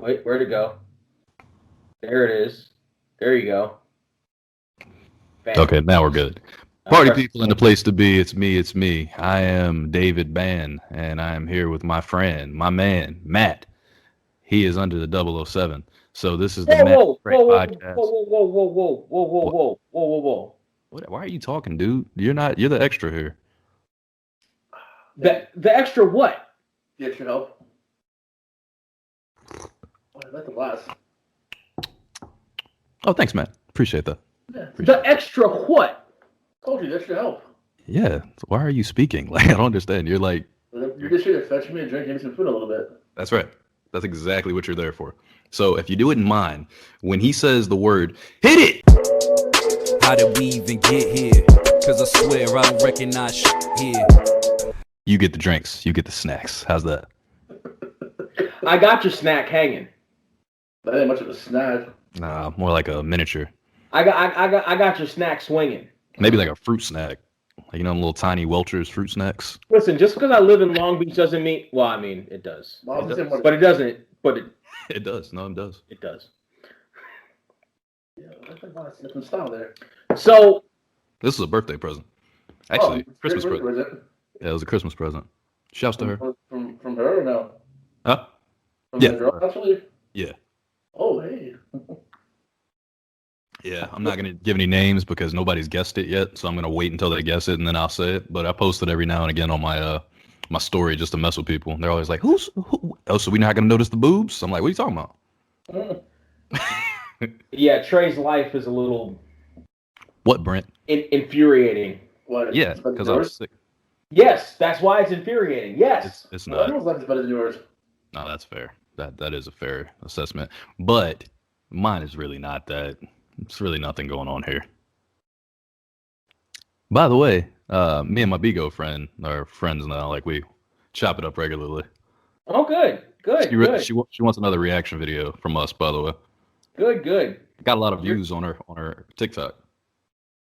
Wait, where'd it go? There it is. There you go. Bam. Okay, now we're good. Party people in the place to be. It's me. It's me. I am David Bann, and I am here with my friend, my man, Matt. He is under the 007. So this is the Matt Frank podcast. Whoa. What, why are you talking, dude? You're the extra here. The extra what? The extra help. Oh, I like the blast. Oh, thanks, Matt. Appreciate that. Yeah. The extra what? Told you, the extra help. Yeah. Why are you speaking? Like, I don't understand. You're like... You're just here to fetch me a drink and give me some food a little bit. That's right. That's exactly what you're there for. So if you do it in mind, when he says the word, hit it! How did we even get here? Because I swear I don't recognize shit here. You get the drinks. You get the snacks. How's that? I got your snack hanging. That ain't much of a snack. Nah, more like a miniature. I got your snack swinging. Maybe like a fruit snack. Like, you know, little tiny Welch's fruit snacks. Listen, just because I live in Long Beach doesn't mean... Well, I mean, it does. But it doesn't. But it does. No, it does. It does. Yeah, that's a lot of different style there. So... This is a birthday present. Actually, Christmas present. Yeah, it was a Christmas present. Shouts to her. From her or no? Huh? From Yeah. the girl, actually? Yeah. Oh, hey. Yeah, I'm not going to give any names because nobody's guessed it yet, so I'm going to wait until they guess it and then I'll say it. But I post it every now and again on my my story just to mess with people. And they're always like, who? Oh, so we're not going to notice the boobs? I'm like, what are you talking about? Yeah, Trey's life is a little... What, Brent? Infuriating. What? Yeah, because I was sick. Yes, that's why it's infuriating. Yes. It's not. Everyone's life is better than yours. No, that's fair. That is a fair assessment. But mine is really not that. It's really nothing going on here. By the way, me and my Bigo friend are friends now. Like, we chop it up regularly. Oh, good. She wants another reaction video from us, by the way. Good. Got a lot of views on her TikTok.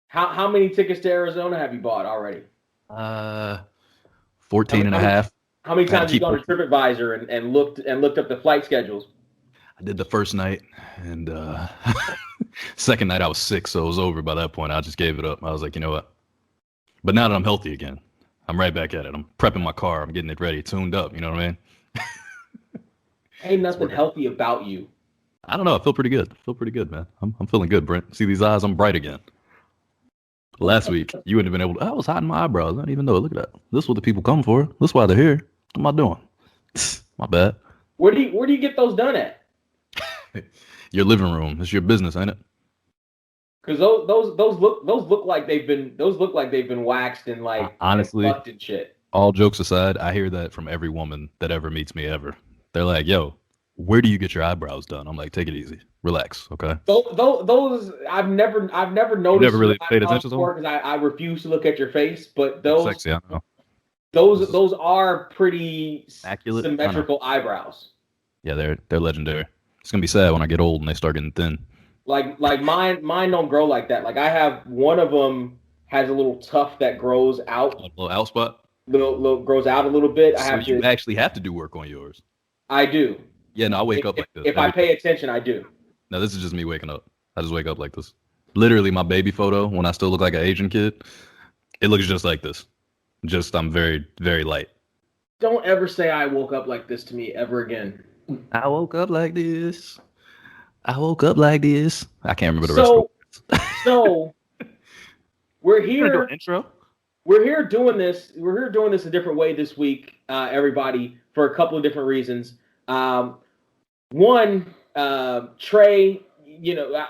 How many tickets to Arizona have you bought already? 14 and a half. How many times have you gone to TripAdvisor and looked up the flight schedules? I did the first night, and second night I was sick, so it was over by that point. I just gave it up. I was like, you know what? But now that I'm healthy again, I'm right back at it. I'm prepping my car. I'm getting it ready, tuned up. You know what I mean? Ain't nothing healthy about you. I don't know. I feel pretty good. Man. I'm feeling good, Brent. See these eyes? I'm bright again. Last week, you wouldn't have been able to... I was hiding my eyebrows. I didn't even know it. Look at that. This is what the people come for. This is why they're here. What am I doing? My bad. Where do you get those done at? Your living room. It's your business, ain't it? Because those look like they've been waxed and like honestly and fucked and shit. All jokes aside, I hear that from every woman that ever meets me ever. They're like, "Yo, where do you get your eyebrows done?" I'm like, "Take it easy, relax, okay." Those I've never noticed. You never really paid attention to them because I refuse to look at your face. But those sexy, I know. Those are pretty immaculate, symmetrical eyebrows. Yeah, they're legendary. It's gonna be sad when I get old and they start getting thin. Like mine don't grow like that. Like I have one of them has a little tuft that grows out. A little out spot. Little grows out a little bit. So you actually have to do work on yours. I do. Yeah, no, I wake up like this. If I pay attention, I do. No, this is just me waking up. I just wake up like this. Literally, my baby photo when I still look like an Asian kid, it looks just like this. Just I'm very, very light. Don't ever say I woke up like this to me ever again. I woke up like this. I woke up like this. I can't remember the rest of it. So we're here. Intro. We're here doing this. We're here doing this a different way this week, everybody, for a couple of different reasons. One, Trey. You know,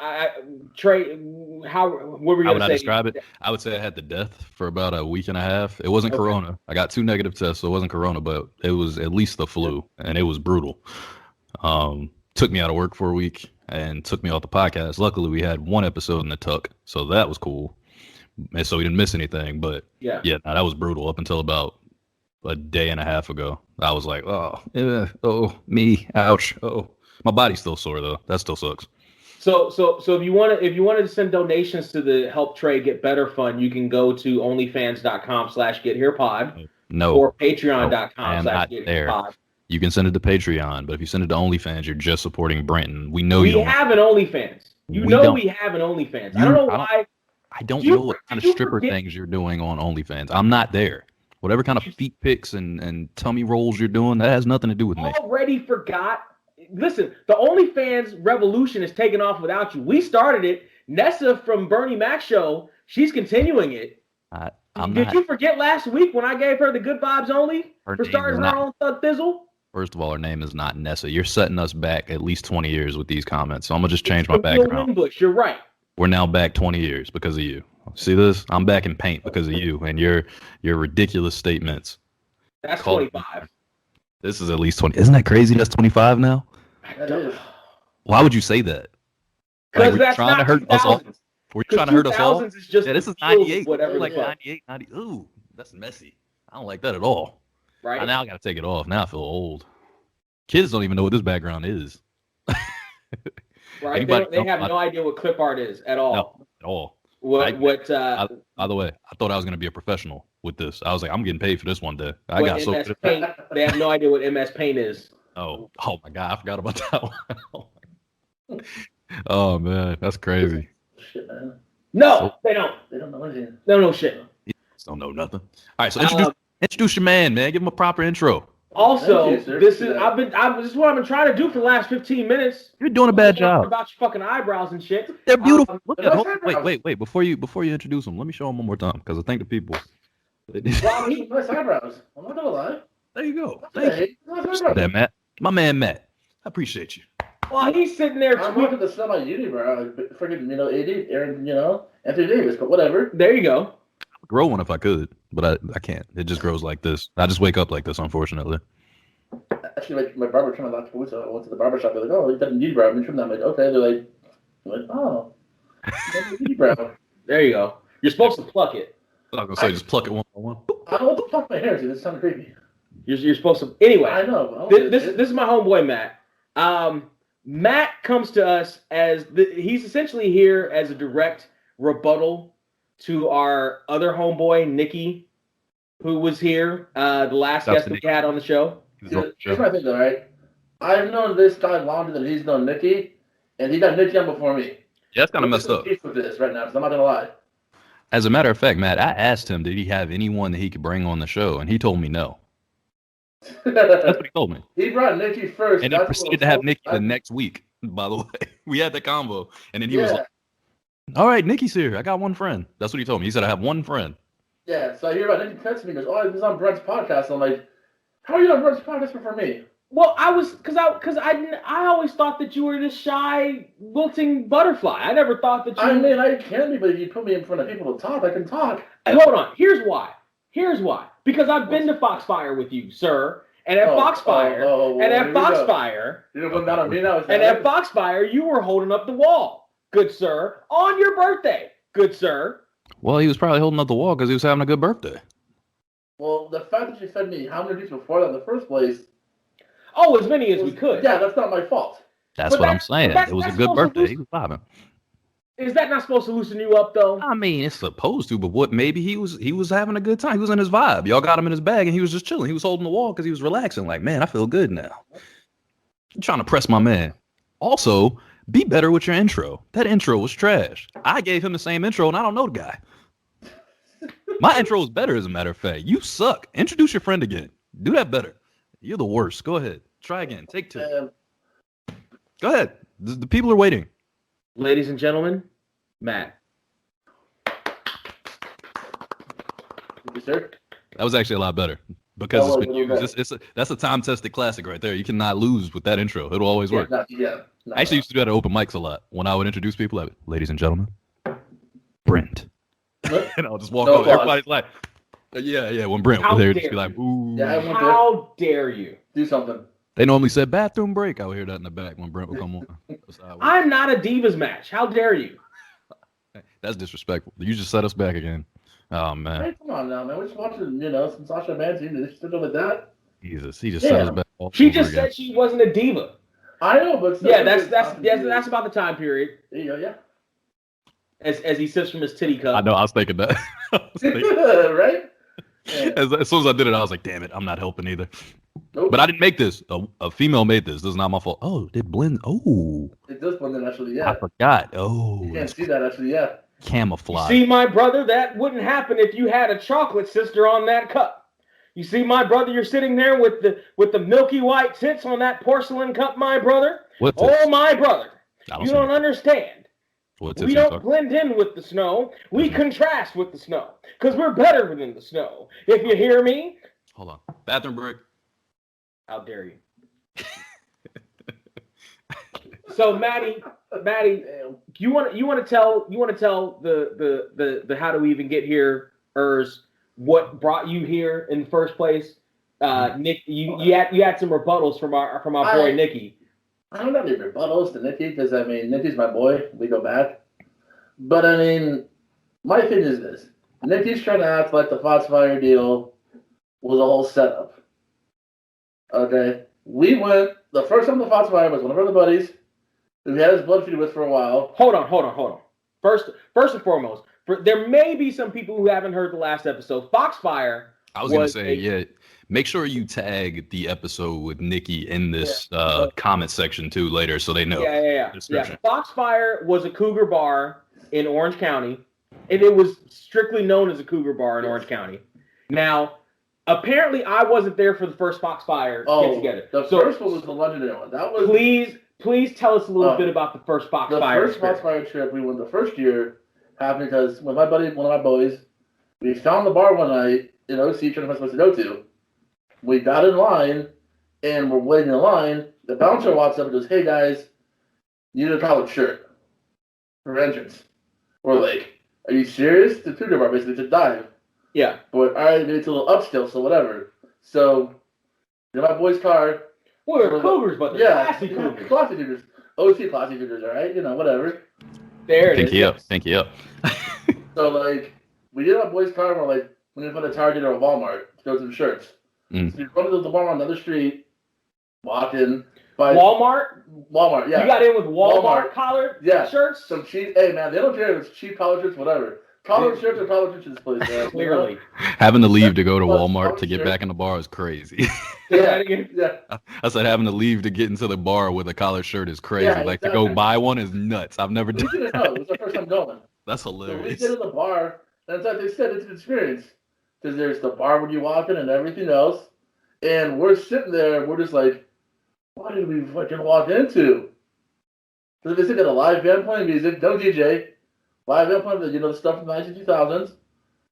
Trey. What were you going to say? How would I describe it? I would say I had the death for about a week and a half. It wasn't Corona. I got 2 negative tests, so it wasn't Corona, but it was at least the flu, and it was brutal. Took me out of work for a week and took me off the podcast. Luckily, we had 1 episode in the tuck, so that was cool. And so we didn't miss anything. But yeah, that was brutal up until about a day and a half ago. I was like, oh, me, ouch, oh. My body's still sore though. That still sucks. So if you wanted to send donations to the Help Trey Get Better Fund, you can go to onlyfans.com/getherepod. No. Or patreon.com/getherepod. you can send it to Patreon. But if you send it to OnlyFans, you're just supporting Brent. We know you don't have an OnlyFans. We have an OnlyFans. I don't know why. I don't know what kind of stripper things you're doing on OnlyFans. I'm not there. Whatever kind of feet pics and tummy rolls you're doing, that has nothing to do with me. Already forgot. Listen, the OnlyFans revolution is taking off without you. We started it. Nessa from Bernie Mac's show, she's continuing it. Did you forget last week when I gave her the good vibes only for starting her own Thug Thizzle? First of all, her name is not Nessa. You're setting us back at least 20 years with these comments. So I'm going to just change my background. You're right. We're now back 20 years because of you. See this? I'm back in paint because of you and your ridiculous statements. That's 25. This is at least 20. Isn't that crazy? That's 25 now? That is. Why would you say that? Because that's trying to hurt us all. Were you trying to hurt us all? Is just this is 98. Whatever. Like 98, 90. Ooh, that's messy. I don't like that at all. Right. Now I got to take it off. Now I feel old. Kids don't even know what this background is. Right. They have no idea what clip art is at all. No, at all. By the way, I thought I was going to be a professional with this. I was like, I'm getting paid for this one day. I got so good. Paint, they have no idea what MS Paint is. Oh my God, I forgot about that one. Oh man, that's crazy. Shit, man. No, they don't. They don't know anything. They don't know shit. You just don't know nothing. All right, so introduce your man. Give him a proper intro. Also, this is what I've been trying to do for the last 15 minutes. You're doing a bad job. About your fucking eyebrows and shit. They're beautiful. Wait. Before you introduce them, let me show them one more time because I think the people. Well, he nice eyebrows. I'm not gonna lie. There you go. Thank you. That Matt, my man Matt. I appreciate you. Well, he's sitting there. I'm looking to sell my unibrow. Freaking, AD, Aaron, Anthony Davis, but whatever. There you go. I'd grow one if I could, but I can't. It just grows like this. I just wake up like this, unfortunately. Actually, my barber trimmed last week, so I went to the barber shop. They're like, "Oh, you got a unibrow." I've been trimmed that. I'm like, "Okay." They're like, "Oh, unibrow." There you go. You're supposed to pluck it. I was gonna say just pluck it one by one. I don't want to pluck my hair. See, this sounds creepy. You're supposed to. Anyway, I know. This is my homeboy Matt. Matt comes to us as he's essentially here as a direct rebuttal to our other homeboy Nikki, who was here, the last guest that we had on the show. Here's my thing, though, right? I've known this guy longer than he's known Nikki, and he got Nikki on before me. Yeah, that's kind of messed up. With this right now, because I'm not gonna lie. As a matter of fact, Matt, I asked him, did he have anyone that he could bring on the show, and he told me no. That's what he told me. He brought Nikki first. And he proceeded to have Nikki the next week, by the way. We had the combo. And then he was like, all right, Nikki's here. I got one friend. That's what he told me. He said, I have one friend. Yeah, so I hear about Nikki texting me. He goes, oh, this is on Brent's podcast. I'm like, how are you on Brent's podcast for me? Well, I was, because I always thought that you were this shy, wilting butterfly. I never thought that you... I mean, I can be, but if you put me in front of people to talk, I can talk. Hey, hold on. Here's why. Because I've been to Foxfire with you, sir. And at Foxfire, You're putting that on me now. And at Foxfire, you were holding up the wall, good sir, on your birthday, good sir. Well, he was probably holding up the wall because he was having a good birthday. Well, the fact that you fed me how many weeks before that in the first place... Oh, as many as we could. Yeah, that's not my fault. That's what I'm saying. It was a good birthday. He was vibing. Is that not supposed to loosen you up, though? I mean, it's supposed to, but what? Maybe he was having a good time. He was in his vibe. Y'all got him in his bag, and he was just chilling. He was holding the wall because he was relaxing. Like, man, I feel good now. I'm trying to press my man. Also, be better with your intro. That intro was trash. I gave him the same intro, and I don't know the guy. My intro was better, as a matter of fact. You suck. Introduce your friend again. Do that better. You're the worst. Go ahead. Try again. Take two. Go ahead. The people are waiting. Ladies and gentlemen, Matt. Thank you, sir. That was actually a lot better because it's been used. That's a time-tested classic right there. You cannot lose with that intro. It'll always work. I actually used to do that at open mics a lot. When I would introduce people, I would, ladies and gentlemen, Brent. And I'll just walk over. Everybody's like, yeah. When Brent was there, just be like, ooh. Yeah, how dare you? Do something. They normally said bathroom break. I would hear that in the back when Brent would come on. I'm not a Divas match. How dare you? That's disrespectful. You just set us back again. Oh, man. Hey, come on now, man. We're just watching, some Sasha Banks. You just doing like that. Jesus, he just set us back. She just said she wasn't a diva. I know, but that's about the time period. There you go, yeah. As he sips from his titty cup. I know. I was thinking that. Right? Yeah. As soon as I did it, I was like, damn it, I'm not helping either. Nope. But I didn't make this. A female made this. This is not my fault. Oh, it blends. Oh. It does blend in, actually, yeah. I forgot. Oh. You can't see that, actually, yeah. Camouflage. See, my brother, that wouldn't happen if you had a chocolate sister on that cup. You see, my brother, you're sitting there with the milky white tits on that porcelain cup, my brother. What tits? Oh, my brother. You don't understand. We don't blend in with the snow. We contrast with the snow because we're better than the snow. If you hear me. Hold on. Bathroom break. How dare you? So, Maddie, you want to tell the how do we even get here, what brought you here in the first place? Nick, you had some rebuttals from our boy Nicky. I don't have any rebuttals to Nicky because Nicky's my boy. We go back, but my thing is this: Nicky's trying to act like the Foxfire deal was a whole setup. Okay, we went the first time the Foxfire was one of our other buddies who we had his blood feud with for a while. Hold on. First and foremost, there may be some people who haven't heard the last episode. Foxfire. I was going to say, yeah. Make sure you tag the episode with Nikki in this comment section too later, so they know. Yeah. Foxfire was a cougar bar in Orange County, and it was strictly known as a cougar bar in Orange County. Now, apparently, I wasn't there for the first Foxfire get together. The first one was the legendary one. That was please tell us a little bit about the first Foxfire. The first Foxfire trip we went the first year happened because with my buddy, one of my boys, we found the bar one night in OC trying to find supposed to go to. We got in line, and we're waiting in line. The bouncer walks up and goes, "Hey guys, you need a collared shirt for entrance." We're like, "Are you serious?" The cougar bar basically to dive. Yeah. But all right, maybe it's a little upscale, so whatever. So, in my boy's car. Well, they're cougars, but they're classy cougars. Classy cougars. OC classy cougars, all right? Whatever. There it is. Thank you up. So, we did my boy's car, and we're like, we need to find a Target or a Walmart to go to the shirts. So we run to the Walmart on the other street, walk in. Walmart, yeah. You got in with Walmart collared shirts? Some cheap, hey man, they don't care if it's cheap collared shirts, whatever. Collared shirts are collared shirts in this place, man. Clearly. Having to leave to go to Walmart to get back in the bar is crazy. Yeah. I said having to leave to get into the bar with a collared shirt is crazy. Yeah, exactly. To go buy one is nuts. I've never done it. It was our first time going. That's hilarious. So we get in the bar, and it's like they said, it's an experience. Because there's the bar when you walk in and everything else. And we're sitting there, we're just like, what did we fucking walk into? Because they said they had a live band playing music, no DJ. Live band playing, the stuff from the 192000s.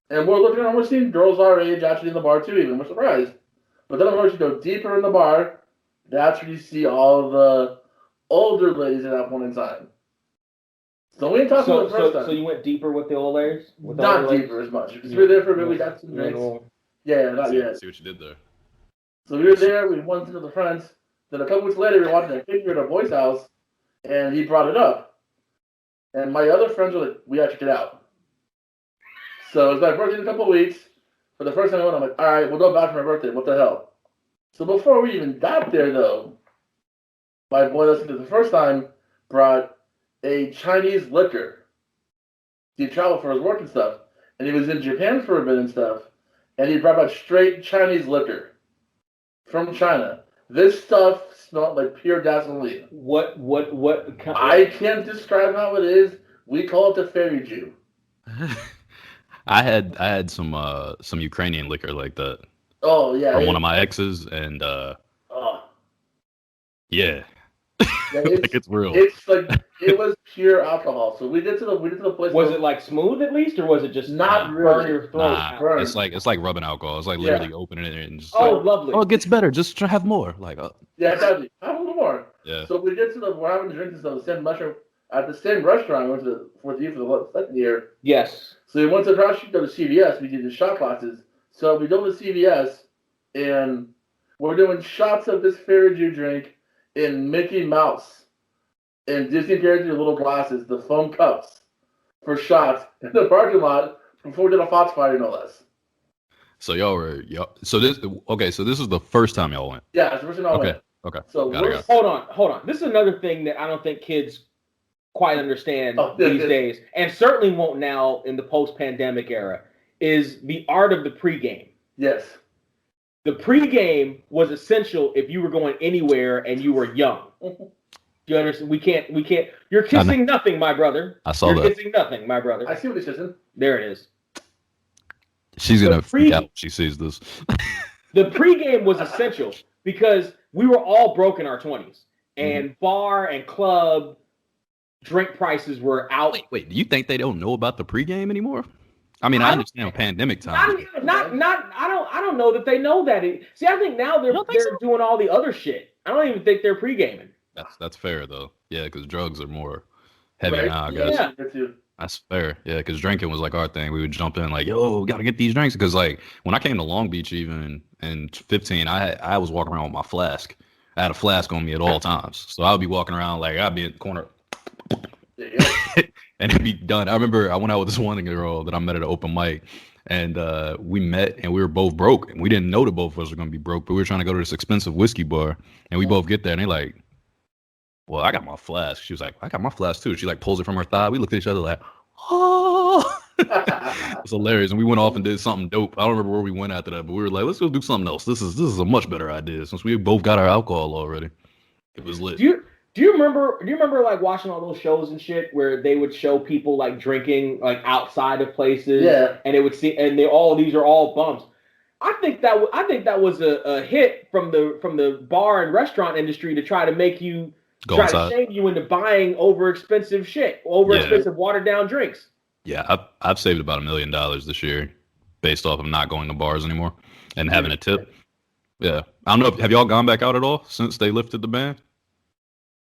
And we're looking around, we're seeing girls our age actually in the bar too, even. We're surprised. But then, of course, you go deeper in the bar, that's where you see all the older ladies at that point in time. So we ain't talking about the first time. So you went deeper with the old ladies? Not deeper as much. Because we were there for a bit, we got some drinks. Not yet. See what you did there. So we were there, we went into the friends. Then a couple weeks later, we were watching a figure at our boy's house, and he brought it up. And my other friends were like, we gotta check it out. So it was my birthday in a couple of weeks. For the first time I went, I'm like, all right, we'll go back for my birthday. What the hell? So before we even got there, though, my boy listened to the first time brought a Chinese liquor. He traveled for his work and stuff. And he was in Japan for a bit and stuff. And he brought back straight Chinese liquor from China. This stuff smelled like pure gasoline. What I can't describe how it is. We call it the fairy Jew. I had some Ukrainian liquor like that. Oh yeah. From one of my exes, and yeah. Like it's real. It's like it was pure alcohol. So we did to the place. Was it like smooth at least, or was it just not burn your throat? Nah, it's like rubbing alcohol. It's like literally opening it and just lovely. Oh, it gets better. Just try have more. Yeah, exactly. Have a little more. Yeah. So we did we're having drinks at the same mushroom at the same restaurant. We went to for the second year. Yes. So we went to the restaurant, go to CVS. We did the shot glasses. So we go to CVS and we're doing shots of this fairy Jew drink in Mickey Mouse and Disney character little glasses, the foam cups for shots in the parking lot before we did a Foxfire, no less. So so this is the first time y'all went. Yeah, it's the first time I went. Okay. So hold on. This is another thing that I don't think kids quite understand these days, and certainly won't now in the post-pandemic era, is the art of the pregame. Yes. The pregame was essential if you were going anywhere and you were young. Do you understand? We can't. You're kissing nothing, my brother. I saw that. You're kissing nothing, my brother. I see what he's kissing. There it is. She's going to freak out when she sees this. The pregame was essential because we were all broke in our 20s. And bar and club drink prices were out. Wait, do you think they don't know about the pregame anymore? I mean, I understand pandemic time. I don't know that they know that. See, I think now they're doing all the other shit. I don't even think they're pre-gaming. That's fair though. Yeah, because drugs are more heavy now, I guess. Yeah. That's fair. Yeah, because drinking was like our thing. We would jump in like, yo, gotta get these drinks. Because like when I came to Long Beach, even in 15, I was walking around with my flask. I had a flask on me at all times, so I would be walking around like I'd be in the corner. And it'd be done. I remember I went out with this one girl that I met at an open mic, and we met, and we were both broke, and we didn't know that both of us were gonna be broke, but we were trying to go to this expensive whiskey bar, and we both get there, and they like, well, I got my flask. She was like, I got my flask too. She like pulls it from her thigh. We looked at each other like, oh, it's hilarious. And we went off and did something dope. I don't remember where we went after that, but we were like, let's go do something else. This is a much better idea since we both got our alcohol already. It was lit. Do you remember like watching all those shows and shit where they would show people like drinking like outside of places? Yeah. And it would see, and these are all bumps. I think that was a hit from the bar and restaurant industry to try to make you to shame you into buying expensive watered down drinks. Yeah, I've saved about $1 million this year based off of not going to bars anymore and having a tip. Yeah. I don't know. Have y'all gone back out at all since they lifted the ban?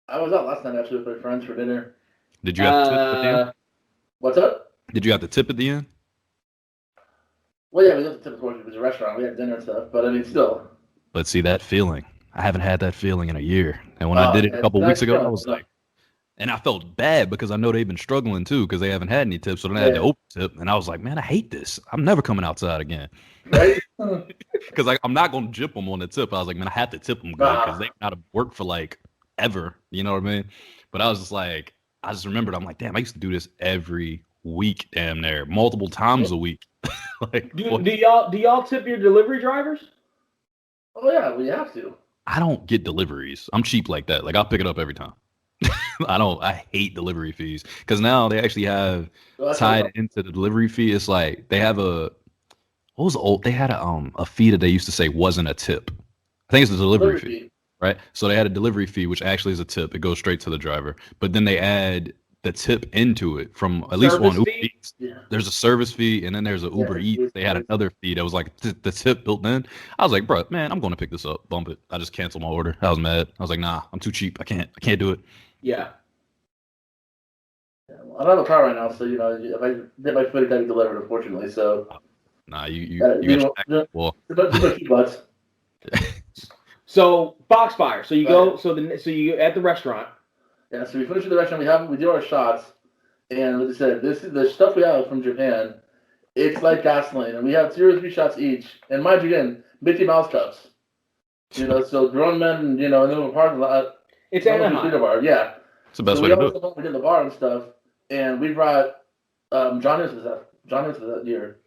I was out last night actually with my friends for dinner. Did you have to tip at the end? What's up? Did you have to tip at the end? Well, yeah, we had to tip, of course. It was a restaurant. We had dinner and stuff, but I mean, still. But see, that feeling. I haven't had that feeling in a year. And when I did it a couple weeks ago, I was like, and I felt bad because I know they've been struggling too because they haven't had any tips. So then I had to open tip, and I was like, man, I hate this. I'm never coming outside again. Right? Because I'm not going to jip them on the tip. I was like, man, I have to tip them good because they've not worked for like ever. You know what I mean? But I was just like, I just remembered. I'm like, damn, I used to do this every week, damn near multiple times a week. Like, do y'all tip your delivery drivers? Oh yeah, we have to. I don't get deliveries. I'm cheap like that. Like I'll pick it up every time. I hate delivery fees because now they actually have tied into the delivery fee. It's like they have they had a fee that they used to say wasn't a tip. I think it's a delivery fee, right? So they had a delivery fee, which actually is a tip. It goes straight to the driver, but then they add the tip into it from at least one Uber Eats. Yeah. There's a service fee, and then there's an Uber Eats. They had another fee that was like the tip built in. I was like, bro, man, I'm going to pick this up, bump it. I just canceled my order. I was mad. I was like, nah, I'm too cheap. I can't do it. Yeah. Well, I don't have a car right now, so if I get my food, it can be delivered, unfortunately. So. Nah, you get well. So Foxfire. So you go. So you at the restaurant. Yeah, so we finish with the restaurant. We do our shots, and like I said, this is the stuff we have from Japan. It's like gasoline, and we have 2 or 3 shots each. And mind you, again, Mickey Mouse cups. So grown men, in the parking lot. It's Anaheim. Bar. Yeah, it's the best way to do it. We did the bar and stuff, and we brought Johnny into that year.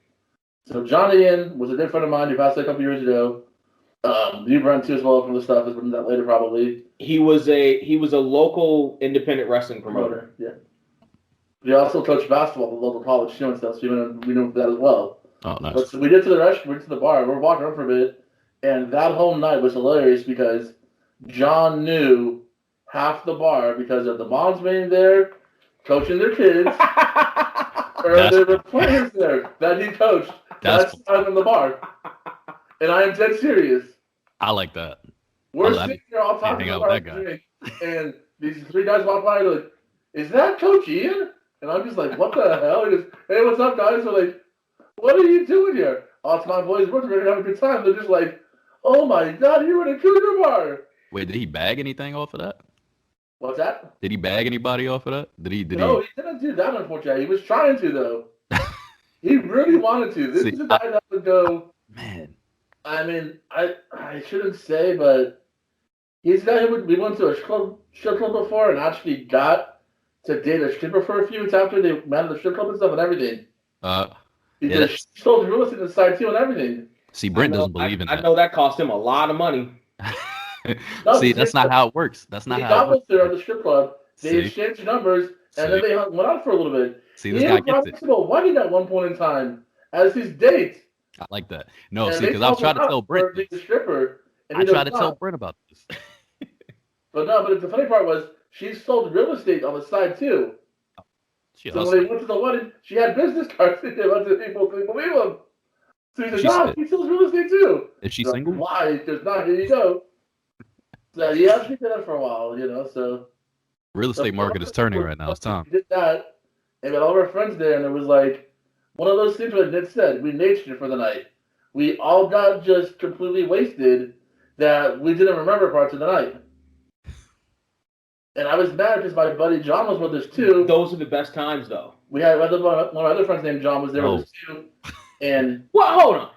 So Johnny was a good friend of mine. He passed away a couple years ago. You Brent too as well from the stuff. We'll do that later probably. He was a local independent wrestling promoter. Yeah. We also coached basketball at the local college too and stuff, so we knew that as well. Oh, nice. But so we did to the restaurant, we went to the bar, we're walking around for a bit, and that whole night was hilarious because John knew half the bar because of the moms being there, coaching their kids, or there were players there that he coached. That's time in the bar. And I am dead serious. I like that. We're sitting here all talking about that guy. And these 3 guys walk by and they're like, is that Coach Ian? And I'm just like, what the hell? He goes, hey, what's up, guys? We're like, what are you doing here? Oh, it's my boys' birthday. We're going to have a good time. They're just like, oh my God, you're in a cougar bar. Wait, did he bag anything off of that? What's that? Did he bag anybody off of that? No, he didn't do that, unfortunately. He was trying to, though. He really wanted to. This is a guy that would go, man. I mean, I shouldn't say, but he's a guy we went to a strip club before and actually got to date a stripper for a few weeks after they met the strip club and stuff and everything. He sold real estate inside too and everything. See, Brent doesn't believe in that. I know that cost him a lot of money. See, that's not how it works. That's not how it works. There at the strip club. They exchanged numbers, and then they went out for a little bit. See, this guy gets it. Wedding at one point in time as his date. I like that. No, see, because I was trying to tell Brent. I tried to tell Brent about this. But the funny part was she sold real estate on the side too. So when they went to the wedding, she had business cards to give out to people to believe them. So he said, she sells real estate too. Is she single? Why? There's not. Here you go. So yeah, she did that for a while, so. Real estate market is turning right now. It's time. We did that, and got all of our friends there, and it was like one of those things where Nick said, we natured for the night. We all got just completely wasted that we didn't remember parts of the night. And I was mad because my buddy John was with us too. Those are the best times, though. We had one of my other friends named John was there with us too. And hold on.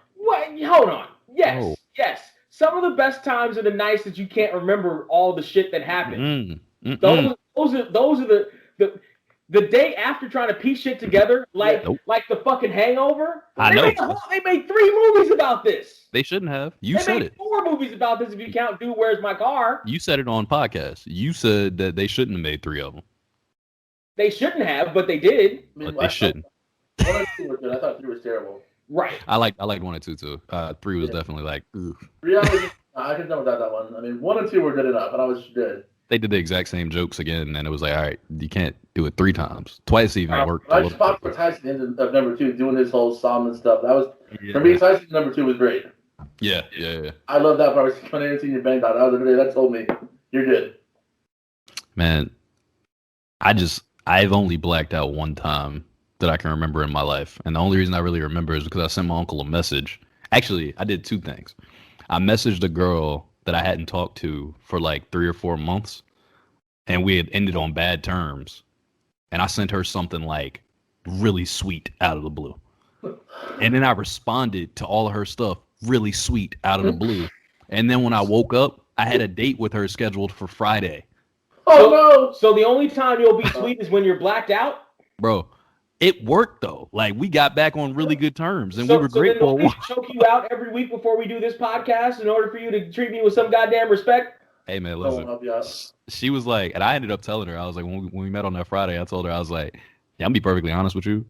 Yes. Some of the best times are the nights that you can't remember all the shit that happened. Those are the day after trying to piece shit together, like the fucking Hangover. They made 3 movies about this. They shouldn't have. You said it. 4 movies about this if you count Dude, Where's My Car? You said it on podcast. You said that they shouldn't have made 3 of them. They shouldn't have, but they did. But they shouldn't. 1 and 2 were good. I thought 3 was terrible. Right. I liked 1 and 2 too. 3 was definitely like. Ugh. 3 I could know without that one. I mean, 1 and 2 were good enough, and I was good. They did the exact same jokes again, and it was like, all right, you can't do it 3 times. Twice even worked. I spot for Tyson in of number 2, doing his whole psalm and stuff. That was for me. Tyson number 2 was great. Yeah. I love that part. When I seen your bang out, that was the day that told me you're good. Man, I've only blacked out 1 time that I can remember in my life, and the only reason I really remember is because I sent my uncle a message. Actually, I did 2 things. I messaged a girl that I hadn't talked to for like 3 or 4 months, and we had ended on bad terms, and I sent her something like really sweet out of the blue, and then I responded to all of her stuff really sweet out of the blue, and then when I woke up, I had a date with her scheduled for Friday. No! So the only time you'll be sweet is when you're blacked out? Bro, it worked though. Like, we got back on really good terms, and we were great for a while. Choke you out every week before we do this podcast in order for you to treat me with some goddamn respect? Hey man, listen. She was like, and I ended up telling her, I was like, when we met on that Friday, I told her, I was like, yeah, I'm gonna be perfectly honest with you.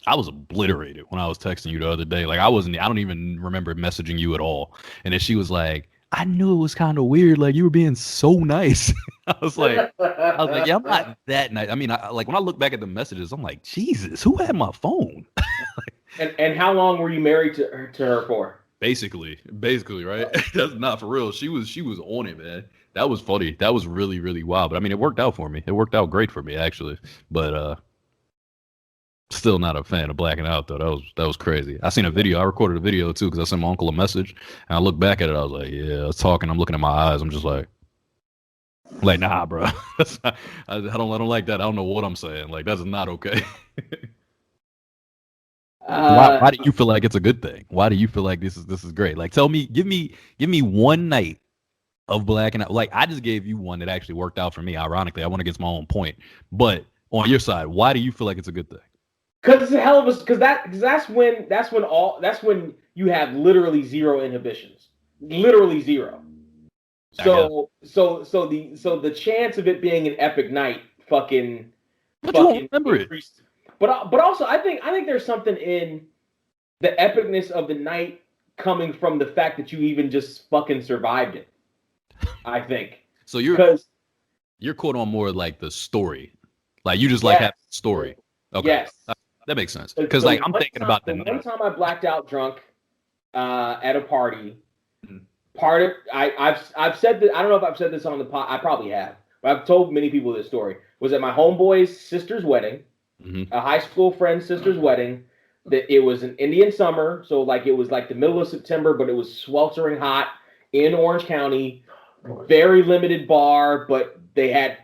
I was obliterated when I was texting you the other day. Like, I don't even remember messaging you at all. And then she was like, I knew it was kind of weird. Like, you were being so nice. I was like, yeah, I'm not that nice. I mean, like, when I look back at the messages, I'm like, Jesus, who had my phone? and how long were you married to her for? Basically, right? That's not for real. She was on it, man. That was funny. That was really, really wild. But I mean, it worked out for me. It worked out great for me, actually. But still not a fan of blacking out though. That was crazy. I seen a video. I recorded a video too because I sent my uncle a message, and I looked back at it. I was like, yeah, I was talking. I'm looking at my eyes. I'm just like, nah, bro. I don't like that. I don't know what I'm saying. Like, that's not okay. Why do you feel like it's a good thing? Why do you feel like this is great? Like, tell me, give me 1 night of blacking out. Like, I just gave you one that actually worked out for me. Ironically, I went against my own point. But on your side, why do you feel like it's a good thing? Because it's a hell of a because that's when you have literally zero inhibitions, literally zero. So the chance of it being an epic night, but you won't remember increased. But also I think there's something in the epicness of the night coming from the fact that you even just fucking survived it. I think. So you're caught on more like the story, like you just like have the story. Okay. Yes. That makes sense. Because like I'm thinking about the one time I blacked out drunk at a party. Part of I've said that I don't know if I've said this on the pod. I probably have, but I've told many people this story. Was at my homeboy's sister's wedding, a high school friend's sister's wedding. That it was an Indian summer, so like it was like the middle of September, but it was sweltering hot in Orange County. Very limited bar, but the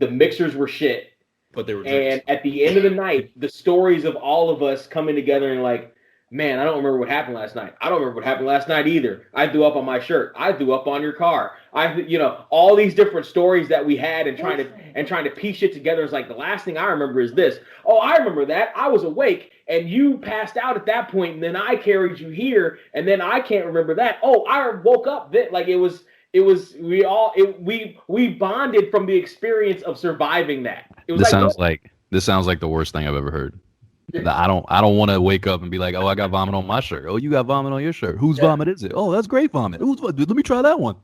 mixers were shit. But they were drinks. And at the end of the night, the stories of all of us coming together and like Man, I don't remember what happened last night. I don't remember what happened last night either. I threw up on my shirt. I threw up on your car. All these different stories that we had and trying to piece shit together. Is like the last thing I remember is this. Oh, I remember that. I was awake and you passed out at that point, and then I carried you here, and then I can't remember that. Oh, I woke up then. Like we bonded from the experience of surviving that. This sounds like the worst thing I've ever heard. I don't want to wake up and be like, oh, I got vomit on my shirt. Oh, you got vomit on your shirt. Whose vomit is it? Oh, that's great vomit. Let me try that one.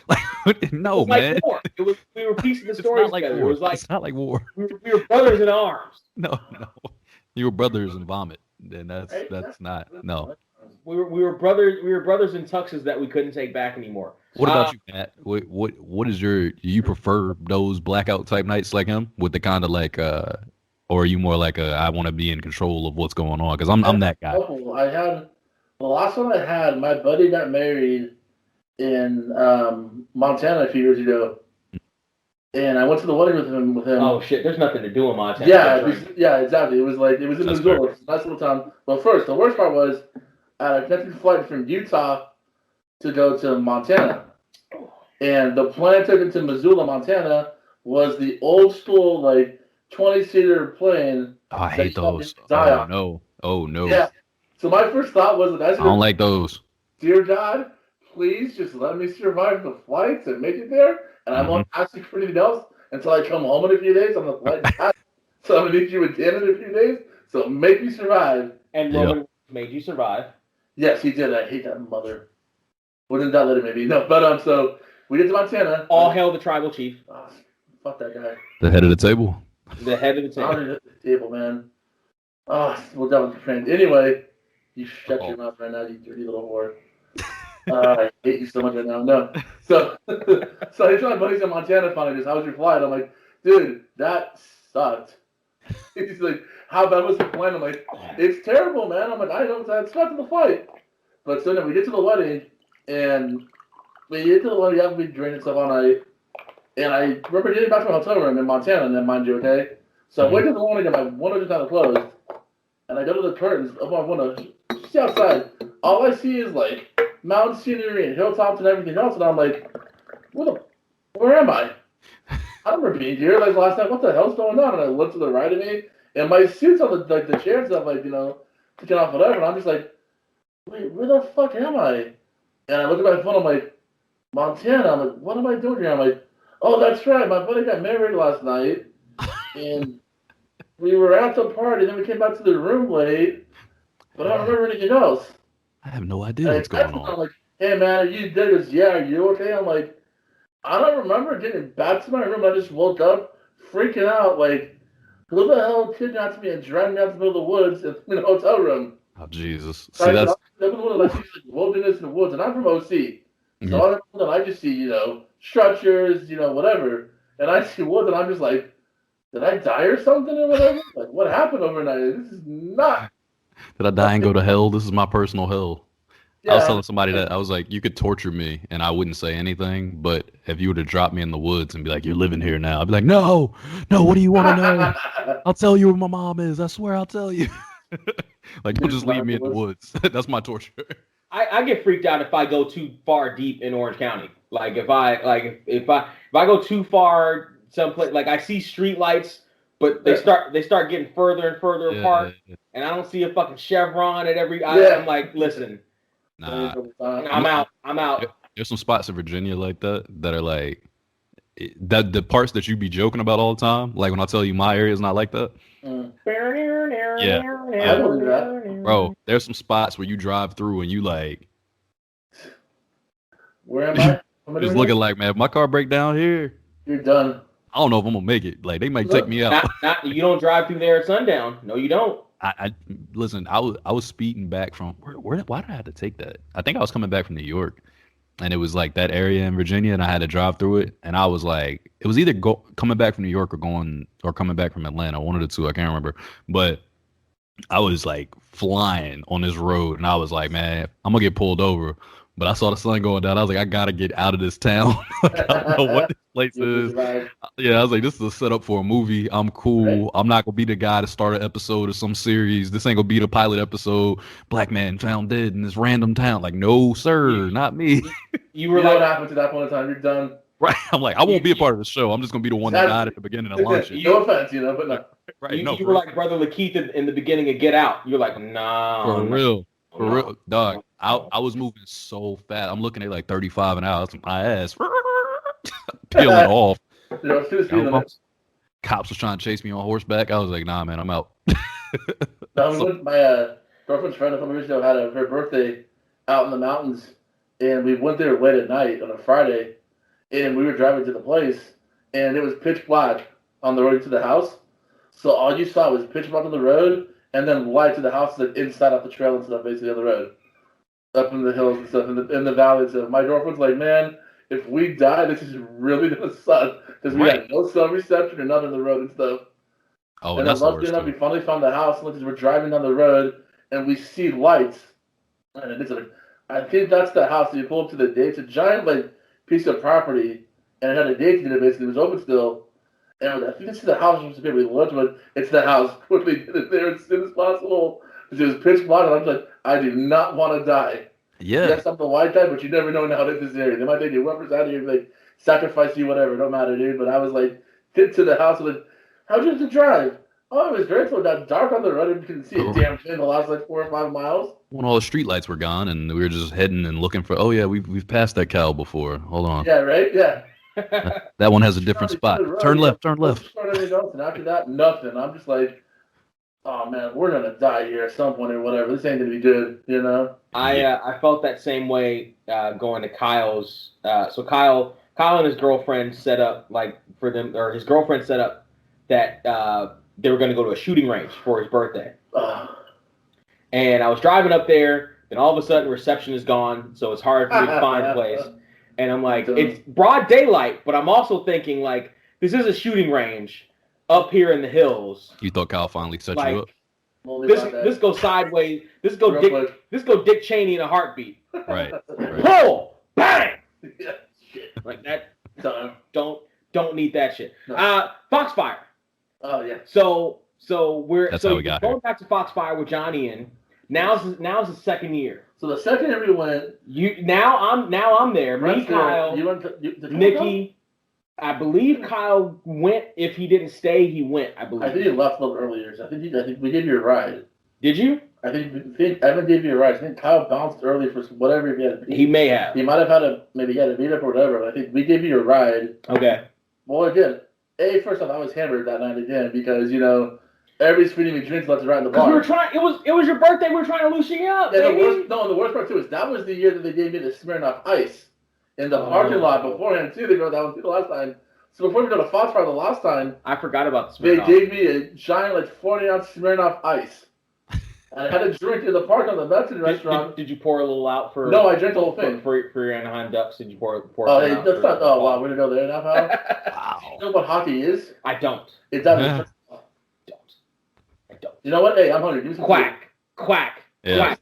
Like, no, man. War. We were piecing the story together. It was like it's not like war. We were brothers in arms. No. You were brothers in vomit. And that's not no. We were brothers in tuxes that we couldn't take back anymore. What about you, Matt? What is do you prefer those blackout type nights like him with the kind of like or are you more like I want to be in control of what's going on? Because I'm that guy. I had the last one I had. My buddy got married in Montana a few years ago, and I went to the wedding with him. Oh shit! There's nothing to do in Montana. Yeah, exactly. It was in Missoula, nice little town. But first, the worst part was I had a connecting flight from Utah to go to Montana, and the plane took into Missoula, Montana, was the old school 20-seater plane. Oh, I hate those. Oh no. Yeah. So my first thought was I don't like those. Dear God, please just let me survive the flights and make it there, and I won't ask you for anything else until I come home in a few days on the flight back. So I'm gonna need you again in a few days. So make me survive. And Roman made you survive. Yes, he did. I hate that mother. Wouldn't that let him maybe? No, but so we get to Montana. All hail the tribal chief. Oh, fuck that guy. The head of the table. The head of the table. Head of the table, man. Oh, we'll done with your friend. Anyway, you shut your mouth right now, you dirty little whore. I hate you so much right now. No. So I told my buddies in Montana finally just, how was your flight? I'm like, dude, that sucked. He's like, how bad was the plane? I'm like, it's terrible, man. I'm like, I don't, that sucked the flight. But so then we get to the wedding, and we get to the wedding after we drinking stuff all night. And I remember getting back to my hotel room in Montana, and then mind you, okay? So I wake up in the morning and my window just had closed. And I go to the curtains of my window, see outside. All I see is mountain scenery and hilltops and everything else. And I'm like, where am I? I don't remember being here last night. What the hell's going on? And I look to the right of me, and my suit's on the chair and stuff, taking off whatever. And I'm just like, wait, where the fuck am I? And I look at my phone, I'm like, Montana. I'm like, what am I doing here? I'm like, oh, that's right. My buddy got married last night, and we were at the party. Then we came back to the room late, but I don't remember anything else. I have no idea what's going on. I'm like, hey, man, are you dead? Yeah, are you okay? I'm like, I don't remember getting back to my room. I just woke up freaking out. Who the hell kidnapped me and dragged me out to the middle of the woods in the hotel room? Oh, Jesus. See, that's wilderness in the woods, and I'm from OC. So all of a sudden, I just see, structures, whatever. And I see woods, and I'm just like, did I die or something or whatever? What happened overnight? This is not. Did I die and go to hell? This is my personal hell. Yeah. I was telling somebody that I was like, you could torture me and I wouldn't say anything, but if you were to drop me in the woods and be like, you're living here now, I'd be like, no, what do you want to know? I'll tell you where my mom is. I swear I'll tell you. Don't just leave me in the woods. That's my torture. I get freaked out if I go too far deep in Orange County. If I go too far someplace, I see street lights, but they start getting further and further apart, and I don't see a fucking chevron at every. I'm like, listen. Nah, I'm out. There's some spots in Virginia like that are that the parts that you be joking about all the time. Like when I tell you my area is not like that. Yeah. Bro, there's some spots where you drive through and you where am I? Just looking like, man, if my car break down here, you're done. I don't know if I'm gonna make it. They might take me out. You don't drive through there at sundown. No, you don't. I listen. I was speeding back from where? Why did I have to take that? I think I was coming back from New York, and it was that area in Virginia, and I had to drive through it. And I was like, it was either coming back from New York or coming back from Atlanta. One of the two, I can't remember. But I was flying on this road, and I was like, man, I'm gonna get pulled over. But I saw the sun going down. I was like, I gotta get out of this town. Like, I don't know what this place is. Yeah, I was like, this is a setup for a movie. I'm cool. Right. I'm not gonna be the guy to start an episode of some series. This ain't gonna be the pilot episode. Black man found dead in this random town. Like, no, sir, not me. You were like, what happened to that point in time? You're done. Right. I'm like, I won't be a part of the show. I'm just gonna be the one that died at the beginning and launch it. No offense, but no. Right. You were like Brother Lakeith in the beginning of Get Out. You're like, nah. For real. For real, dog. I was moving so fast. I'm looking at like 35 an hour. My ass peeling off. Cops was trying to chase me on horseback. I was like, nah, man, I'm out. My girlfriend's friend a couple years ago had her birthday out in the mountains, and we went there late at night on a Friday, and we were driving to the place, and it was pitch black on the road to the house. So all you saw was pitch black on the road, and then light to the house, like inside off the trail and stuff, basically on the road, up in the hills and stuff, in the valley and stuff. My girlfriend's like, man, if we die, this is really gonna suck because we had no cell reception or nothing on the road and stuff. Oh, and that's the worst. We finally found the house, and we're driving down the road, and we see lights. And it's like, I think that's the house. You pull up to the gate. It's a giant piece of property, and it had a gate in it. Basically, it was open still. And I think this is the house supposed to be. We looked, but it's the house. Quickly get it there as soon as possible. It was pitch black, and I'm like, I do not want to die. Yeah. Yes, I'm the white guy, but you never know how to hit this area. They might take your weapons out of you, like sacrifice you, whatever. Don't matter, dude. But I was like, get to the house. Like, how'd you have to drive? Oh, it was great. So it got dark on the road, and you couldn't see a damn thing the last 4 or 5 miles. When all the street lights were gone, and we were just heading and looking for. Oh yeah, we've passed that cow before. Hold on. Yeah. Right. Yeah. That one has a different spot. Turn left. Turn left. And after that, nothing. I'm just like, oh man, we're gonna die here at some point or whatever. This ain't gonna be good, I felt that same way going to Kyle's. So Kyle and his girlfriend set up his girlfriend set up that they were gonna go to a shooting range for his birthday. And I was driving up there, and all of a sudden reception is gone, so it's hard for me to find a place. And I'm like, it's broad daylight, but I'm also thinking, like, this is a shooting range up here in the hills. You thought Kyle finally set you up? This goes sideways. This go Dick Cheney in a heartbeat. Right. Pull! Bang! Like that. Don't need that shit. No. Foxfire. Oh, yeah. So That's how we got going back to Foxfire with Johnny in. Now's the second year. So the second year we went. Now I'm there. Me, Kyle, Nikki. I believe Kyle went. If he didn't stay, he went. I believe. I think he left a little earlier. So I think we gave you a ride. Did you? I think Evan gave you a ride. I think Kyle bounced early for whatever he had. He may have. He might have had a meetup or whatever. But I think we gave you a ride. Okay. Well, again, first off, I was hammered that night again because everybody's feeding me drinks left and right in the bar. We were trying. It was your birthday. We were trying to loosen you up. Yeah, the worst part too is that was the year that they gave me the Smirnoff Ice in the parking lot beforehand too. They go that one too the last time. So before we go to Foxfire the last time, I forgot about the Smirnoff. They gave me a giant 40-ounce Smirnoff Ice, and I had a drink in the park on the Mexican restaurant. Did you pour a little out for? No, I drank the whole thing for your Anaheim Ducks. Did you pour? Oh, hey, that's not. Oh wow, we're gonna go there now, pal. Wow. You know what hockey is? I don't. It's that. I don't. You know what? Hey, I'm hungry. Give me some quack. Yeah. Quack.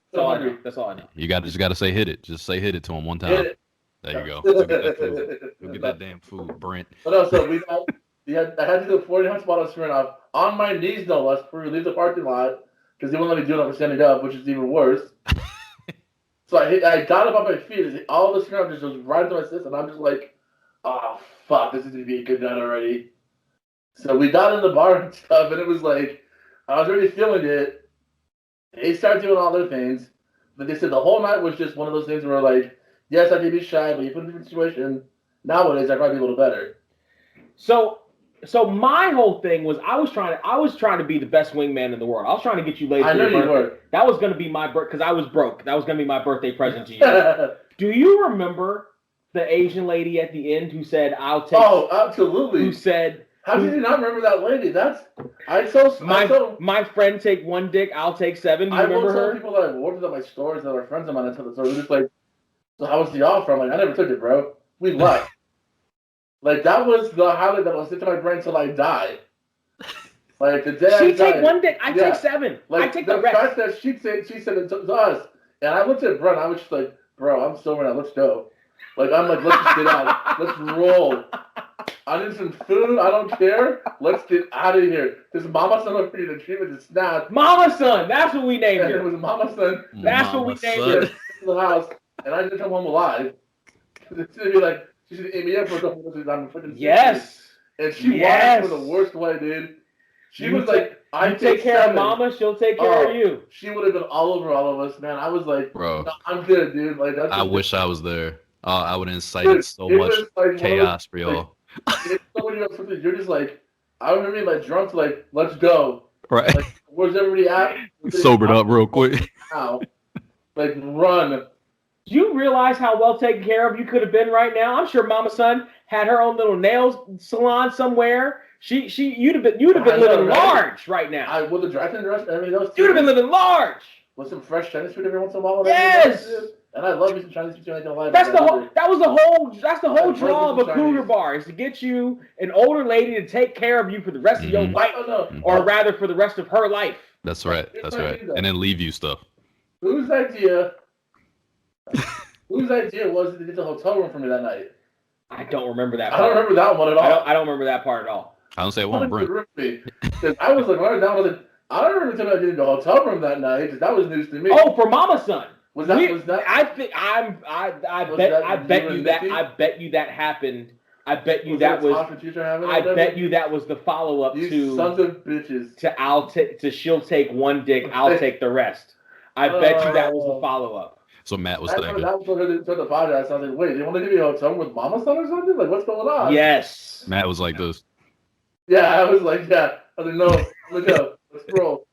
That's all I know. You just gotta say hit it. Just say hit it to him one time. Hit it. There you go. Go get that food. Go get that damn food, Brent. But no, so I had to do a 40-ounce bottle of Smirnoff on my knees, no less, before we leave the parking lot because they wouldn't let me do it for standing up, which is even worse. So I got up on my feet, and all the Smirnoff just goes right into my system. I'm just like, oh fuck, this is gonna be a good night already. So we got in the bar and stuff, and it was like I was already feeling it. They started doing all their things, but they said the whole night was just one of those things where yes, I may be shy, but you put in a different situation. Nowadays, I might be a little better. So my whole thing was I was trying to be the best wingman in the world. I was trying to get you laid. I know you were. That was going to be my because I was broke. That was going to be my birthday present to you. Do you remember the Asian lady at the end who said, "I'll take"? Oh, absolutely. Who said? How did you not remember that lady? My friend take one dick, I'll take seven. Do you remember her? I people that I've ordered on my stores that are friends of mine. So they're just like, so how was the offer? I'm like, I never took it, bro. We left. That was the highlight that will stick to my brain till I die. The day she take one dick, I take seven. I take the rest. Fact that she said it to us, and I looked at Brent. I was just like, bro, I'm sober now. Let's go. Like, I'm like, let's just get out. Let's roll. I need some food. I don't care. Let's get out of here. There's Mama Son over here. The treatment is snapped. Mama Son. That's what we named her. It was a Mama Son. That's what we named her. In the house, and I didn't come home alive. It's gonna be like she's gonna eat me up for a couple of days. I'm freaking yes. And she watched for the worst way, dude. She was like, "I take care of Mama. She'll take care of you." She would have been all over all of us, man. I was like, bro, no, I'm good, dude. Like, I wish I was there. I would have incited so much chaos for y'all. Like, you're just like, I remember being like drunk, like, let's go. Right. Like, where's everybody at? Sobered up real quick. Now, like, run. Do you realize how well taken care of you could have been right now? I'm sure Mama Son had her own little nail salon somewhere. You'd have been living large right now. I would have drive-in restaurant. I mean, those. You'd have been living large. With some fresh Chinese food every once in a while. Yes. And I love me some Chinese food. I don't lie. That's the whole draw of a cougar bar is to get you an older lady to take care of you for the rest of your life, or rather for the rest of her life. That's right. That's right. And then leave you stuff. Whose idea was it to get the hotel room for me that night? I don't remember that part. I don't remember that one at all. I don't remember that part at all. I don't say it won't, Brent. Because I was like, when I was down, I was like, I don't remember about getting the hotel room that night because that was news to me. Oh, for Mama Son. Was that? I bet you that happened. I bet you that was the follow up to sons of bitches. To she'll take one dick, I'll take the rest. I bet you that was the follow up. So Matt was thinking. That was what they took the podcast. I was like, wait, they want to give you a hotel room with Mama Son or something? Like, what's going on? Yes. Matt was like this. Yeah, I was like, yeah. I was like, no, let's go. Let's roll.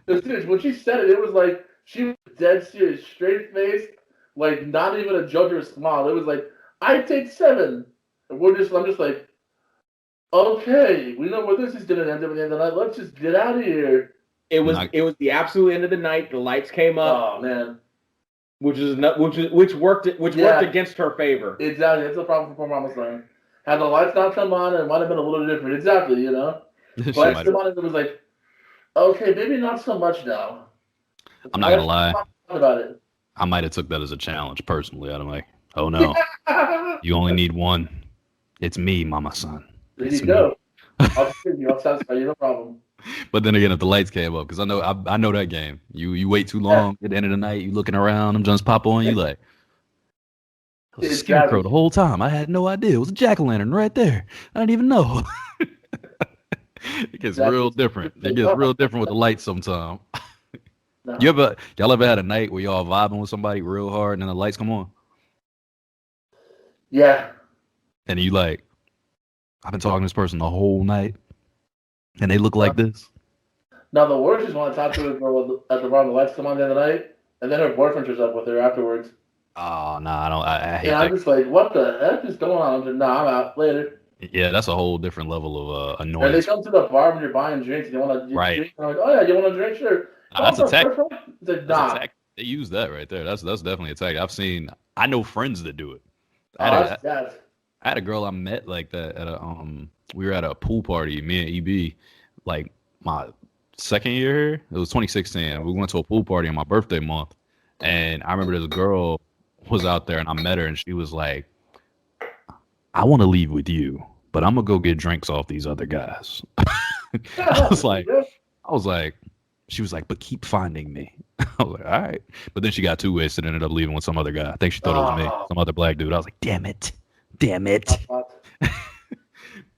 Dude, when she said it, it was like, she was dead serious, straight faced, like not even a joke or a smile. It was like, I take 7. And I'm just like, okay, we know where this is gonna end up at the end of the night. Let's just get out of here. It was the absolute end of the night. The lights came up. Oh man. Which worked against her favor. Exactly. That's the problem for Mama Son. Had the lights not come on, it might have been a little different. Exactly, you know. Lights come on, and it was like, okay, maybe not so much now. I'm not gonna lie. About it. I might have took that as a challenge personally. I'm like, oh no, you only need one. It's me, Mama Son. There you go. I'll satisfy you, no problem. But then again, if the lights came up, because I know that game. You wait too long at the end of the night. You looking around, them just pop on. You like, it was a scarecrow the whole time. I had no idea. It was a jack-o'-lantern right there. I didn't even know. It gets real different. It gets real different with the lights sometimes. No. Y'all ever had a night where y'all vibing with somebody real hard and then the lights come on? Yeah. And you like, I've been talking to this person the whole night, and they look like this. Now the worst is when I talk to a girl at the bar and the lights come on the end of the night, and then her boyfriend shows up with her afterwards. Oh no, I don't. I hate I'm just like, what the heck is going on? I'm just, I'm out later. Yeah, that's a whole different level of annoyance. And they come to the bar when you're buying drinks. And you want to drink? And I'm like, oh yeah, you want a drink? Sure. That's a tech. Nah. They use that right there. That's definitely a tech. I know friends that do it. I had a girl I met like that at we were at a pool party, me and EB, like my second year here. It was 2016. We went to a pool party on my birthday month, and I remember this girl was out there, and I met her, and she was like, I want to leave with you, but I'm gonna go get drinks off these other guys. I was like, she was like, but keep finding me. I was like, all right. But then she got too wasted and ended up leaving with some other guy. I think she thought it was me, some other black dude. I was like, damn it.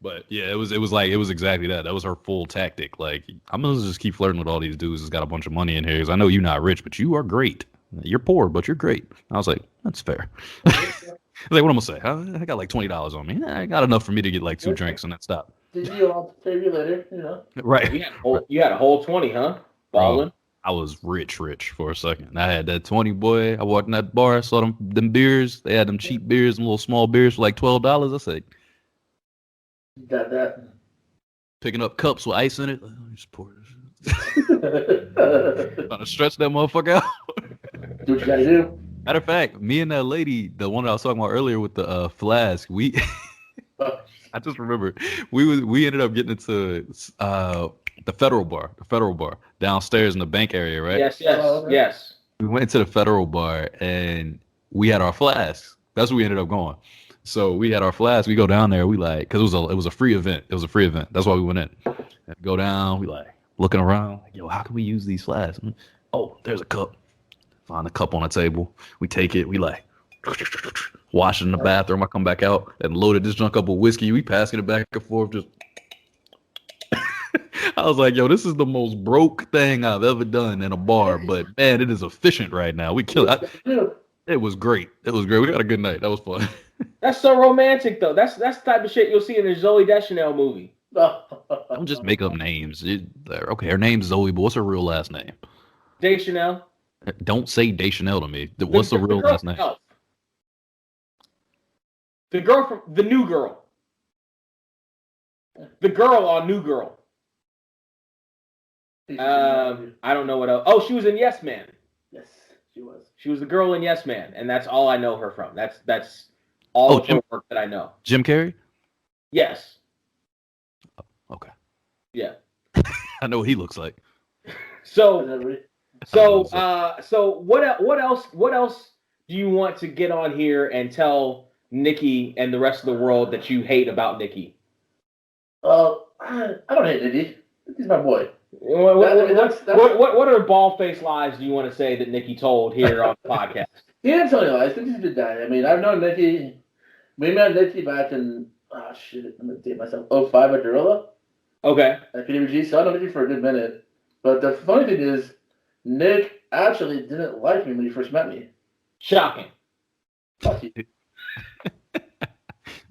But yeah, it was exactly that. That was her full tactic. Like, I'm gonna just keep flirting with all these dudes that's got a bunch of money in here, because I know you're not rich, but you are great. You're poor, but you're great. I was like, that's fair. I was like, what am I gonna say? I got like $20 on me. I got enough for me to get like 2 drinks and then stop. Did you pay you later? You know. Right. You had a whole 20, huh? Balling. I was rich for a second. I had that 20, boy. I walked in that bar, saw them beers. They had them cheap beers, them little small beers for like $12. I said, got that. Picking up cups with ice in it. Let me just pour this. Trying to stretch that motherfucker out. Do what you gotta do. Matter of fact, me and that lady, the one that I was talking about earlier with the flask, I just remember we ended up getting into the Federal Bar downstairs in the bank area, right? Yes. We went to the Federal Bar and we had our flasks. That's where we ended up going. So we had our flasks. We go down there. We like, because it was a free event. It was a free event. That's why we went in. And go down. We like looking around. Like, yo, how can we use these flasks? Oh, there's a cup. Find the cup on the table. We take it. We like wash it in the bathroom. I come back out and loaded this junk up with whiskey. We passing it back and forth. Just I was like, yo, this is the most broke thing I've ever done in a bar. But man, it is efficient right now. We killed it. It was great. It was great. We had a good night. That was fun. That's so romantic, though. That's the type of shit you'll see in a Zooey Deschanel movie. Don't just make up names. Okay, her name's Zoe, but what's her real last name? Deschanel. Don't say Deschanel to me. What's the real last name? The girl from the New Girl. The girl on New Girl. I don't know what else. Oh, she was in Yes Man. Yes, she was. She was the girl in Yes Man, and that's all I know her from. That's all of her work that I know. Jim Carrey? Yes. Oh, okay. Yeah. I know what he looks like. So what else do you want to get on here and tell Nikki and the rest of the world that you hate about Nikki? I don't hate Nikki. Nikki's my boy. What other ball-faced lies do you want to say that Nikki told here on the podcast? He didn't tell any lies. Nikki's a good guy. I mean, I've known Nikki. We met Nikki back in, I'm going to date myself, 05 at Gorilla. Okay. At PWG, so I know Nikki for a good minute. But the funny thing is, Nick actually didn't like me when he first met me. Shocking. Fuck you.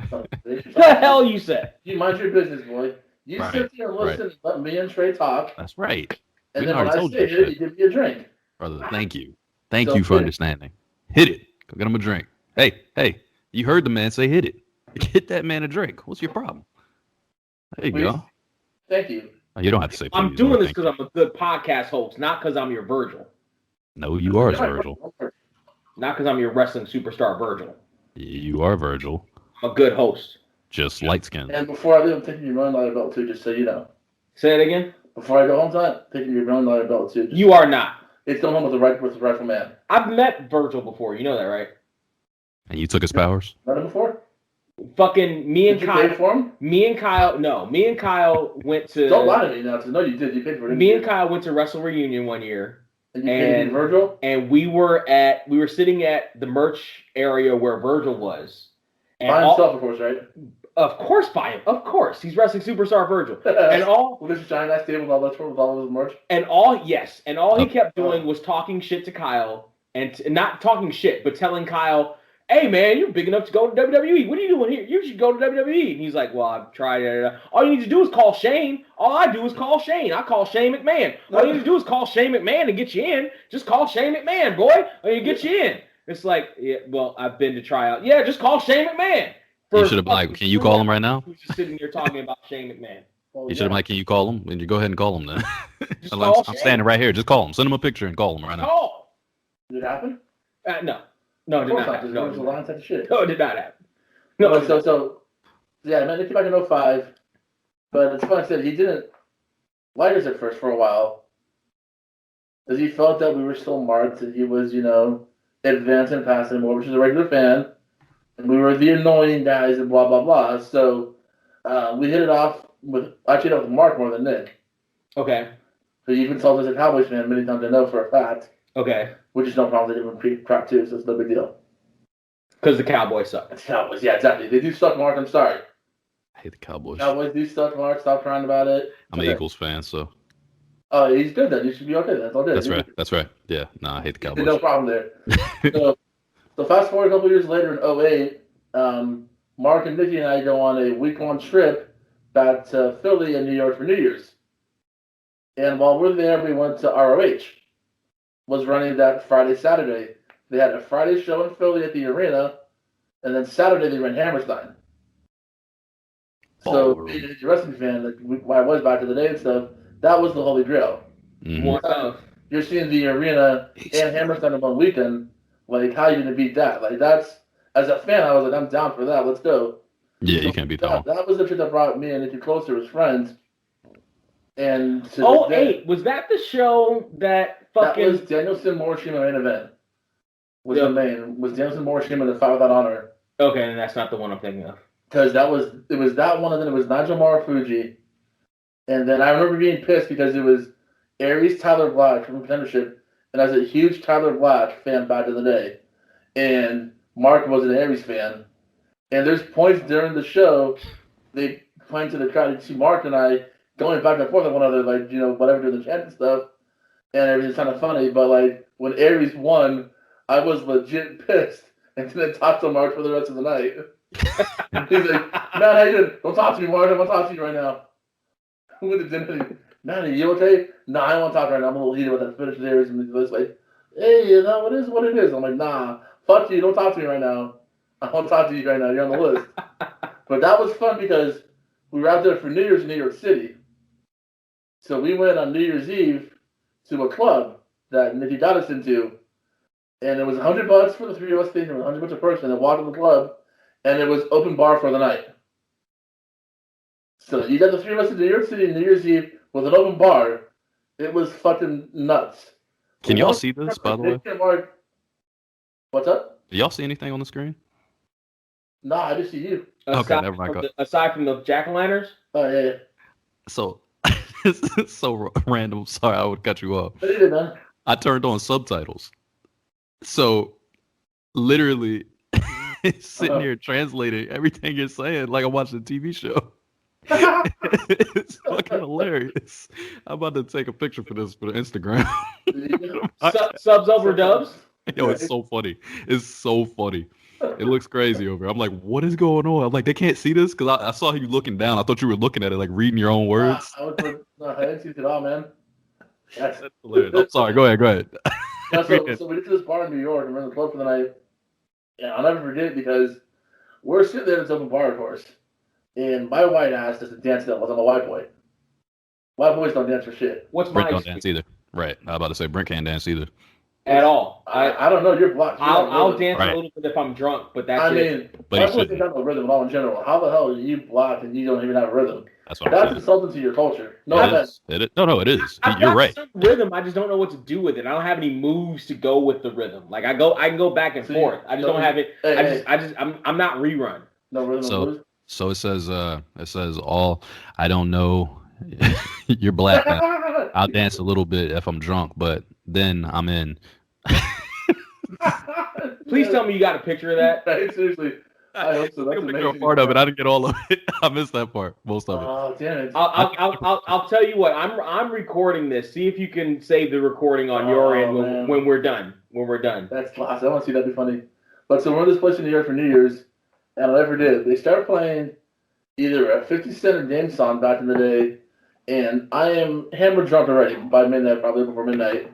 What the hell you said? You mind your business, boy. You sit here and listen and let me and Trey talk. That's right. And then when I say it, you give me a drink. Brother, thank you. Thank you for understanding. Hit it. Go get him a drink. Hey, you heard the man say hit it. Get that man a drink. What's your problem? There you go. Thank you. Oh, you don't have to say please. I'm doing this because I'm a good podcast host, not because I'm your Virgil. No, you are Virgil. Not because I'm your wrestling superstar Virgil. You are Virgil. A good host. Just light skin. And before I leave, I'm taking your Rolling Ladder belt too, just so you know. Say it again. Before I go home tonight, taking your Rolling Ladder belt too. You are not. It's going home with the rightful man. I've met Virgil before. You know that, right? And you took his powers? Met him before? Fucking me and Did Kyle. You pay for him? Me and Kyle went to. Don't lie to me now, because no, you did. You paid for it. Me and Kyle went to Wrestle Reunion one year. And you paid for Virgil? And we were sitting at the merch area where Virgil was. And by himself, of course, right? Of course, by him. Of course, he's wrestling superstar Virgil. And all with this giant ass table with all of his merch. And all he kept doing was talking shit to Kyle, and not talking shit, but telling Kyle, "Hey man, you're big enough to go to WWE. What are you doing here? You should go to WWE." And he's like, "Well, I've tried it. All you need to do is call Shane. All I do is call Shane. I call Shane McMahon. All you need to do is call Shane McMahon to get you in. Just call Shane McMahon, boy, and he get you in." It's like, yeah, well, I've been to try out. Yeah, just call Shane McMahon. You should have been like, can you call him right now? Who's just sitting here talking about Shane McMahon. You should have been like, can you call him? And you go ahead and call him then. I'm standing right here. Just call him. Send him a picture and call him right now. Call. Did it happen? No. No, it did not happen. No, it was a long time of shit. No, it did not happen. No, so yeah, I met Nicky back in 05. But it's funny, I said he didn't like us at first for a while. Because he felt that we were still marked and he was, advancing past him more, which is a regular fan. And we were the annoying guys and blah, blah, blah. So we hit it off with Mark more than Nick. Okay. Who you consulted as a Cowboys fan many times, I know for a fact. Okay. Which is no problem. They did pre-crap too, so it's no big deal. Because the Cowboys suck. It's Cowboys, yeah, exactly. They do suck, Mark. I'm sorry. I hate the Cowboys. Cowboys do suck, Mark. Stop crying about it. I'm an Eagles fan, so. Oh, he's good then. You should be okay. That's all good. That's right. Yeah, I hate the Cowboys. No problem there. So fast forward a couple years later in 08, Mark and Nikki and I go on a week-long trip back to Philly and New York for New Year's. And while we're there, we went to ROH. Was running that Friday, Saturday. They had a Friday show in Philly at the arena, and then Saturday they ran Hammerstein. So, being a wrestling fan, like I was back in the day and stuff, that was the holy grail. Mm-hmm. You're seeing the arena and Hammerstein in one weekend. Like, how are you going to beat that? Like, that's, as a fan, I was like, I'm down for that. Let's go. Yeah, you can't beat that one. That was the trip that brought me and Nikki closer as friends. And 08, was that the show that fucking... That was Danielson, Morishima main event. The main. Was Danielson, Morishima the fight without honor. Okay, and that's not the one I'm thinking of. Because it was that one, and then it was Nigel Marufuji. And then I remember being pissed because it was Aries Tyler Black from contendership, and I was a huge Tyler Black fan back in the day. And Mark was an Aries fan. And there's points during the show, they point to the crowd to see Mark and I going back and forth with one another, like, whatever, doing the chant and stuff. And everything's kind of funny, but, like, when Aries won, I was legit pissed and didn't talk to Mark for the rest of the night. He's like, "Man, how you doing? Don't talk to me, Mark. I want to talk to you right now." "Man, are you okay?" "Nah, I don't want to talk right now. I'm a little heated with that finish there." And he's like, "Hey, it is what it is." I'm like, "Nah, fuck you. Don't talk to me right now. I want to talk to you right now. You're on the list." But that was fun because we were out there for New Year's in New York City. So we went on New Year's Eve to a club that Nikki got us into. And it was $100 for the three of us thing. It was $100 a person. And walked in the club. And it was open bar for the night. So you got the three of us in New York City New Year's Eve with an open bar. It was fucking nuts. Can y'all see this, by the way? What's up? Do y'all see anything on the screen? Nah, I just see you. Okay, never mind. Aside from the jack-o'-lanterns? Oh, yeah. So, it's so random. Sorry, I would cut you off. What did you do, man? I turned on subtitles. So, literally, sitting here translating everything you're saying like I'm watching a TV show. It's fucking hilarious. I'm about to take a picture for this for the Instagram. Subs over dubs? Yo, it's so funny. It's so funny. It looks crazy over here. I'm like, what is going on? I'm like, they can't see this? Because I saw you looking down. I thought you were looking at it, like reading your own words. I didn't see it at all, man. That's hilarious. I'm sorry. Go ahead. So we get to this bar in New York and we're in the club for the night. And I'll never forget it because we're sitting there in this open bar, of course. And my white ass doesn't dance that well. I'm a white boy. White boys don't dance for shit. What's Brent don't dance either. Right. I was about to say Brent can't dance either. At all. I don't know. You're blocked. I'll dance a little bit if I'm drunk, but that's it. But white boys don't have no rhythm at all in general. How the hell are you blocked and you don't even have a rhythm? That's insulting to your culture. No, it is. No, it is. You're right. Rhythm. I just don't know what to do with it. I don't have any moves to go with the rhythm. Like I can go back and forth. I just don't have it. I'm not rerun. No rhythm. So it says all. I don't know. You're black. I'll dance a little bit if I'm drunk, but then I'm in. Please tell me you got a picture of that. Seriously. I hope so. That's amazing. Part of it. I didn't get all of it. I missed that part. Most of it. Oh, damn it. I'll tell you what. I'm recording this. See if you can save the recording on your end when we're done. When we're done. That's class. I want to see that. Be funny. But so we're in this place in New York for New Year's, and I never did. They start playing either a 50 Cent or Dame song back in the day, and I am hammered drunk already by midnight, probably before midnight.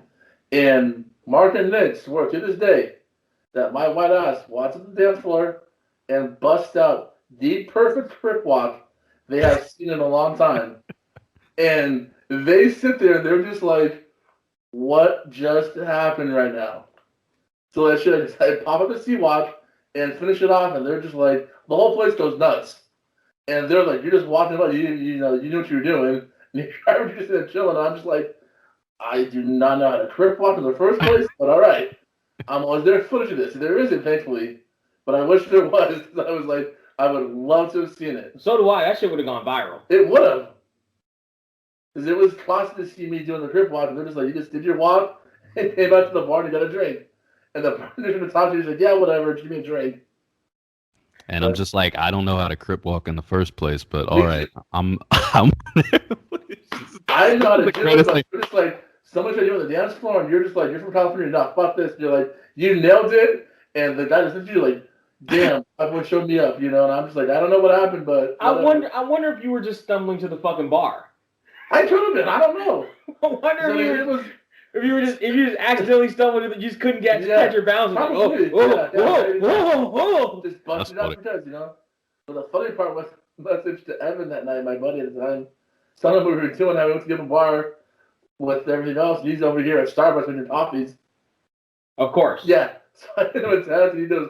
And Mark and Nick swear to this day that my white ass walks up the dance floor and bust out the perfect crip walk they have seen in a long time. And they sit there and they're just like, what just happened right now? So I pop up the C-walk and finish it off, and they're just like, the whole place goes nuts. And they're like, you're just walking about, you knew what you were doing. And you're just there chilling. And I'm just like, I do not know how to crip walk in the first place, but all right. Is there footage of this? There isn't, thankfully. But I wish there was. I was like, I would love to have seen it. So do I. That shit would have gone viral. It would have. Because it was classic to see me doing the crip walk. And they're just like, you just did your walk and came out to the bar and you got a drink. And the bartender's going to talk to you. He's like, yeah, whatever. Just give me a drink. And I'm just like, I don't know how to crip walk in the first place, but all right. I'm I didn't know how to do it, but you're just like, someone should do it on the dance floor, and you're just like, you're from California, no, fuck this. And you're like, you nailed it. And the guy just looked at you like, damn, everyone showed me up, And I'm just like, I don't know what happened, but whatever. I wonder if you were just stumbling to the fucking bar. I could have been. I don't know. I wonder if you just accidentally stumbled and you just couldn't catch your balance. Whoa. Just busted out because, But the funny part was message to Evan that night, my buddy at the time. Telling him we were doing that. We went to give him a bar with everything else. He's over here at Starbucks making coffees. Of course. Yeah. So I hit him with that, and he goes,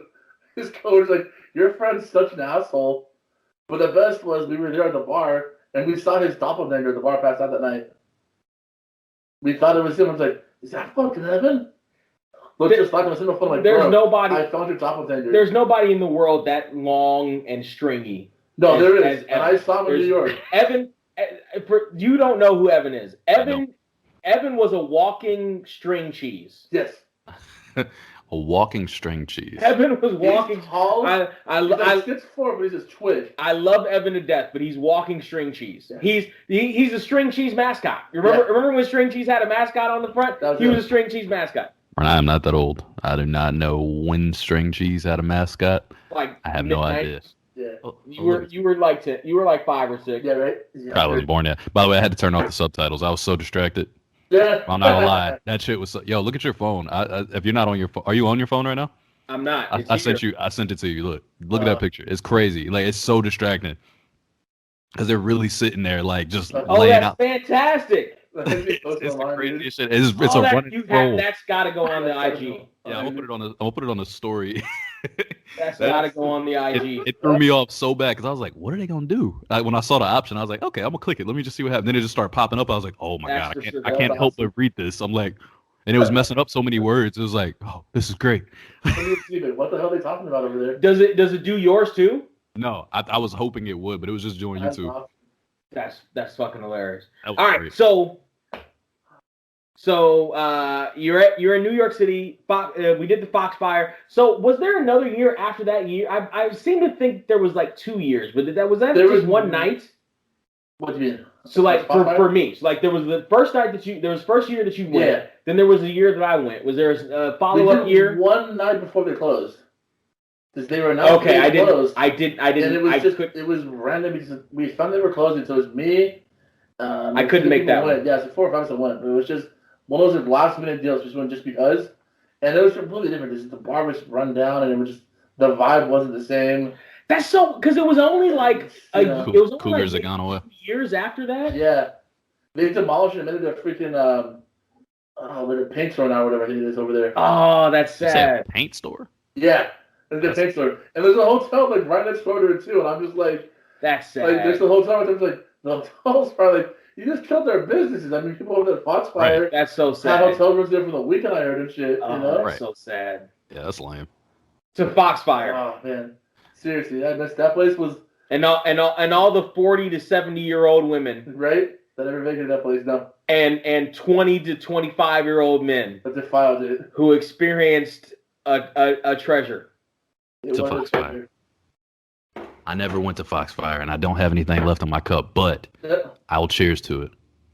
his coach like, your friend's such an asshole. But the best was we were there at the bar, and we saw his doppelganger at the bar pass out that night. We thought it was him. I was like, is that fucking Evan? Look, just like on a single phone, like, there's nobody. I found your doppelganger. There's nobody in the world that long and stringy. No, there is. And I saw him in New York. Evan, you don't know who Evan is. Evan was a walking string cheese. Yes. A walking string cheese. Evan was walking. He's tall. I 6'4", but he's just twitch. I love Evan to death, but he's walking string cheese. Yeah. He's a string cheese mascot. Remember when string cheese had a mascot on the front? He was a string cheese mascot. I am not that old. I do not know when string cheese had a mascot. I have no idea. Yeah. You were like 5 or 6. Yeah, right. Yeah. Probably was born. Yeah. By the way, I had to turn off the subtitles. I was so distracted. Yeah. I'm not gonna lie. That shit was. Yo, look at your phone. If you're not on your phone, are you on your phone right now? I'm not. I sent it to you. Look at that picture. It's crazy. Like, it's so distracting because they're really sitting there like just laying out. Fantastic. It's the craziest shit. It's a running troll. That's got to go on the IG. Yeah, I'm gonna put it on the story. That's got to go on the IG. It threw me off so bad because I was like, "What are they gonna do?" When I saw the option, I was like, "Okay, I'm gonna click it. Let me just see what happens." Then it just started popping up. I was like, "Oh my god, I can't help but read this." I'm like, and it was messing up so many words. It was like, "Oh, this is great." What the hell are they talking about over there? Does it do yours too? No, I was hoping it would, but it was just doing YouTube. That's fucking hilarious. All right, great. So you're in New York City. We did the Foxfire. So was there another year after that year? I seem to think there was like 2 years, but was that just one night? What do you mean? So like for me, so like there was the first night first year that you went. Yeah. Then there was a year that I went. Was there a follow-up year? One night before they closed. Because they were announced closed. I didn't. And it was random because we found they were closing. So it was me. I couldn't make that one. Yeah, so 4 or 5 of us went. But it was just one of those last minute deals, just because. And it was completely different. Just the bar was run down, and it was just the vibe wasn't the same. That's so because it was only like Cougars had gone away. Years after that. Yeah, they demolished it and made it a freaking the paint store now, or whatever I think it is over there. Oh, that's sad. A paint store. Yeah, it's a paint store, and there's a hotel like right next door to it too. And I'm just like, that's sad. Like there's the hotel, and there's like the hotels are like. You just killed their businesses. I mean, people over there at Foxfire. Right. That's so sad. Had hotel rooms there for the weekend, I heard, and shit. Oh, you know? That's so sad. Yeah, that's lame. To Foxfire. Oh man, seriously, I missed that place was. And all the 40 to 70-year-old women. Right. That never visited that place. No. And 20 to 25-year-old men. That defiled it. Who experienced a treasure. To Foxfire. I never went to Foxfire, and I don't have anything left in my cup, but I'll cheers to it.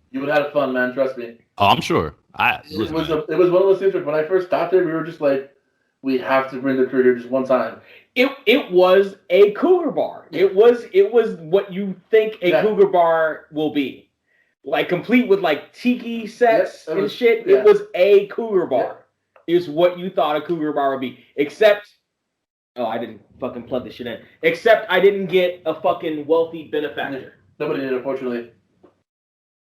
You would have had fun, man. Trust me. Oh, I'm sure. It was one of those things where when I first got there, we were just like, we have to bring the crew here just one time. It was a cougar bar. Yeah. It was what you think a cougar bar will be, like complete with like tiki sets and shit. Yeah. It was a cougar bar. Yeah. It's what you thought a cougar bar would be, except. Oh, I didn't fucking plug this shit in. Except I didn't get a fucking wealthy benefactor. Nobody did, unfortunately.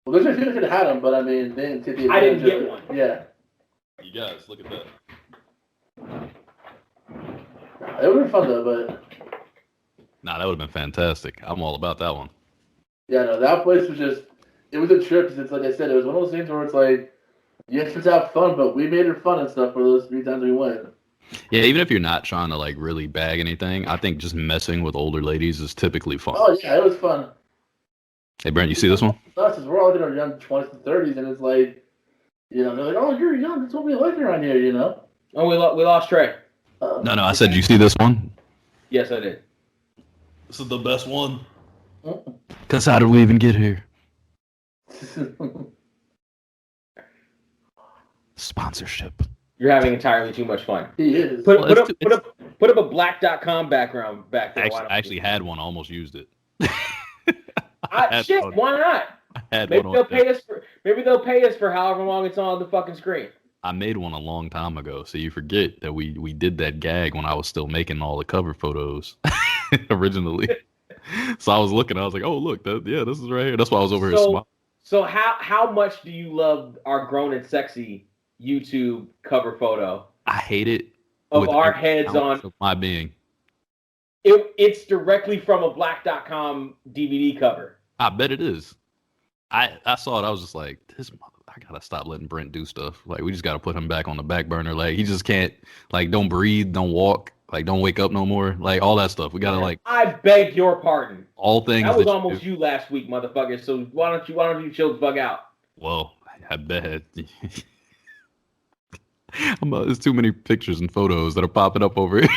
Well, there's a few that could have had them, but I mean, they didn't take the advantage. I didn't get one. Yeah. You guys, look at that. It would have been fun, though, but... Nah, that would have been fantastic. I'm all about that one. Yeah, no, that place was just... It was a trip, because it's like I said, it was one of those things where it's like, you have to have fun, but we made it fun and stuff for those 3 times we went. Yeah, even if you're not trying to like really bag anything, I think just messing with older ladies is typically fun. Oh yeah, it was fun. Hey Brent, you see this one? Us, we're all in our young 20s and 30s, and it's like, you know, they're like, "Oh, you're young. That's what we like around here," you know. Oh, we lost Trey. No, I said, you see this one? Yes, I did. This is the best one. Cause how did we even get here? Sponsorship. You're having entirely too much fun. He is. Put up a black.com background back there. I actually had one. I almost used it. Shit, why not? Maybe they'll pay us for however long it's on the fucking screen. I made one a long time ago, so you forget that we did that gag when I was still making all the cover photos originally. So I was looking, I was like, oh look, this is right here. That's why I was over here smiling. So how much do you love our Grown and Sexy YouTube cover photo? I hate it. Of our heads on of my being. It's directly from a black.com DVD cover. I bet it is. I saw it. I was just like, I gotta stop letting Brent do stuff. Like, we just gotta put him back on the back burner. Like, he just can't. Like, don't breathe, don't walk. Like, don't wake up no more. Like, all that stuff. We gotta like. I beg your pardon. All things. That was almost you last week, motherfucker. So why don't you chill the fuck out? Well, I bet. There's too many pictures and photos that are popping up over here.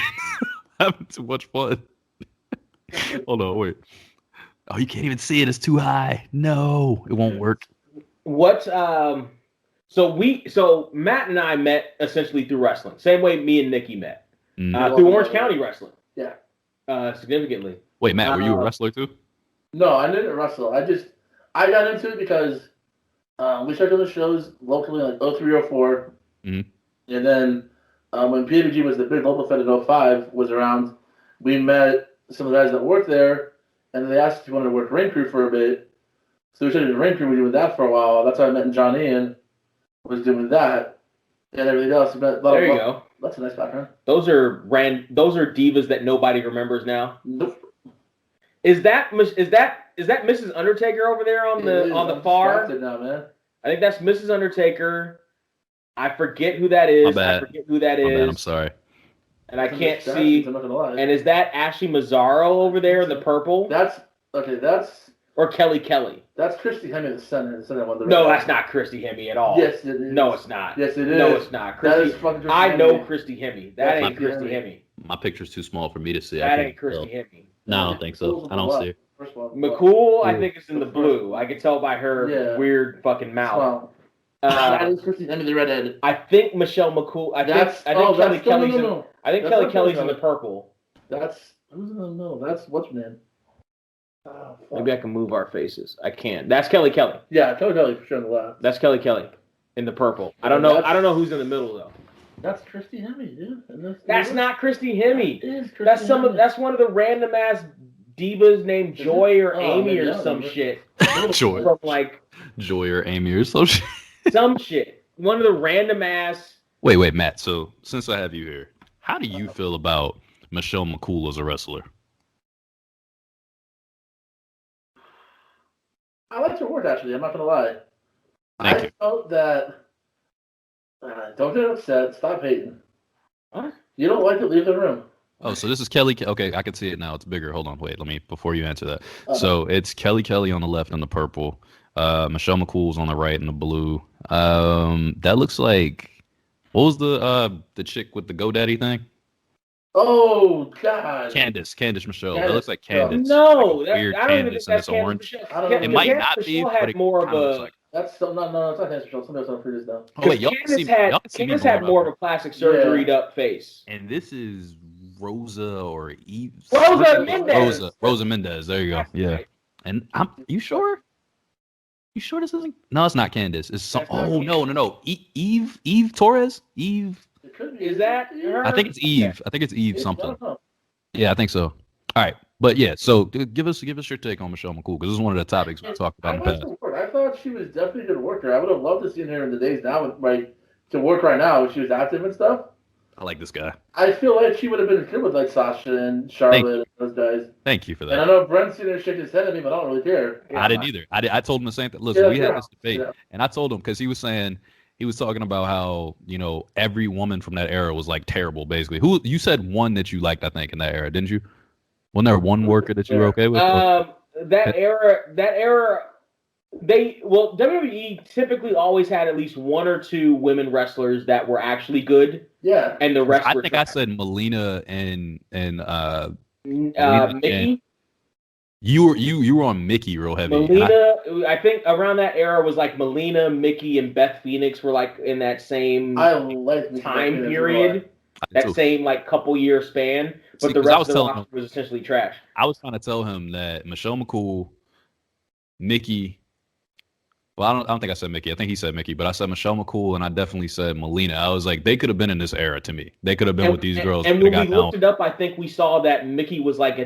Having too much fun. Hold on, wait. Oh, you can't even see it. It's too high. No, it won't work. What? So Matt and I met essentially through wrestling. Same way me and Nikki met. Through Orange County wrestling. Yeah. Significantly. Wait, Matt, were you a wrestler too? No, I didn't wrestle. I got into it because we started doing shows locally like 03, 04. Mm-hmm. And then when PWG was the big local fed in 05 was around, we met some of the guys that worked there. And they asked if you wanted to work ring crew for a bit. So we started doing ring crew. We were doing that for a while. That's how I met John Ian. Was doing that. And everything else. There you go. That's a nice background. Those are divas that nobody remembers now. Nope. Is that Mrs. Undertaker over there on the far? Now, man. I think that's Mrs. Undertaker. I forget who that is. My bad, I'm sorry. And I can't see. I'm not gonna lie. And is that Ashley Mazzaro over there in the purple? That's or Kelly. That's Christy Hemme, the center one. No, that's not Christy Hemme at all. Yes, it is. No, it's not. Yes, it is. No, it's not. I know Christy Hemme. That ain't Christy Hemme. My picture's too small for me to see. That ain't Christy Hemme. No, I don't think so. I don't see her. McCool, I think, is in the blue. I can tell by her weird fucking mouth. That is Christy Hemme, the redhead. I think Michelle McCool. I think Kelly Kelly's in the purple. Who's in the middle? That's what's her name? Maybe I can move our faces. I can't. That's Kelly Kelly. Yeah, Kelly Kelly for sure on the left. That's Kelly Kelly in the purple. I don't know who's in the middle though. That's Christy Hemme, dude. That's not Christy Hemme. It is Christy Hemme. That's one of the random ass divas named Joy or Amy or some shit. Joy. From like Joy or Amy or some shit. Some shit. One of the random ass. Wait, Matt. So since I have you here, how do you feel about Michelle McCool as a wrestler? I liked her work, actually. I'm not going to lie. Thank you. Felt that... don't get upset. Stop hating. What? You don't like to leave the room. Oh, so this is Kelly. Okay, I can see it now. It's bigger. Hold on. Wait, before you answer that. So it's Kelly Kelly on the left in the purple. Michelle McCool's on the right in the blue. That looks like... What was the chick with the GoDaddy thing? Oh, God. Candace Michelle. That looks like Candace. No, like weird I don't Candace even think that's and it's Candace orange. Michelle. It might not be, but it more of kind of looks like. That's still no, it's not Candace Michelle. Somebody else on Fruitus now. Oh wait, Candace had more of a plastic surgery up face. And this is Rosa or Eve. Rosa Mendez. Rosa Mendez. There you go. Yeah. Right. And you sure? You sure this isn't? No, it's not Candace. It's some. Oh no. Eve Torres. Eve. Is that her? I think it's Eve. I think it's Eve something. Yeah, I think so. All right, but yeah. So give us your take on Michelle McCool because this is one of the topics we talked about in the past. I thought she was definitely a good worker. I would have loved to see her in the days now to work right now if she was active and stuff. I like this guy. I feel like she would have been good with like Sasha and Charlotte and those guys. Thank you for that. And I know Brent's seen her shake his head at me, but I don't really care. I didn't either. I told him the same thing. Listen, we had this debate, and I told him because he was talking about how every woman from that era was like terrible. Basically, who you said one that you liked, I think, in that era, didn't you? Wasn't there one worker that you were okay with? That era. WWE typically always had at least one or two women wrestlers that were actually good. Yeah. And the rest were I said Melina and Mickey. And you were on Mickey real heavy. Melina, I think around that era was like Melina, Mickey, and Beth Phoenix were like in that same time period. That same like couple year span. But the rest of the roster was essentially trash. I was trying to tell him that Michelle McCool, Mickey. Well, I don't think I said Mickey. I think he said Mickey, but I said Michelle McCool, and I definitely said Melina. I was like, they could have been in this era to me. They could have been with these girls. And when we looked it up, I think we saw that Mickey was like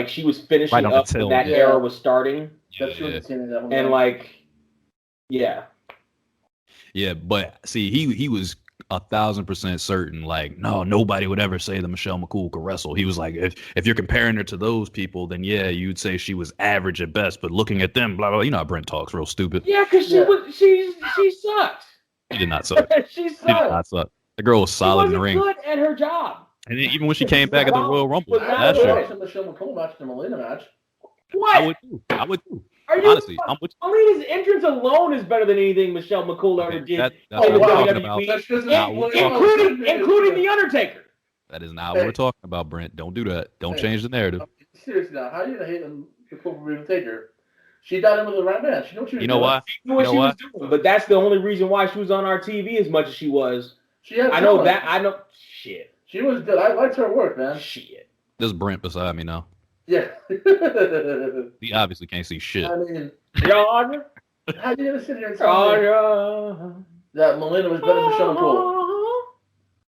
she was finishing up when that era was starting. Yeah, but see, he was 1,000% certain, like, no, nobody would ever say that Michelle McCool could wrestle. He was like, if you're comparing her to those people, then yeah, you'd say she was average at best. But looking at them, blah blah. You know how Brent talks, real stupid. Yeah, because she sucked. She did not suck. She She did not suck. The girl was solid in the ring. She wasn't good at her job. And then even when she came back at the Royal Rumble, I watched the Michelle McCool match, the Melina match. What? I would too. Are you honestly? I'm with you. Melina's entrance alone is better than anything Michelle McCool ever did. That's what we're talking about. Including The Undertaker. That is not what we're talking about, Brent. Don't do that. Don't change the narrative. Seriously now, how are you gonna hate McCool for being a taker? She got him with the right man. She knew what she was doing. You know why? She knew what she was doing, but that's the only reason why she was on our TV as much as she was. I know. Shit. She was good. I liked her work, man. Shit. There's Brent beside me now. Yeah. He obviously can't see shit. I mean, Georgia. how you gonna sit here and tell me that Melina was better than Michelle McCool?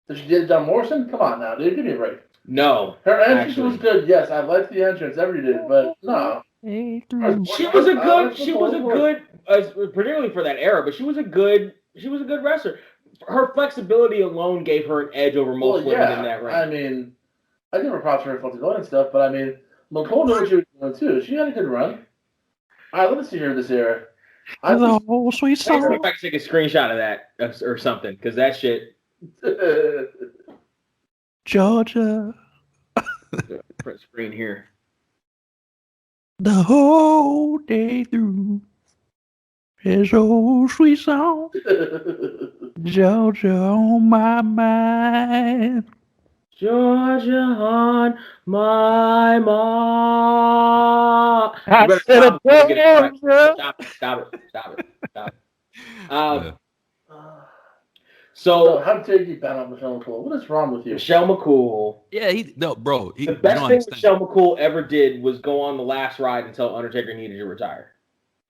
So she did John Morrison? Come on now, dude. Give me a break. No. Her entrance was good. Yes, I liked the entrance. Every did, but no. She was a good, particularly for that era. But she was a good wrestler. Her flexibility alone gave her an edge over most women in that ring. I mean, I give her props for her flexibility and stuff, but I mean, McCool knew what she was doing too. She had a good run. All right, let me see her this era. Sweet song. I can take a screenshot of that or something, because that shit. Georgia. Press screen here. The whole day through. It's old sweet song. Georgia on my mind. Georgia on my mind. I said Stop it. So how dare you ban on Michelle McCool? What is wrong with you? Michelle McCool. Yeah, the best thing Michelle McCool ever did was go on the last ride until Undertaker needed to retire.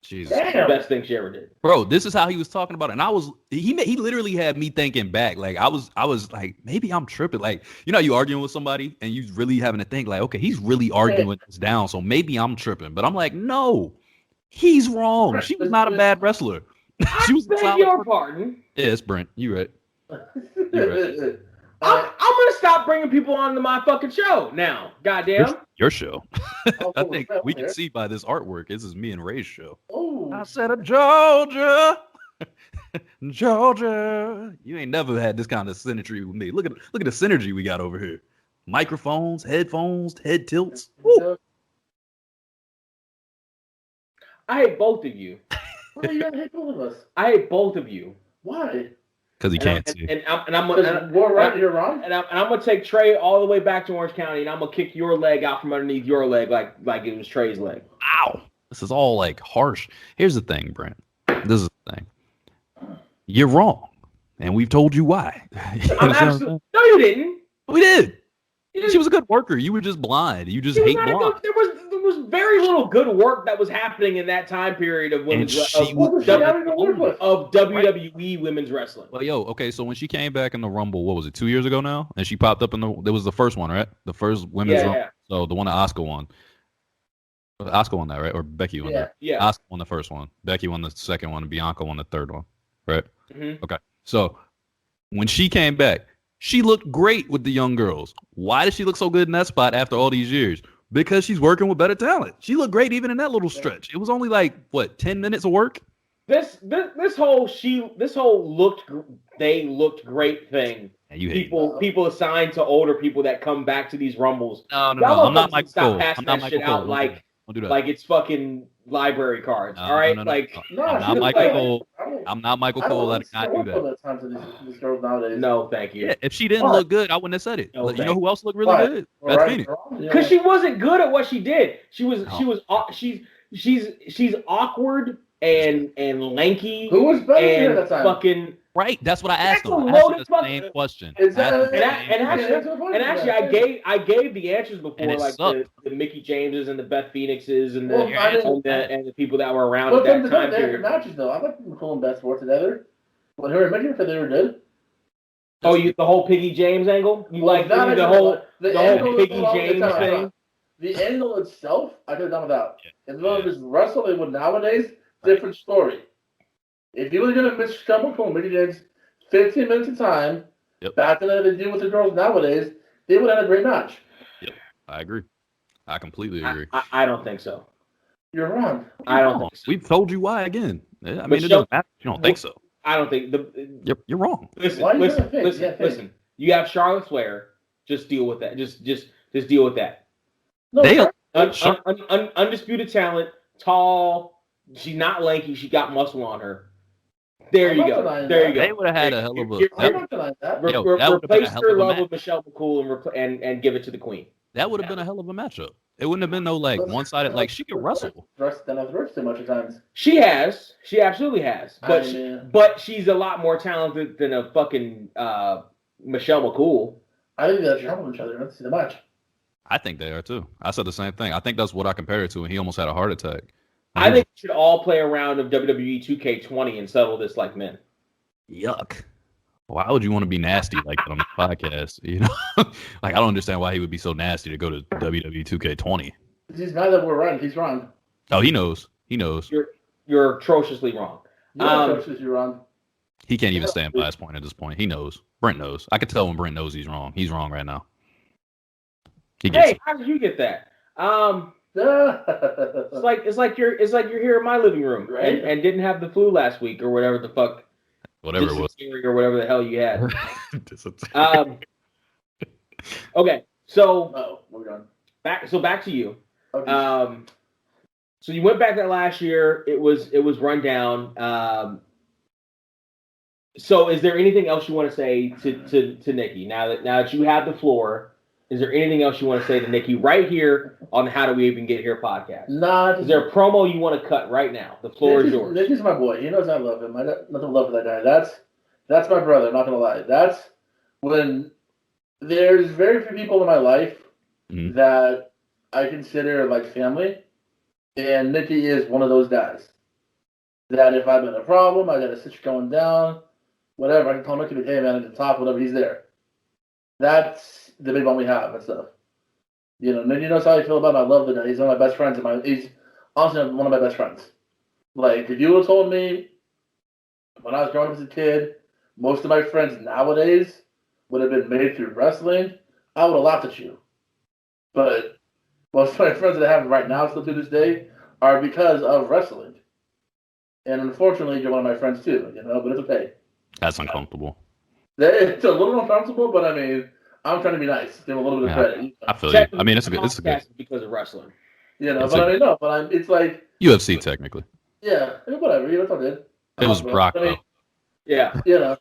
Jesus. Damn. The best thing she ever did. Bro, this is how he was talking about it. And he literally had me thinking back. Like I was like, maybe I'm tripping. Like, you know, you arguing with somebody and you really having to think like, okay, he's really arguing this down. So maybe I'm tripping. But I'm like, no, he's wrong. She was not a bad wrestler. She was beg your pardon. Yeah, it's Brent. You right. You're right. I'm gonna stop bringing people onto my fucking show now. Goddamn. Your show. I think we can see by this artwork. This is me and Ray's show. Oh. I said, Georgia, Georgia. You ain't never had this kind of synergy with me. Look at the synergy we got over here. Microphones, headphones, head tilts. Woo. I hate both of you. Why do you gotta hate both of us? I hate both of you. Why? Because he can't see. We're right, you're wrong. And I'm gonna take Trey all the way back to Orange County, and I'm gonna kick your leg out from underneath your leg, like it was Trey's leg. Ow! This is all like harsh. Here's the thing, Brent. This is the thing. You're wrong, and we've told you why. No, you didn't. We did. She was a good worker. You were just blind. You just hate blonde. There was very little good work that was happening in that time period of women's WWE women's wrestling. Well, okay, so when she came back in the Rumble, what was it, 2 years ago now? And she popped up there was the first one, right? The first women's Rumble. Yeah. So the one that Asuka won. Asuka won that, right? Or Becky won that? Yeah. Asuka won the first one. Becky won the second one, and Bianca won the third one, right? Mm-hmm. Okay. So when she came back, she looked great with the young girls. Why did she look so good in that spot after all these years? Because she's working with better talent. She looked great even in that little stretch. It was only like 10 minutes of work. This whole they looked great thing. People assigned to older people that come back to these Rumbles. No. I'm not Michael Cole. Passing that shit out like it's fucking library cards. All right, I'm not Michael Cole. I'm not Michael Cole. I did not do that. These girls nowadays. No, thank you. Yeah, if she didn't look good, I wouldn't have said it. No, you know who else looked really good? Beth Phoenix. Because she wasn't good at what she did. She's awkward and lanky. Who was better at that time? Fucking right. That's what I asked them. I asked the same question. Actually, I gave the answers before, like the Mickey Jameses and the Beth Phoenixes and the people that were around at that time period. Matches though, I like Nicole and Beth work together. But her and Mickey, they were good. Oh, the whole Piggy James angle? You like the whole Piggy James thing? The angle itself, I could have done without. If they would just wrestle, they would nowadays. Different story. If you were going to miss Mickey James 15 minutes of time, back then they do with the girls nowadays, they would have had a great match. Yep, I agree. I completely agree. I don't think so. You're wrong. I don't think so. We've told you why again. I mean, it doesn't matter. You don't think so. I don't think You're wrong. Listen. You have Charlotte Flair. Just deal with that. Just deal with that. No, Undisputed talent, tall. She's not lanky. She got muscle on her. There you go. They would have had a hell of a. Replace her love with Michelle McCool and give it to the Queen. That would have been a hell of a matchup. It wouldn't have been no one-sided. Like she could wrestle. Too much at times. She has. She absolutely has. But she's a lot more talented than a fucking Michelle McCool. I think they're jumping each other. Let's see the match. I think they are too. I said the same thing. I think that's what I compared it to, and he almost had a heart attack. I think we should all play a round of WWE 2K20 and settle this like men. Yuck. Why would you want to be nasty like that on the podcast? You know, like I don't understand why he would be so nasty to go to WWE 2K20. He's mad that we're right. He's wrong. Oh, he knows. He knows. You're atrociously wrong. You're atrociously wrong. He can't even stand by his point at this point. He knows. Brent knows. I can tell when Brent knows he's wrong. He's wrong right now. Hey, how did you get that? It's like you're here in my living room and didn't have the flu last week or whatever the fuck. Whatever it was. Or whatever the hell you had. Okay, so we're done. Back to you. Okay. So you went back that last year. It was run down. So is there anything else you want to say to Nikki now that you have the floor? Is there anything else you want to say to Nikki right here on the How Do We Even Get Here podcast? Nah. Is there a promo you want to cut right now? The floor is yours. Nikki's my boy. He knows I love him. I got nothing love for that guy. That's my brother. I'm not gonna lie. That's when there's very few people in my life that I consider like family, and Nikki is one of those guys. That if I've been a problem, I got a situation going down, whatever, I can call Nikki, hey man, I can talk, whatever. He's there. That's the big one we have and stuff. You know, Nikki knows how I feel about him. I love the guy. He's one of my best friends. He's honestly one of my best friends. Like, if you would have told me when I was growing up as a kid, most of my friends nowadays would have been made through wrestling, I would have laughed at you. But most of my friends that I have right now, still to this day, are because of wrestling. And unfortunately, you're one of my friends too, you know, but it's okay. That's uncomfortable. It's a little uncomfortable, but I mean, I'm trying to be nice. Give a little bit of credit. I feel you. I mean, it's a good. Because of wrestling. You know, it's like UFC technically. Yeah, whatever. You know, it's all good. It was Brock, though. Yeah. You know,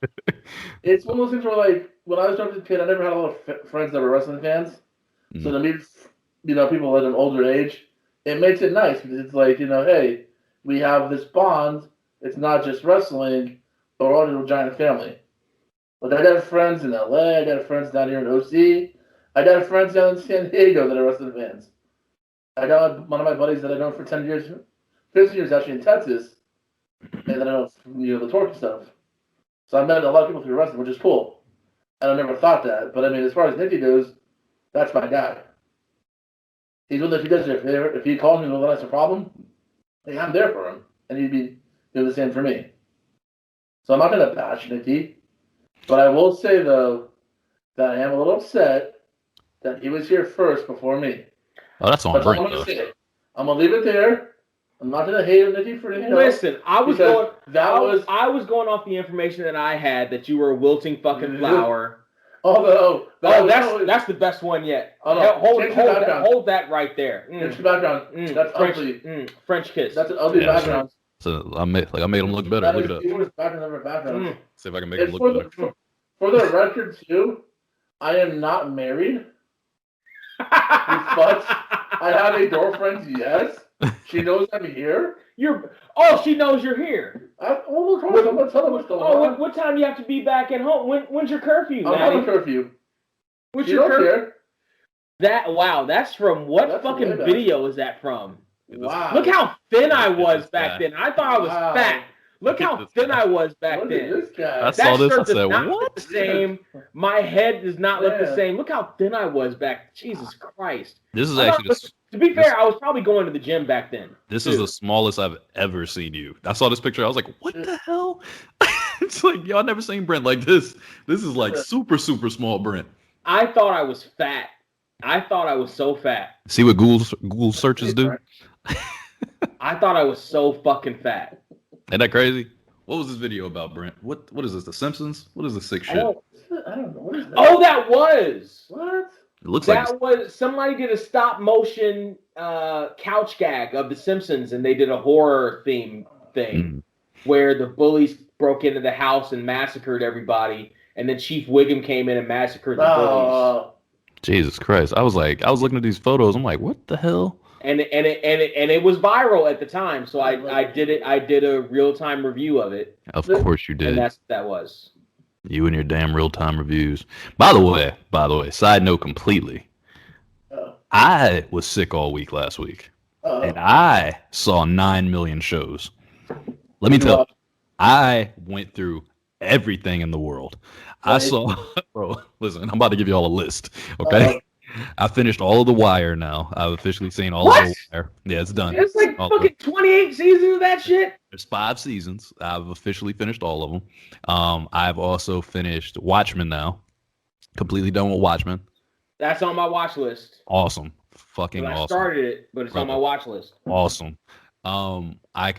it's one of those things where, like, when I was a kid, I never had a lot of friends that were wrestling fans. So to meet, you know, people at an older age, it makes it nice because it's like, you know, hey, we have this bond. It's not just wrestling, but we're all a giant family. Like, I got friends in LA, I got friends down here in OC, I got friends down in San Diego that are wrestling fans. I got one of my buddies that I've known for 10 years, 15 years actually in Texas, and then I know, you know, the Torque stuff. So I met a lot of people through wrestling, which is cool. And I never thought that. But I mean, as far as Nikki goes, that's my guy. He's one that if he does it, if he calls me when that's a problem, hey, I'm there for him. And he'd be doing the same for me. So I'm not going to bash Nikki. But I will say, though, that I am a little upset that he was here first before me. Oh, that's on Brent, though. I'm going to leave it there. I'm not going to hate Nikki for anything. Listen, I was going off the information that I had that you were a wilting fucking flower. Although, that's the best one yet. Hold that right there. Change the background. That's ugly. French kiss. That's an ugly background. So I made him look better. Look it up. Background. See if I can make him look better. For the record, too, I am not married. But I have a girlfriend. Yes, she knows I'm here. She knows you're here. I'm gonna tell her what's going on. What time do you have to be back at home? When's your curfew? I'm having a curfew. What's your curfew? That's from what fucking video is that from? Wow. Look how thin I was back then. I thought I was fat. Look how thin I was back then. This guy. I saw this. I said, "What?" Look the same. My head does not look the same. Look how thin I was back. Jesus Christ. This is actually. To be fair, I was probably going to the gym back then. This is the smallest I've ever seen you. I saw this picture. I was like, "What the hell?" It's like y'all never seen Brent like this. This is like super small Brent. I thought I was fat. I thought I was so fat. See what Google searches do? I thought I was so fucking fat. Ain't that crazy? What was this video about, Brent? What is this? The Simpsons? What is this sick shit? I don't know. What is that? Oh, that was. What? It looks that like was somebody did a stop motion couch gag of The Simpsons, and they did a horror theme thing where the bullies broke into the house and massacred everybody, and then Chief Wiggum came in and massacred the bullies. Jesus Christ! I was looking at these photos. I'm like, what the hell? And it was viral at the time, so I did a real time review of it. Of course you did. And that was. You and your damn real-time reviews. By the way, side note completely. I was sick all week last week. And I saw 9 million shows. Let me tell you, I went through everything in the world. I saw, bro, listen, I'm about to give you all a list, okay? I finished all of The Wire now. I've officially seen all of The Wire. Yeah, it's done. It's like fucking 28 seasons of that shit. There's 5 seasons. I've officially finished all of them. I've also finished Watchmen now. Completely done with Watchmen. That's on my watch list. Awesome. Fucking awesome. I started it, but it's on my watch list. Awesome. I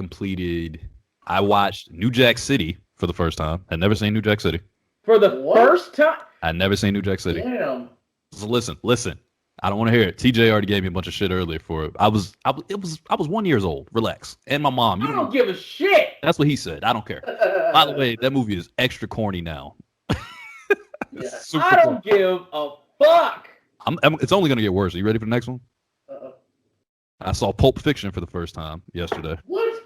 watched New Jack City for the first time. I'd never seen New Jack City. For the first time? I'd never seen New Jack City. Damn. So listen. I don't want to hear it. TJ already gave me a bunch of shit earlier for it. I was 1 year old. Relax. And my mom. I don't give a shit. That's what he said. I don't care. By the way, that movie is extra corny now. I don't give a fuck. It's only gonna get worse. Are you ready for the next one? I saw Pulp Fiction for the first time yesterday. What?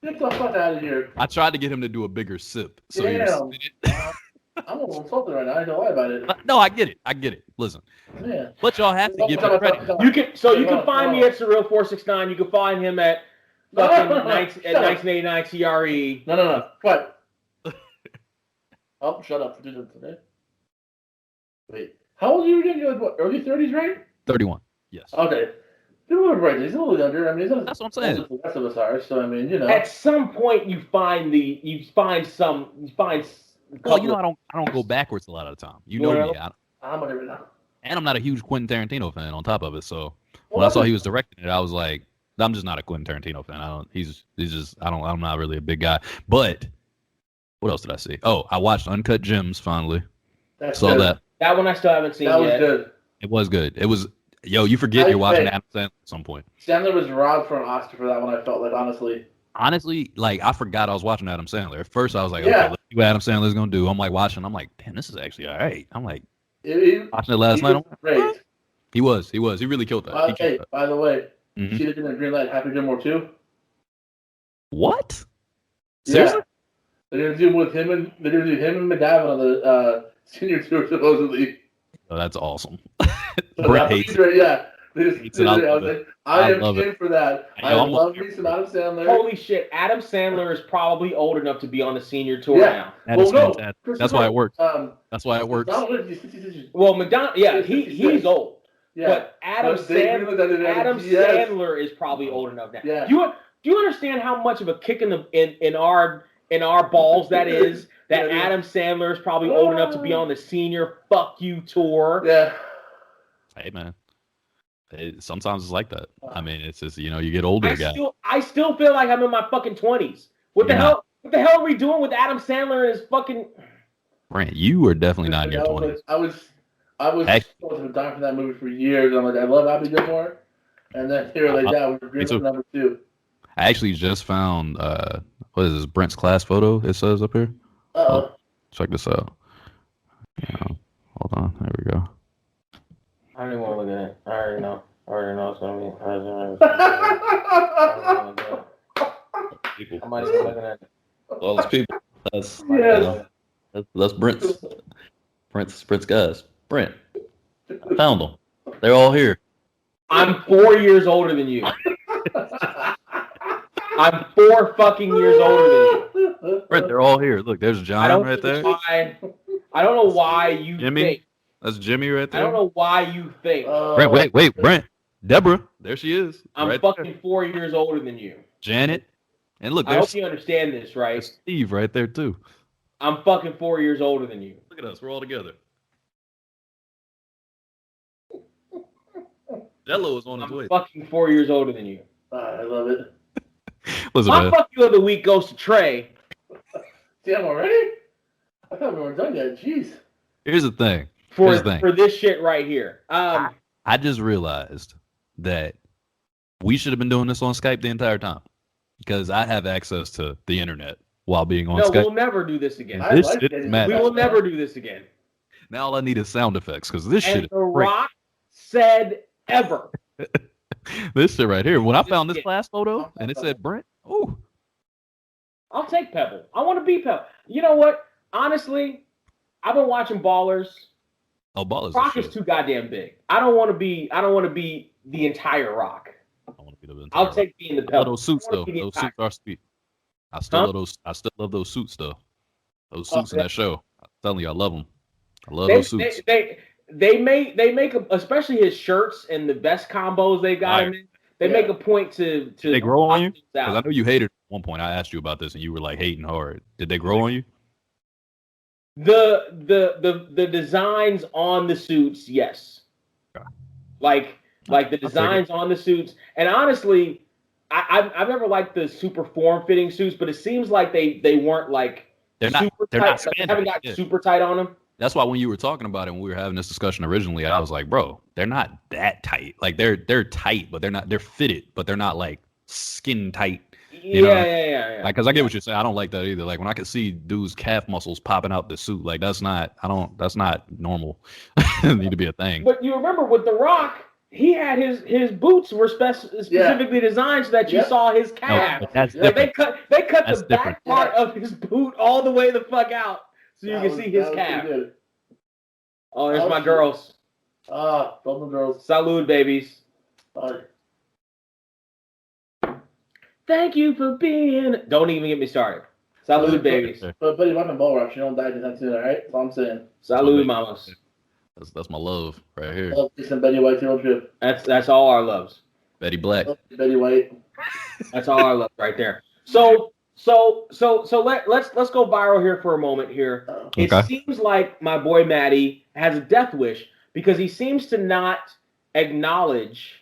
Get the fuck out of here. I tried to get him to do a bigger sip. So damn. I'm a little salty right now. I don't lie about it. No, I get it. Listen. Yeah. But y'all have to give me credit. You can find me at Surreal469. You can find him at fucking 1989 TRE. No. What? Oh, shut up. Today. Wait. How old are you again? You're like, what, early 30s, right? 31. Yes. Okay. He's a little younger. I mean, that's what I'm saying. The rest of us are. So I mean, you know. At some point, you find. Well, you know, I don't go backwards a lot of the time. You know me. I'm whatever now. And I'm not a huge Quentin Tarantino fan. On top of it, so when I saw he was directing it, I was like, I'm just not a Quentin Tarantino fan. I'm not really a big guy. But what else did I see? Oh, I watched Uncut Gems finally. Saw that. That one I still haven't seen yet. That was good. It was good. It was. Yo, you forget you're watching Adam Sandler at some point. Sandler was robbed for an Oscar for that one. I felt like honestly, like I forgot I was watching Adam Sandler. At first, I was like, okay, let's see what Adam Sandler's gonna do. I'm like watching. I'm like, damn, this is actually all right. I'm like watching it last night. Great. He was. He really killed that. By the way, she did in the green light Happy Gilmore 2. What? Seriously? Yeah. They're gonna do him and McGavin on the senior tour supposedly. Oh, that's awesome. So Brent hates it. Yeah. I am in for that. I love me some Adam Sandler. Holy shit, Adam Sandler is probably old enough to be on the senior tour now. That's why it works. That's why it works. Well, McDonald, he's old. Yeah. But Adam Sandler is probably old enough now. Yeah. Do you understand how much of a kick in our balls that is? That Adam Sandler is probably old enough to be on the senior fuck you tour. Yeah. Hey man. Sometimes it's like that. I mean, it's just, you get older, guy. I still feel like I'm in my fucking 20s. What the hell are we doing with Adam Sandler and his fucking... Brent, you are definitely not in your 20s. I was supposed to be dying for that movie for years. I'm like, I love Happy Gilmore. And then here, we were agreeing with number 2. I actually just found, what is this, Brent's class photo, it says up here? Uh-oh. Check this out. Hold on, there we go. I don't even want to look at it. I already know it's going to be. I might even look at it. Well, it's people. That's Brent's guys. Brent. I found them. They're all here. I'm 4 years older than you. I'm 4 fucking years older than you. Brent, they're all here. Look, there's John right there. I don't know why you think. That's Jimmy right there. I don't know why you think. Brent, wait, Brent. Deborah, there she is. I'm fucking 4 years older than you. Janet, And look, I hope you understand this, right? There's Steve right there too. I'm fucking 4 years older than you. Look at us. We're all together. Jello is on his way. I'm fucking 4 years older than you. I love it. Listen, My man. fuck you of the week goes to Trey. Damn, already? I thought we weren't done yet. Jeez. Here's the thing. For this shit right here. I just realized that we should have been doing this on Skype the entire time because I have access to the internet while being on Skype. No, we'll never do this again. We will never do this again. Now all I need is sound effects because this shit is The Rock said ever. This shit right here. When I found this last photo and it said Brent, oh. I'll take Pebble. I want to be Pebble. You know what? Honestly, I've been watching Ballers. Oh, Ballers. Rock is too goddamn big. I don't want to be the entire Rock. I want to be the entire I'll take being the Pebble. Those suits though. Those suits are sweet. I still love those suits though. Those suits in that show. I'm telling you, I love them. I love those suits. They make especially his shirts and the vest combos they got him in. They make a point to Did they grow on you? Because I know you hated at one point. I asked you about this and you were like hating hard. Did they grow on you? The designs on the suits, yes. Okay. Like the designs on the suits, and honestly, I've never liked the super form fitting suits, but it seems like they weren't like they're super tight. Not they haven't got super tight on them. That's why when you were talking about it, when we were having this discussion originally, I was like, bro, they're not that tight. Like they're tight, but they're fitted, but they're not like skin tight. Yeah. Like, cause I get what you're saying. I don't like that either. Like when I could see dudes' calf muscles popping out the suit, like that's not normal. It need to be a thing. But you remember with The Rock, he had his boots were specifically designed so that you saw his calf. No, that's like they cut that's the back part of his boot all the way the fuck out. So you can see his calf. Oh, there's my girls. Love the girls. Salud, babies. Sorry. Thank you for being. Don't even get me started. Salud, babies. But Betty Rock and Ball Rock, she don't die anytime soon, all right? That's all I'm saying. Salud, mamas. That's my love right here. Love some Betty White road trip. That's all our loves. Betty Black. Betty White. That's all our love right there. So let's go viral here for a moment here. Okay. It seems like my boy Matty has a death wish because he seems to not acknowledge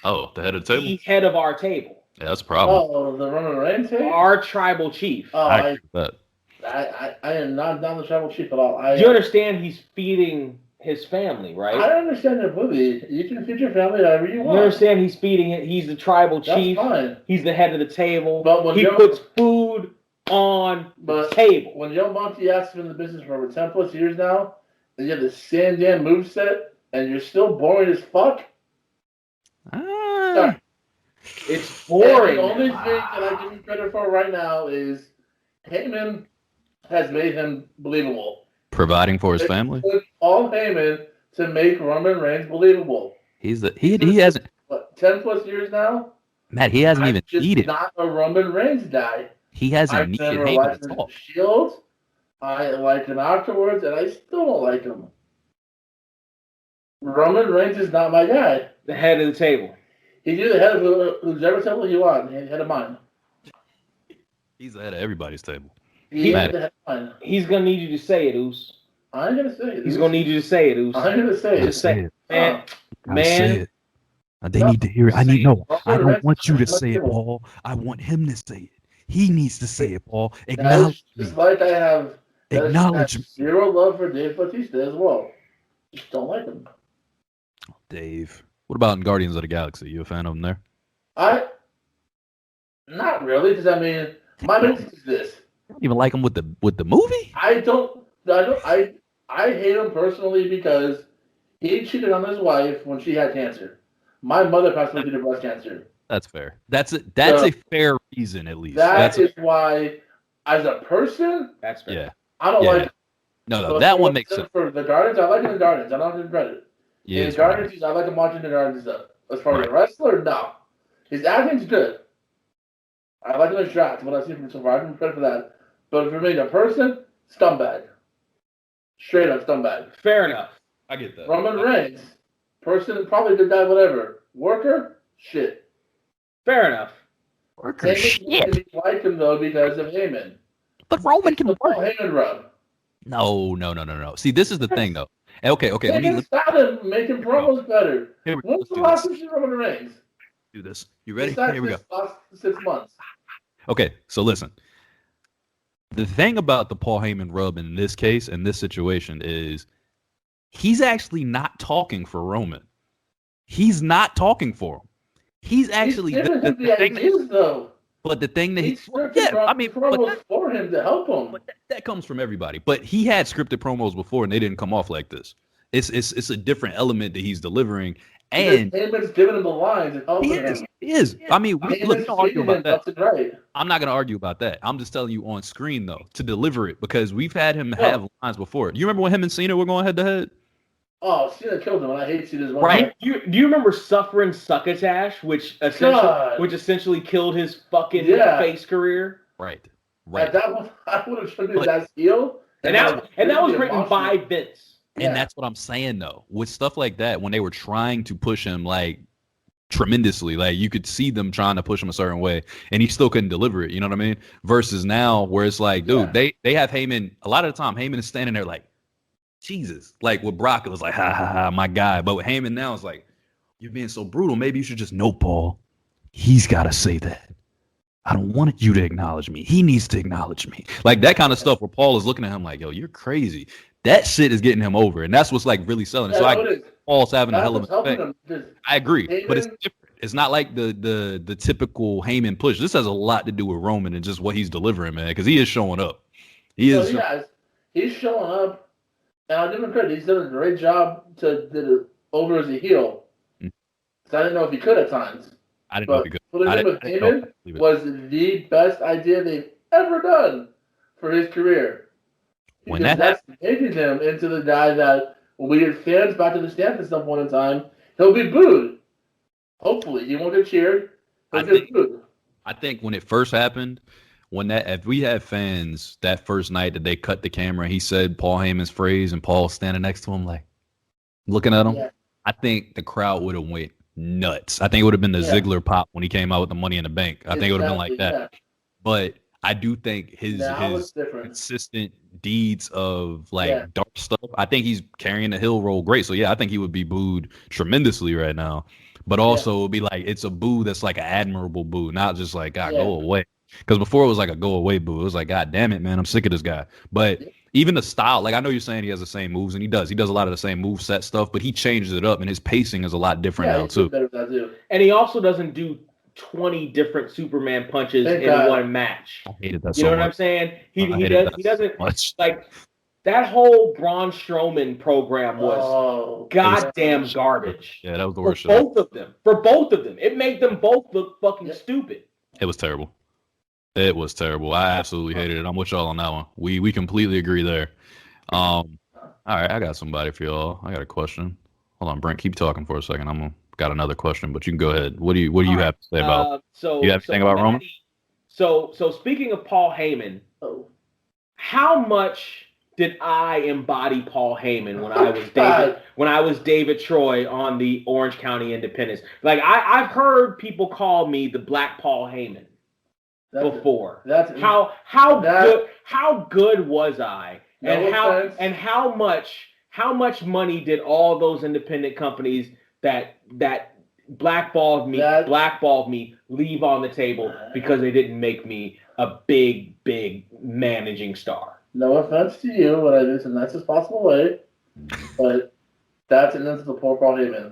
the head of the table. The head of our table. Yeah, that's a problem. Oh, the Roman Reigns table? Our tribal chief. Oh, I agree with that. I am not down the tribal chief at all. Do you understand he's feeding his family, right? I understand the movie. You can feed your family however you want. You understand he's feeding it. He's the tribal chief. That's fine. He's the head of the table. But when he puts food on the table. When Joe Monty has been in the business for over 10 plus years now, and you have the same damn moveset, and you're still boring as fuck. Sorry. It's boring. And the only thing that I give him credit for right now is Heyman has made him believable. Providing for his family? All Heyman to make Roman Reigns believable. He hasn't. What, 10 plus years now? Matt, he hasn't even needed. Not a Roman Reigns guy. He hasn't needed Heyman at all. Shield. I like him afterwards, and I still don't like him. Roman Reigns is not my guy. The head of the table. He's the head of whoever table you want. He's the head of mine. He's the head of everybody's table. He's the head of mine. He's gonna need you to say it, Oos. I ain't gonna say it. He's gonna need you to say it, Oos. I'm gonna say it. Just say it, man. Say it. They need to hear it. I don't want you to say it, Paul. I want him to say it. He needs to say it, Paul. Acknowledge me. Just like I have zero love for Dave Bautista as well. Just don't like him. Dave. What about in Guardians of the Galaxy? You a fan of him there? Not really, because I mean, my message is this. You don't even like him with the movie? I hate him personally because he cheated on his wife when she had cancer. My mother passed away due to breast cancer. That's fair. That's a fair reason, at least. That is why, as a person, that's fair. Yeah. I don't like him. No, that one makes sense. For the Guardians, I like him in the Guardians. I don't give him credit. Yeah, in Guardians, I like him watching the Guardians stuff. As far as a wrestler, no. His acting's good. I like him in shots. What I've seen from so far, I give him credit for that. But for me, the person, scumbag. Straight up scumbag. Fair enough. I get that. Roman Reigns, person, probably good guy, whatever. Worker, shit. Fair enough. Worker shit. Like him though because of Heyman. But Roman can work. Heyman rub. No. See, this is the thing though. Okay. Heyman got him making promos better. When's the last time you Roman Reigns? Do this. You ready? Here we go. Last 6 months. Okay, so listen. The thing about the Paul Heyman rub in this case, in this situation, is he's actually not talking for Roman. He's not talking for him. He's actually the thing ideas, though. But the thing that promos for him to help him. But that comes from everybody. But he had scripted promos before, and they didn't come off like this. It's a different element that he's delivering. And Heyman's giving him the lines and helping him. He is. Yeah. I mean, look, we don't argue about that. Right. I'm not going to argue about that. I'm just telling you on screen, though, to deliver it, because we've had him have lines before. You remember when him and Cena were going head-to-head? Oh, Cena killed him, and I hate Cena's one. Right? Do you remember Suffering Succotash, which essentially killed his fucking face career? Right. At that one, I would have tried that heel. And that was written by Vince. And that's what I'm saying, though. With stuff like that, when they were trying to push him, like, tremendously, like, you could see them trying to push him a certain way, and he still couldn't deliver it, you know what I mean? Versus now, where it's like, dude, they have Heyman, a lot of the time, Heyman is standing there like, Jesus. Like, with Brock, it was like, ha, ha, ha, my guy. But with Heyman now, it's like, you're being so brutal. Maybe you should just know, Paul. He's got to say that. I don't want you to acknowledge me. He needs to acknowledge me. Like, that kind of stuff where Paul is looking at him like, yo, you're crazy. That shit is getting him over, and that's what's like really selling. So Paul's having a hell of an effect. I agree, but it's different. It's not like the typical Heyman push. This has a lot to do with Roman and just what he's delivering, man, because he is showing up. He's showing up, and I'll give him credit. He's done a great job to over as a heel. Because I didn't know if he could at times. I didn't know if he could. Putting him with Heyman was the best idea they've ever done for his career. When that's making him into the guy that when we get fans back to the stands at some point in time, he'll be booed. Hopefully, he won't get cheered. He'll get booed. I think when it first happened, if we had fans that first night that they cut the camera, he said Paul Heyman's phrase, and Paul standing next to him, like looking at him. Yeah. I think the crowd would have went nuts. I think it would have been the Ziggler pop when he came out with the Money in the Bank. I think it would have been like that. Yeah. But I do think his consistent deeds of dark stuff, I think he's carrying the heel role great. So I think he would be booed tremendously right now. But also it would be like, it's a boo that's like an admirable boo, not just like, God, go away. Because before it was like a go away boo. It was like, God damn it, man, I'm sick of this guy. But even the style, like I know you're saying he has the same moves, and he does. He does a lot of the same move set stuff, but he changes it up, and his pacing is a lot different now too. And he also doesn't do 20 different Superman punches in one match. I hated that so much. You know what I'm saying? He doesn't like that whole Braun Strowman program was goddamn garbage. Yeah, that was the worst shit. For both of them. It made them both look fucking stupid. It was terrible. It was terrible. I absolutely hated it. I'm with y'all on that one. We completely agree there. All right, I got somebody for y'all. I got a question. Hold on, Brent, keep talking for a second. Got another question, but you can go ahead. What do you have to say about? You have anything about Roman? So speaking of Paul Heyman, how much did I embody Paul Heyman when I was David Troy on the Orange County Independence? Like I've heard people call me the Black Paul Heyman before. How good was I? And how much money did all those independent companies that blackballed me leave on the table because they didn't make me a big managing star? No offense to you, but I do it in the nicest possible way. But that's an instance of poor Paul Heyman.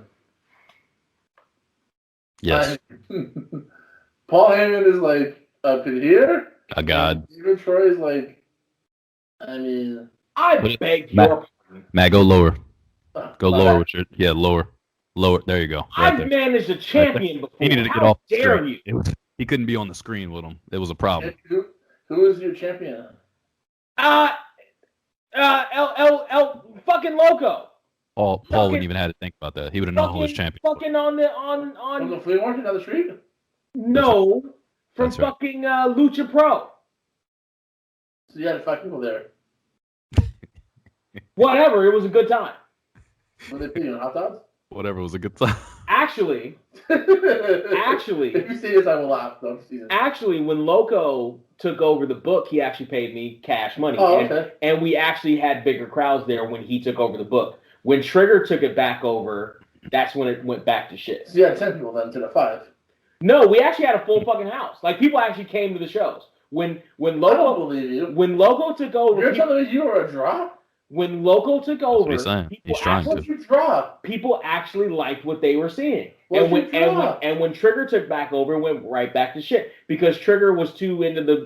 Yes. Paul Heyman is like up in here. A god. David Troy is like, I mean, I beg your pardon. Matt, go lower. Go lower with your lower. There you go. Right I've managed a champion before. He needed to get off. Dare you? He couldn't be on the screen with him. It was a problem. Who is your champion? Fucking Loco. Paul wouldn't even have to think about that. He would have known who his champion was. Fucking on From the flea market down the street? No, from fucking Lucha Pro. So you had 5 people there. Whatever, it was a good time. Were they putting on hot dogs? Whatever was a good time. Actually, if you see this, I will laugh. Don't see this. Actually, when Loco took over the book, he actually paid me cash money. Oh, okay. And we actually had bigger crowds there when he took over the book. When Trigger took it back over, that's when it went back to shit. So you had 10 people then to the 5. No, we actually had a full fucking house. Like, people actually came to the shows. When Loco, I don't believe you. When Loco took over, you're telling me you were a draw? When Loco took over, He's trying to. What'd you draw? People actually liked what they were seeing. And when Trigger took back over, it went right back to shit because Trigger was too into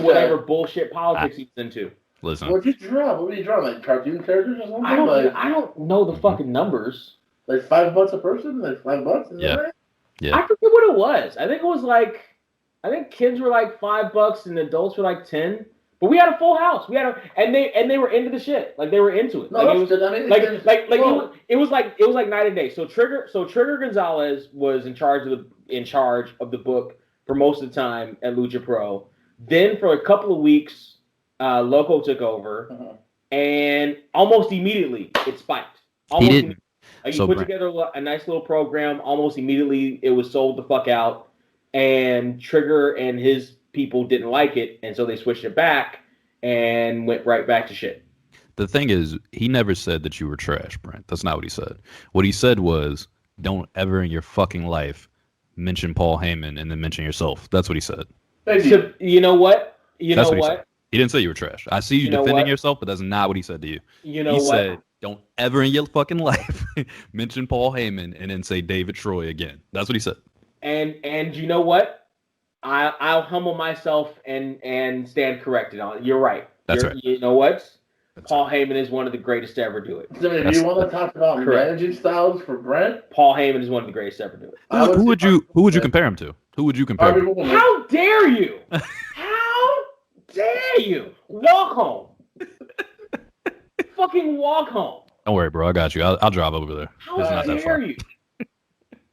whatever bullshit politics he's into. Listen, what'd you draw? What were you drawing? Like cartoon characters or something? I don't know the fucking numbers. Like $5 a person? Like $5? Yeah. Right? Yeah. I forget what it was. I think kids were like $5 and adults were like 10. But we had a full house. And they were into the shit. Like they were into it. No, like, it was, it was like night and day. So Trigger Gonzalez was in charge of the book for most of the time at Lucha Pro. Then for a couple of weeks, Loco took over, and almost immediately it spiked. He didn't. He put together a nice little program. Almost immediately it was sold the fuck out, and Trigger and his people didn't like it, and so they switched it back and went right back to shit. The thing is, he never said that you were trash, Brent. That's not what he said. What he said was, don't ever in your fucking life mention Paul Heyman and then mention yourself. That's what he said. So, you know what? He didn't say you were trash. I see you defending yourself, but that's not what he said to you. He said, don't ever in your fucking life mention Paul Heyman and then say David Troy again. That's what he said. And you know what? I'll humble myself and stand corrected on it. You're right. That's right. You know what? Paul Heyman is one of the greatest to ever do it. So if you want to talk about managing styles for Brent, Paul Heyman is one of the greatest to ever do it. Who would you compare him to? Who would you compare him to? How dare you? How dare you? Walk home. Fucking walk home. Don't worry, bro. I got you. I'll drive over there. How dare you?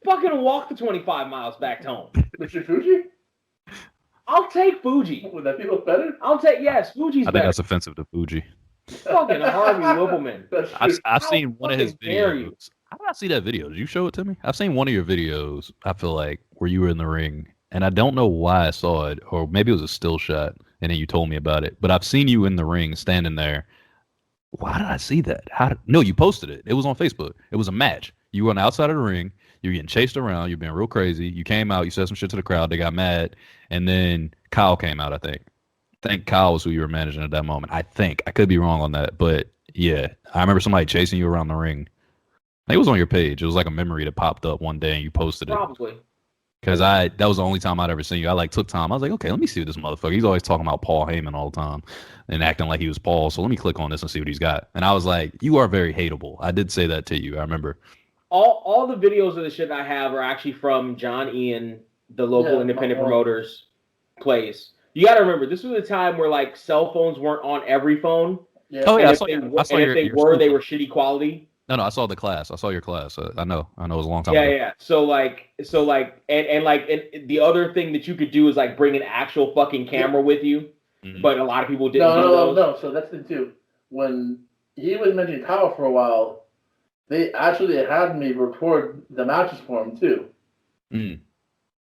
Fucking walk the 25 miles back home. Mr. Fuji? I'll take Fuji. Would that feel better? Fuji's better. I think that's offensive to Fuji. Fucking Harvey Whippleman. I've seen one of his videos. How did I see that video? Did you show it to me? I've seen one of your videos, I feel like, where you were in the ring. And I don't know why I saw it, or maybe it was a still shot, and then you told me about it. But I've seen you in the ring, standing there. Why did I see that? No, you posted it. It was on Facebook. It was a match. You were on the outside of the ring. You're getting chased around. You're being real crazy. You came out. You said some shit to the crowd. They got mad. And then Kyle came out, I think. I think Kyle was who you were managing at that moment. I think. I could be wrong on that. But, yeah. I remember somebody chasing you around the ring. I think it was on your page. It was like a memory that popped up one day and you posted it. Probably. Because that was the only time I'd ever seen you. I took time. I was like, okay, let me see what this motherfucker. He's always talking about Paul Heyman all the time and acting like he was Paul. So let me click on this and see what he's got. And I was like, you are very hateable. I did say that to you. I remember. All the videos of the shit I have are actually from John Ian, the local independent promoters place. You got to remember, this was a time where cell phones weren't on every phone. Yeah. Oh yeah, if they were shitty quality. No, I saw the class. I saw your class. I know. It was a long time ago. Yeah. So the other thing that you could do is bring an actual fucking camera with you, but a lot of people didn't. No. So that's the two. When he was mentioning Kyle for a while, they actually had me record the matches for him too. Mm.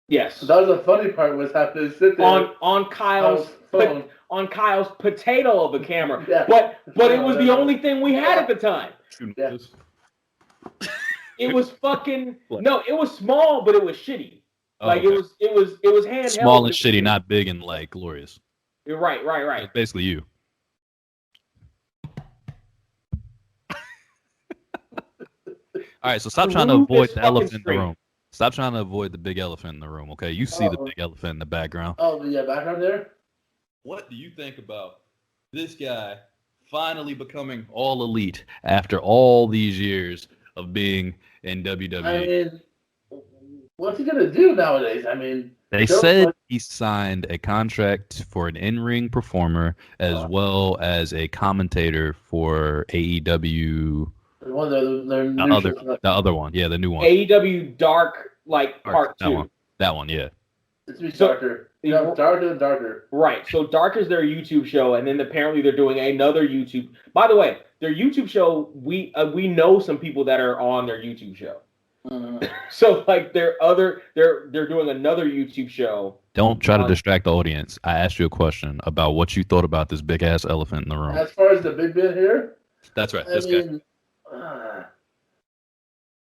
Yes. So that was the funny part, was having to sit there on Kyle's phone. On Kyle's potato of a camera. Yeah. But it was the only thing we had at the time. Yeah. It was fucking no, it was small, but it was shitty. Okay. it was handheld. Small and shitty, not big and glorious. Right. It's basically you. All right, so stop trying to avoid the elephant in the room. Stop trying to avoid the big elephant in the room, okay? You see the big elephant in the background. Oh, the background there? What do you think about this guy finally becoming all elite after all these years of being in WWE? I mean, what's he going to do nowadays? I mean, they said he signed a contract for an in-ring performer as well as a commentator for AEW. The other one, yeah, the new one. AEW Dark, Part 2. That one, yeah. It's darker. Darker and darker. Right. So Dark is their YouTube show, and then apparently they're doing another YouTube. By the way, their YouTube show, we know some people that are on their YouTube show. So like they're doing another YouTube show. Don't try to distract the audience. I asked you a question about what you thought about this big ass elephant in the room. As far as the big man here, that's right.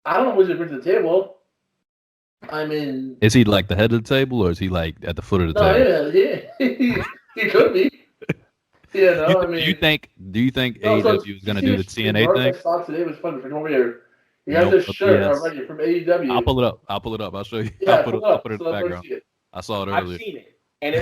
I don't know what he brings to the table. I mean, is he like the head of the table, or is he like at the foot of the table? Yeah, he could be. Yeah, no, Do you think AEW is going to do the TNA thing? I saw today was fun. From over here, he has this shirt already from AEW. I'll pull it up. I'll show you. Yeah, I'll put it in the background. I saw it earlier. I've seen it, and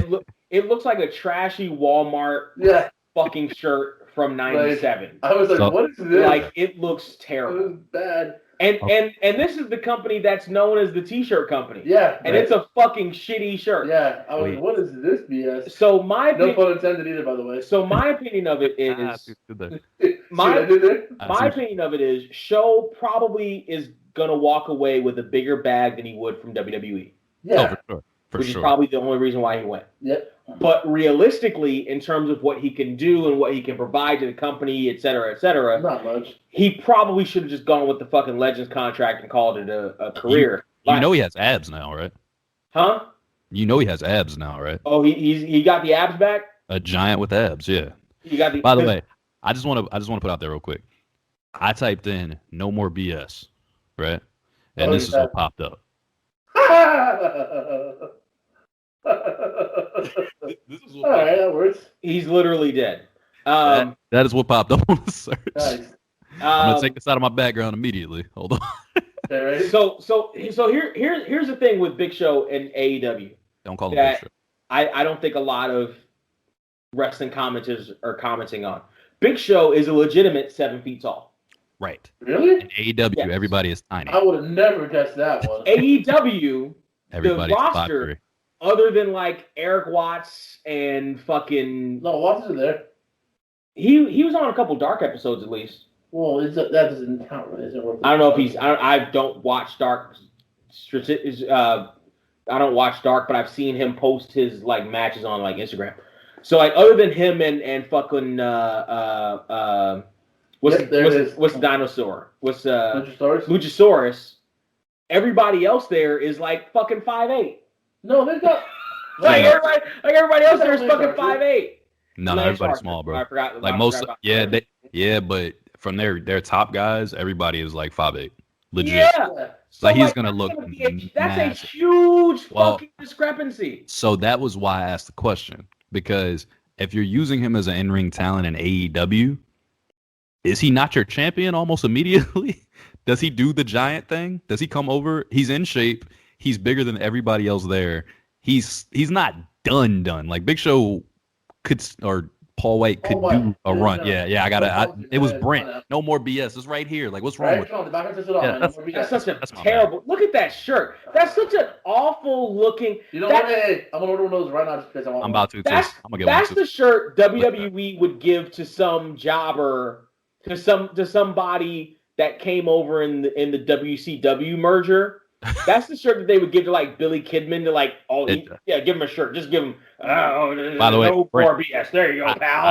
it looks like a trashy Walmart fucking shirt from '97. I was like, what is this? Like, it looks terrible. It was bad. And this is the company that's known as the T-shirt company. Yeah. And it's a fucking shitty shirt. Yeah. I was like, what is this BS? So no pun intended either, by the way. So my opinion of it is my opinion of it is Show probably is gonna walk away with a bigger bag than he would from WWE. Yeah. Which is probably the only reason why he went. Yep. But realistically, in terms of what he can do and what he can provide to the company, et cetera, not much. He probably should have just gone with the fucking Legends contract and called it a career. You know he has abs now, right? Huh? You know he has abs now, right? Oh, he got the abs back? A giant with abs, yeah. By the way, I just want to put out there real quick. I typed in "no more BS," right? And this is what popped up. This is what all right, that works. He's literally dead. That is what popped up on the search. Nice. I'm gonna take this out of my background immediately. Hold on. Okay, so here's the thing with Big Show and AEW. Don't call him Big Show. I don't think a lot of wrestling commenters are commenting on. Big Show is a legitimate 7 feet tall. Right. Really? In AEW, everybody is tiny. I would have never guessed that one. AEW, everybody's the roster, other than like Eric Watts and fucking... No, Watts is there. He was on a couple Dark episodes at least. Well, that doesn't count, right? I don't know if he's... I don't watch Dark. I don't watch Dark, but I've seen him post his like matches on like Instagram. So like other than him and fucking what's the dinosaur? What's Luchasaurus? Everybody else there is like fucking 5'8". No, they've got everybody else there is fucking 5'8". No, everybody's small, bro. I forgot. Like but from their top guys, everybody is like 5'8". Legit. Yeah. So like he's gonna look. That's a huge fucking discrepancy. So that was why I asked the question, because if you're using him as an in-ring talent in AEW, is he not your champion almost immediately? Does he do the giant thing? Does he come over? He's in shape. He's bigger than everybody else there. He's not done. Like Big Show could, or Paul Wight could do a run. Yeah. It was Brent. No more BS. It's right here. Like, what's wrong with it? That's such a terrible. Look at that shirt. That's such an awful looking. You know what? Hey, I'm gonna order one of those right now just because I'm about to. That's the shirt WWE would give to some jobber, to somebody that came over in the WCW merger. That's the shirt that they would give to like Billy Kidman to like, give him a shirt. Just give him. By the way, no more BS. There you go, pal.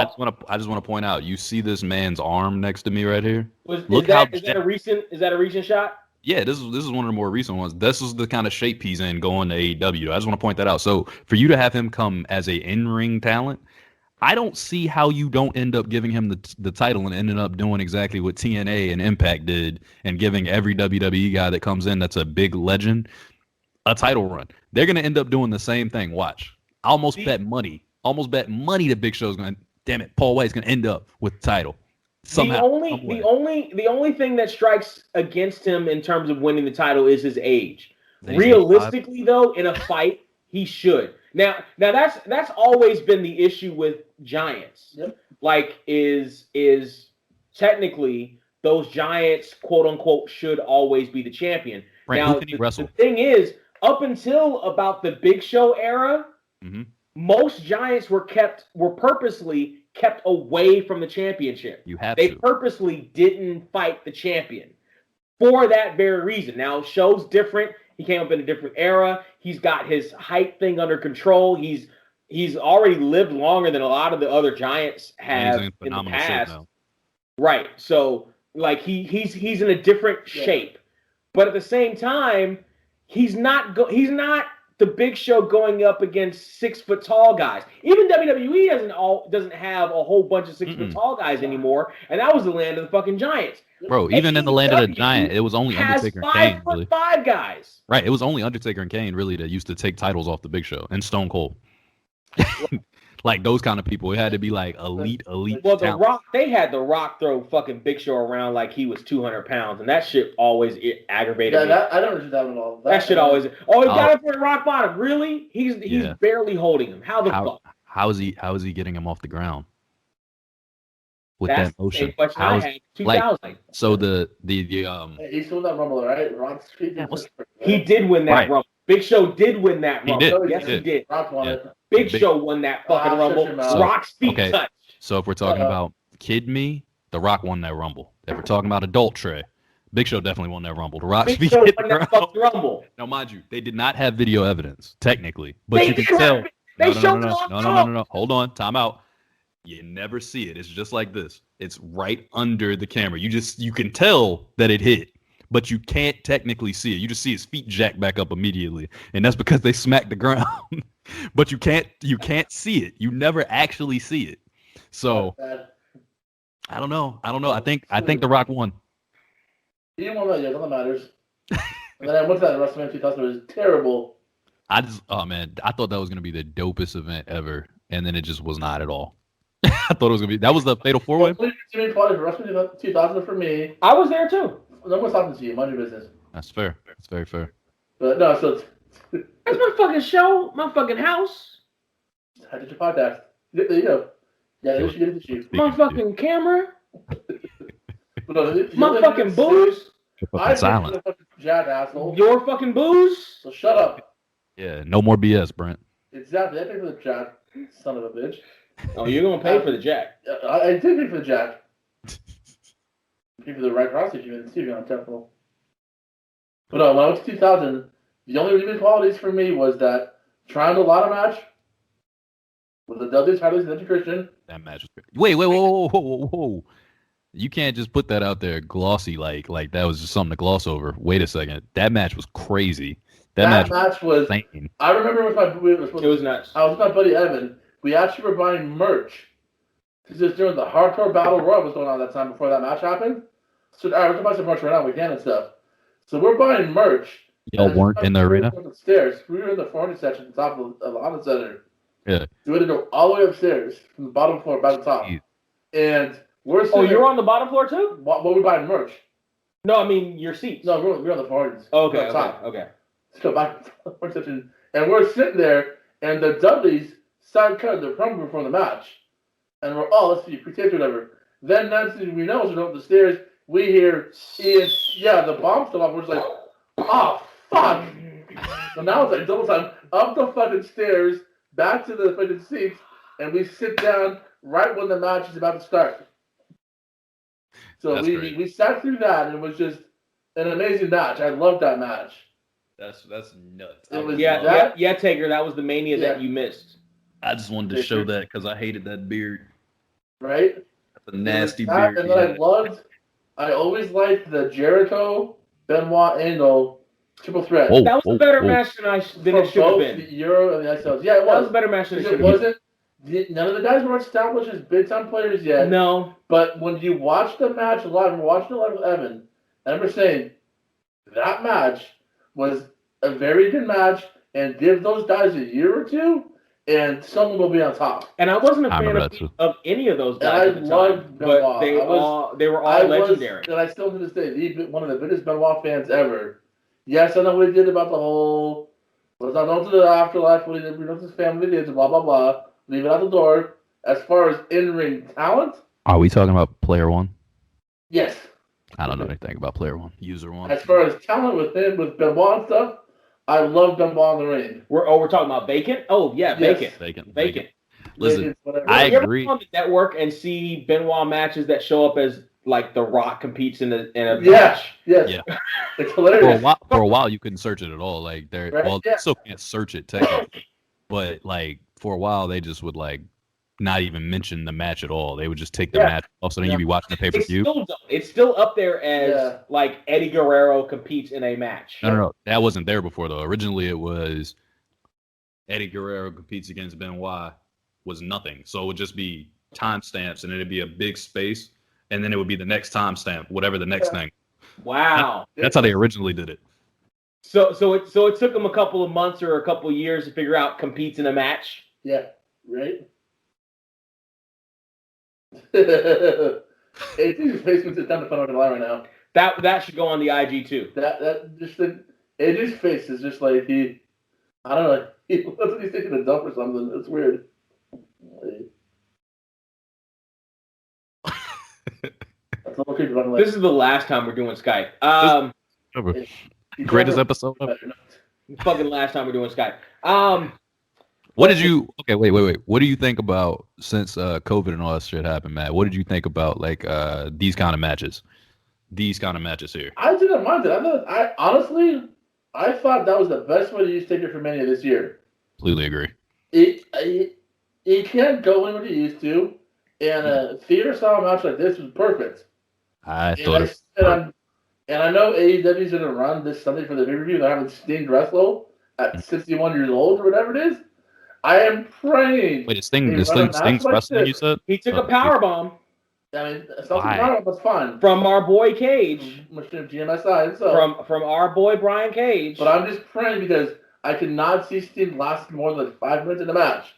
I just want to point out. You see this man's arm next to me right here. Is that a recent shot? Yeah, this is one of the more recent ones. This is the kind of shape he's in going to AEW. I just want to point that out. So for you to have him come as a in-ring talent, I don't see how you don't end up giving him the title and ending up doing exactly what TNA and Impact did and giving every WWE guy that comes in that's a big legend a title run. They're going to end up doing the same thing. Watch. I almost bet money that Big Show's going to, damn it, Paul White's going to end up with the title. Somehow. The only thing that strikes against him in terms of winning the title is his age. Realistically, though, in a fight, he should. Now that's always been the issue with Giants. Yep. Like is technically those Giants, quote unquote, should always be the champion. Brent, now who can he wrestle? The thing is, up until about the Big Show era, most Giants were purposely kept away from the championship. They purposely didn't fight the champion for that very reason. Now Show's different. He came up in a different era. He's got his height thing under control. He's already lived longer than a lot of the other Giants have in the past. Right. So like he's in a different shape. But at the same time, he's not the Big Show going up against 6 foot tall guys. Even WWE doesn't have a whole bunch of 6 foot tall guys anymore, and that was the land of the fucking giants. Bro, even in the land of the giant, it was only Undertaker and Kane. 5'5" guys. Right, it was only Undertaker and Kane really that used to take titles off the Big Show, and Stone Cold. Like those kind of people, it had to be like elite. Well, The Rock, they had The Rock throw fucking Big Show around like he was 200 pounds, and that shit always aggravated me. I don't understand that at all. That shit always. Oh, he got up for rock bottom. Really? He's barely holding him. How the fuck? How is he getting him off the ground? With That's that motion, the question I had. 2000. Like, so the He still that Rumble, right? Rock's he did win that Rumble. Big Show did win that Rumble. He did. Yes, he did. Rock won it. Big Show won that fucking Rumble. Rock's feet touched. So if we're talking about Kid Me, The Rock won that Rumble. If we're talking about Adult Trey, Big Show definitely won that Rumble. The Rock's feet hit the ground. Rumble. Now, mind you, they did not have video evidence technically, but you can tell. No. Hold on. Time out. You never see it. It's just like this. It's right under the camera. You can tell that it hit, but you can't technically see it. You just see his feet jack back up immediately, and that's because they smacked the ground. But you can't see it. You never actually see it. So I don't know. I think The Rock won. He didn't win that yet. Nothing matters. And then I went to that WrestleMania 2000. It was terrible. I thought that was gonna be the dopest event ever, and then it just was not at all. I thought it was gonna be. That was the Fatal 4-Way. WrestleMania 2000 for me. I was there too. No one's talking to you. Mind your business. That's fair. That's very fair. But no, so that's my fucking show, my fucking house. I did your podcast. There you go. Yeah, you should get it to shoot. My fucking camera. My fucking booze. Fucking silent. Jack, asshole. Your fucking booze. So shut up. Yeah, no more BS, Brent. Exactly. I paid for the Jack, son of a bitch. Oh, you're gonna pay for the Jack. I did pay for the Jack. Pay for the right prostitute even too, on temple. But no, when I went to 2000, the only redeeming qualities for me was that Triangle Ladder match with the Dudley's, Harley's, and Christian. That match was great. Wait, whoa. You can't just put that out there glossy like that was just something to gloss over. Wait a second. That match was crazy. That match was insane. I remember it was nuts. I was with my buddy Evan. We actually were buying merch. This is during the Hardcore Battle Royal was going on that time before that match happened. So we're going to buy some merch right now. We can and stuff. So we're buying merch. Y'all weren't in the arena? Upstairs. We were in the 400 section at the top of the Honda Center. Yeah. So we had to go all the way upstairs from the bottom floor back to the top. And we're sitting you're on the bottom floor too? What we buying merch? No, I mean your seats. No, we're on the 400s. Okay. So back to the 400 section. And we're sitting there, and the Dudleys started cutting the promo before the match. And we're, let's see, pre-taped or whatever. Then next thing we know, as we go up the stairs, we hear Ian, the bomb still off. We're just like, oh, fuck. So now it's like double time, up the fucking stairs, back to the fucking seats, and we sit down right when the match is about to start. So we sat through that, and it was just an amazing match. I loved that match. That's nuts. Taker, that was the Mania that you missed. I just wanted to show that because I hated that beard. Right? That's a nasty beard. And then I always liked the Jericho, Benoit Angle triple threat. That was a better match than it should have been. The Euro and the ISLs. Yeah, it was. That was a better match than it should have been. None of the guys were established as big time players yet. No. But when you watch the match live, we're watching it live with Evan, I remember saying that match was a very good match, and give those guys a year or two, and someone will be on top. And I wasn't a fan of any of those guys. And I loved Benoit. But they were all legendary. And I still to this day, one of the biggest Benoit fans ever. Yes, I know what he did about the whole, let's not go to the afterlife, what he did, his family did, blah, blah, blah. Leave it out the door. As far as in-ring talent. Are we talking about Player One? Yes. I don't know anything about Player One. User One. As far as talent with him, with Benoit and stuff, I love Benoit in the ring. We're talking about Vacant? Oh, yeah, yes. Vacant. Listen, I agree. You ever go on the network and see Benoit matches that show up as like The Rock competes in a match? Yes. Yeah. It's hilarious. For a while, you couldn't search it at all. Like they still can't search it technically, but like for a while, they just would like not even mention the match at all. They would just take the match off, so then you'd be watching the pay-per-view. It's still up there as like Eddie Guerrero competes in a match. No. That wasn't there before, though. Originally, it was Eddie Guerrero competes against Benoit was nothing. So it would just be timestamps, and it'd be a big space, and then it would be the next timestamp, whatever the next thing. Wow. That's how they originally did it. So it took them a couple of months or a couple of years to figure out competes in a match. Yeah, right. AJ's face was down to fun on the line right now. That should go on the IG too. That just AJ's face is just like I don't know. He looks like he's taking a dump or something. It's weird. That's a little creepy. This is the last time we're doing Skype. Greatest episode ever. Fucking last time we're doing Skype. What did you? Okay, wait. What do you think about since COVID and all that shit happened, Matt? What did you think about like these kind of matches? These kind of matches here. I didn't mind it. I honestly thought that was the best way to use Taker for Mania this year. Completely agree. It can't go in what he used to, and a theater style match like this was perfect. I thought. And I know AEW's going to run this Sunday for the pay-per-view. They're having Sting wrestle at 61 years old or whatever it is. I am praying. Wait, Sting's wrestling, you said? He took a powerbomb. I mean, something was fun. From our boy Cage. GMSI. So. From our boy Brian Cage. But I'm just praying because I cannot see Sting last more than 5 minutes in a match.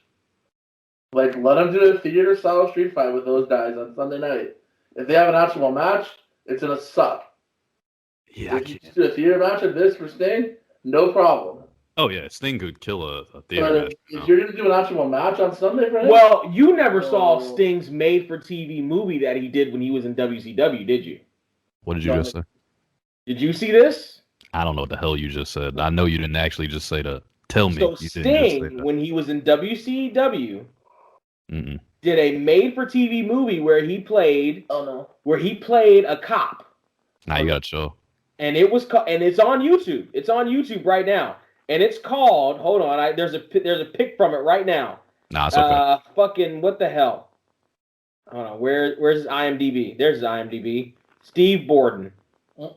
Like, let him do a theater-style street fight with those guys on Sunday night. If they have an actual match, it's going to suck. Yeah, if you do a theater match of this for Sting, no problem. Oh yeah, Sting could kill a theater match. If you're going to do an actual match on Sunday for him? Well, you never saw Sting's made-for-TV movie that he did when he was in WCW, did you? What did you just say? Did you see this? I don't know what the hell you just said. I know you didn't actually just say to tell me. So Sting, when he was in WCW, did a made-for-TV movie where he played a cop. Now you got to show. And it's on YouTube. It's on YouTube right now. And it's called, hold on, there's a pic from it right now. Nah, it's okay. Fucking, what the hell? Hold on, where's his IMDb? There's his IMDb. Steve Borden. Why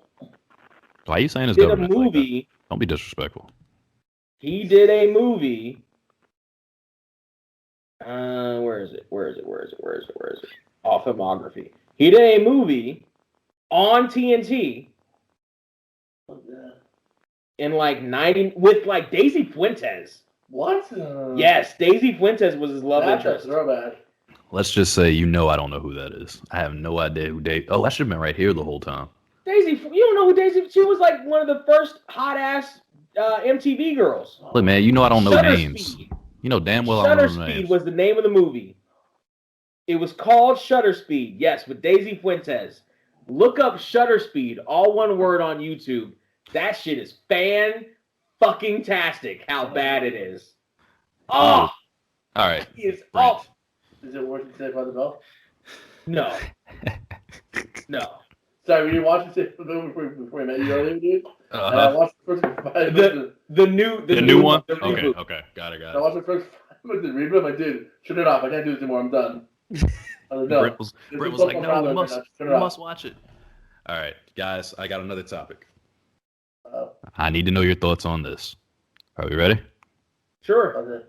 are you saying his government? Did a movie. Like don't be disrespectful. He did a movie. Where is it? Oh, filmography. He did a movie on TNT. In like 90 with like Daisy Fuentes. What? Yes, Daisy Fuentes was his love interest. Let's just say I don't know who that is. I have no idea who Daisy. Oh, I should have been right here the whole time. Daisy, you don't know who Daisy? She was like one of the first hot ass MTV girls. Look, man, I don't know names. You know damn well I don't know names. Shutter Speed was the name of the movie. It was called Shutter Speed. Yes, with Daisy Fuentes. Look up Shutter Speed, all one word on YouTube. That shit is fan-fucking-tastic how bad it is. Oh! All right. It's off. Is it worth it to say by the bell? No. No. Sorry, were you watching it before we met you earlier, dude? I watched the first 5 minutes. The new one? The okay. Got it. I watched the first 5 minutes of the reboot. I'm like, dude, shut it off. I can't do this anymore. I'm done. Brent was like, no, we must watch it. All right, guys, I got another topic. I need to know your thoughts on this. Are we ready? Sure. Okay.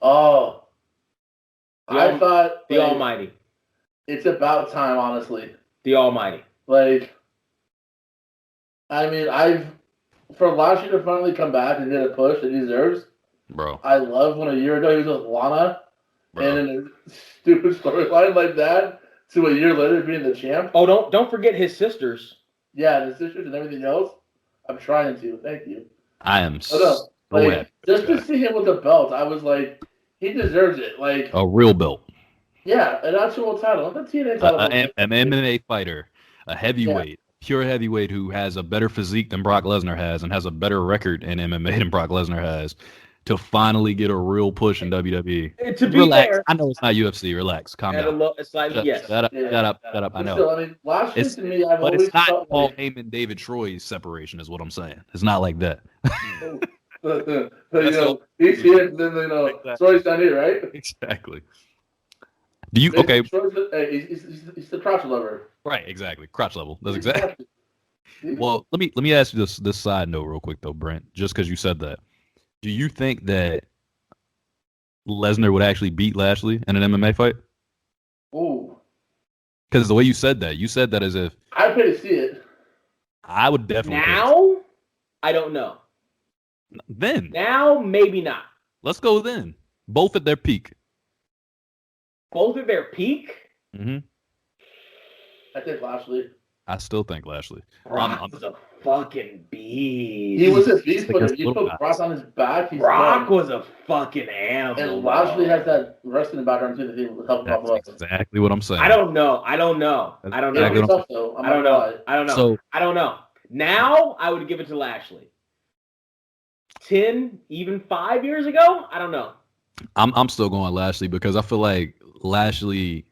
Oh. I thought... The Almighty. It's about time, honestly. The Almighty. Like, I mean, for Lashley to finally come back and get a push that he deserves, bro. I love when a year ago he was with Lana, and in a stupid storyline like that, to a year later being the champ. Oh, don't forget his sisters. Yeah, and his sisters and everything else. I'm trying to. Thank you. I am so happy. Just to see him with the belt, I was like, he deserves it. Like a real belt. Yeah, an actual title. Not the TNA title. An MMA fighter, a heavyweight, pure heavyweight who has a better physique than Brock Lesnar has and has a better record in MMA than Brock Lesnar has, to finally get a real push in WWE. To be relax. fair, I know it's not UFC. Relax. Calm down. Shut up. I know. Still, I mean, Lashley to me, I've but always it's not felt Paul like... Heyman, David Troy's separation is what I'm saying. It's not like that. He's here, then Troy's down here, right? Exactly. Do you okay? He's the crotch lover. Right, exactly. Crotch level. That's exactly. Well, let me ask you this side note real quick though, Brent. Just because you said that, do you think that Lesnar would actually beat Lashley in an MMA fight? Ooh. Because the way you said that as if I'd pay to see it. I would definitely. Now, I don't know. Then now, maybe not. Let's go then. Both at their peak. Both at their peak. Mm-hmm. I think Lashley. I still think Lashley. Brock was a fucking beast. He was a beast, but if you put Brock on his back, Brock was a fucking animal. And Lashley has that wrestling background too that he will help him up. Exactly what I'm saying. I don't know. Now I would give it to Lashley. 10, even 5 years ago, I don't know. I'm still going Lashley because I feel like Lashley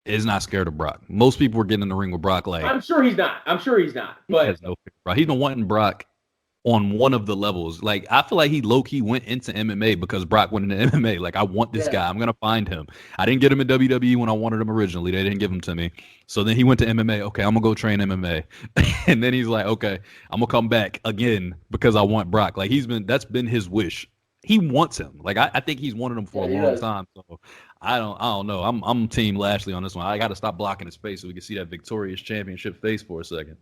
is not scared of Brock. Most people were getting in the ring with Brock like I'm sure he's not. But he has no fear, bro. He's been wanting Brock on one of the levels. Like I feel like he low-key went into MMA because Brock went into MMA. Like I want this guy. I'm gonna find him. I didn't get him in WWE when I wanted him originally. They didn't give him to me. So then he went to MMA. Okay, I'm gonna go train MMA. And then he's like, okay, I'm gonna come back again because I want Brock. Like that's been his wish. He wants him. Like I think he's wanted him for a long time. So I don't know. I'm team Lashley on this one. I got to stop blocking his face so we can see that victorious championship face for a second.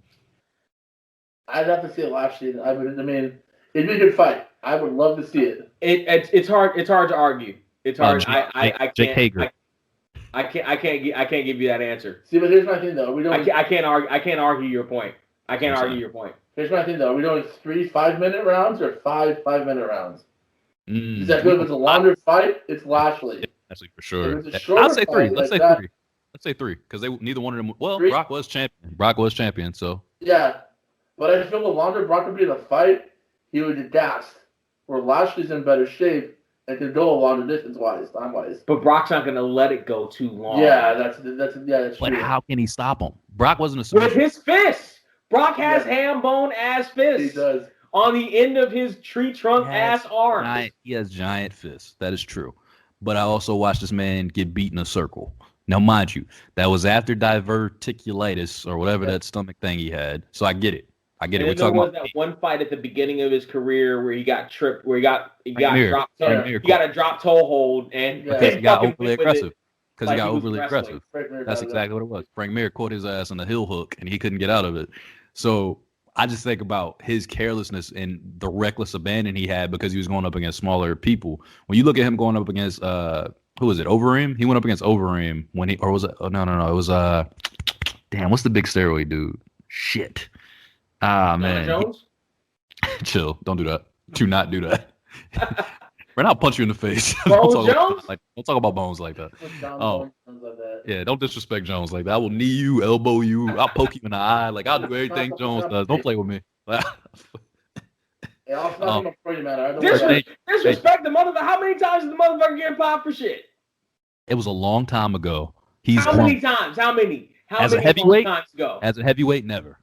I'd have to see Lashley. I mean, it'd be a good fight. I would love to see it. It's hard. It's hard to argue. It's hard. I Jake Hager. I can't give you that anscer. See, but here's my thing though. I can't argue your point. Here's my thing though. Are we doing 3 5-minute rounds or 5 5-minute rounds? Is that good? If it's a longer fight, it's Lashley. Lashley for sure. I'll say 3. Let's say 3. Let's say 3 because neither one of them. Well, 3? Brock was champion. So yeah, but I feel the longer Brock would be in a fight, he would get gassed. Where Lashley's in better shape and can go a longer distance time wise. But Brock's not going to let it go too long. Yeah, that's But true. how can he stop him? Brock wasn't a with his fists. Brock has ham bone ass fists. He does. On the end of his tree trunk ass arm. He has giant fists. That is true. But I also watched this man get beat in a circle. Now, mind you, that was after diverticulitis or whatever that stomach thing he had. So I get it. We're talking about that one fight at the beginning of his career where he got tripped, where he got dropped. He got a drop toe hold, and because he got overly aggressive. That's exactly what it was. Frank Mir caught his ass on the heel hook, and he couldn't get out of it. So I just think about his carelessness and the reckless abandon he had because he was going up against smaller people. When you look at him going up against who was it? Overeem? He went up against Overeem when it was it was damn, what's the big steroid dude? Shit. Man. Jones? Chill. Don't do that. Do not do that. Brent, I'll punch you in the face. Jones? Don't talk about Bones like that. Yeah, don't disrespect Jones like that. I will knee you, elbow you, I'll poke you in the eye. Like I'll do everything Jones does. Don't play with me. Disrespect the motherfucker. How many times is the motherfucker getting popped for shit? It was a long time ago. How many times? How many as a heavyweight times ago? As a heavyweight, never.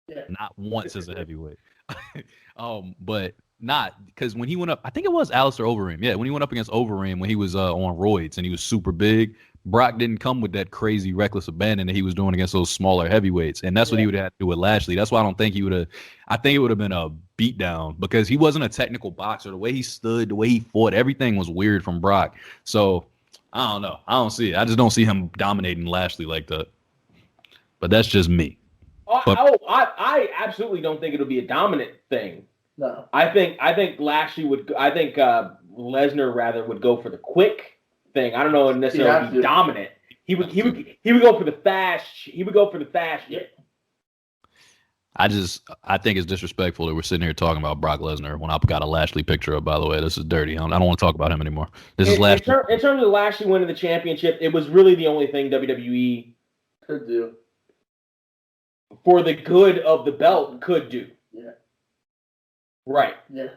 Yeah. Not once as a heavyweight. But not because when he went up, I think it was Alistair Overeem. Yeah, when he went up against Overeem when he was on roids and he was super big, Brock didn't come with that crazy reckless abandon that he was doing against those smaller heavyweights, and that's what he would have to do with Lashley. That's why I don't think he would have. I think it would have been a beatdown because he wasn't a technical boxer. The way he stood, the way he fought, everything was weird from Brock. So I don't know. I don't see it. I just don't see him dominating Lashley like that. But that's just me. I absolutely don't think it'll be a dominant thing. No. I think Lashley would. I think Lesnar rather would go for the quick thing. I don't know necessarily be dominant. He would go for the fast. He would go for the fast. Yeah. I think it's disrespectful that we're sitting here talking about Brock Lesnar when I've got a Lashley picture up. By the way, this is dirty. I don't want to talk about him anymore. This is Lashley. In terms of Lashley winning the championship, it was really the only thing WWE could do for the good of the belt. Could do. Yeah. Right. Yeah.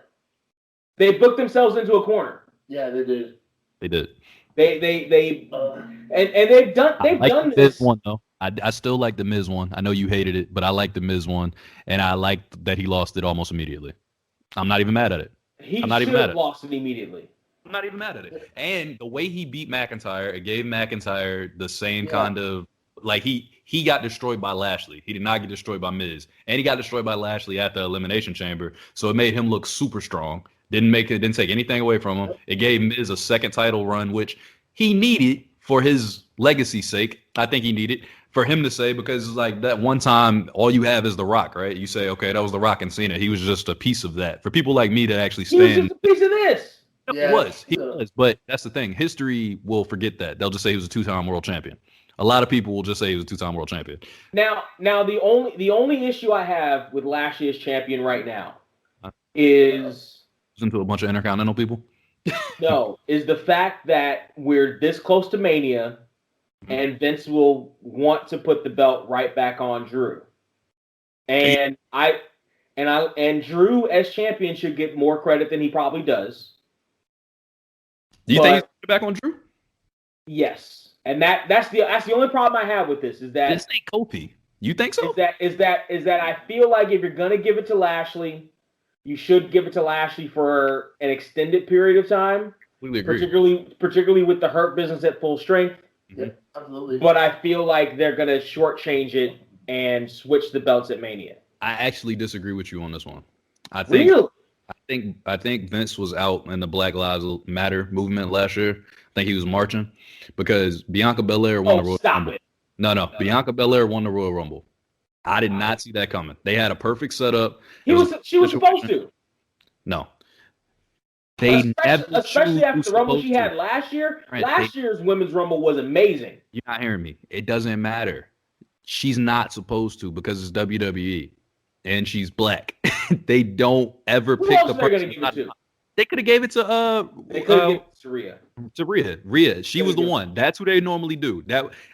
They booked themselves into a corner. Yeah, they did. They did. And they've done this one though. I still like the Miz one. I know you hated it, but I like the Miz one, and I like that he lost it almost immediately. I'm not even mad at it. He I'm not should even mad have at lost it immediately. I'm not even mad at it. And the way he beat McIntyre, it gave McIntyre the same kind of like he got destroyed by Lashley. He did not get destroyed by Miz. And he got destroyed by Lashley at the Elimination Chamber. So it made him look super strong. Didn't take anything away from him. It gave Miz a second title run, which he needed for his legacy's sake. I think he needed for him to say, because like that one time, all you have is The Rock, right? You say, okay, that was The Rock and Cena. He was just a piece of that. For people like me to actually stand. He was just a piece of this. No, he was. But that's the thing. History will forget that. They'll just say he was a 2-time world champion. A lot of people will just say he was a 2-time world champion. Now the only issue I have with Lashley as champion right now is into a bunch of Intercontinental people. No, is the fact that we're this close to Mania, and Vince will want to put the belt right back on Drew, and Drew as champion should get more credit than he probably does. Do you think he's back on Drew? Yes, and that's the only problem I have with this is that this ain't Kofi. You think so? Is that I feel like if you're gonna give it to Lashley, you should give it to Lashley for an extended period of time. Particularly with the Hurt Business at full strength. Yeah, absolutely. But I feel like they're gonna shortchange it and switch the belts at Mania. I actually disagree with you on this one. I think Vince was out in the Black Lives Matter movement last year. I think he was marching because Bianca Belair won the Royal Rumble. No. Bianca Belair won the Royal Rumble. I did not see that coming. They had a perfect setup. She was supposed to. No. Especially after the Rumble she had last year. Last year's Women's Rumble was amazing. You're not hearing me. It doesn't matter. She's not supposed to because it's WWE. And she's black. They don't ever pick the person. They could have gave it to Rhea. To Rhea. She was the one. That's who they normally do.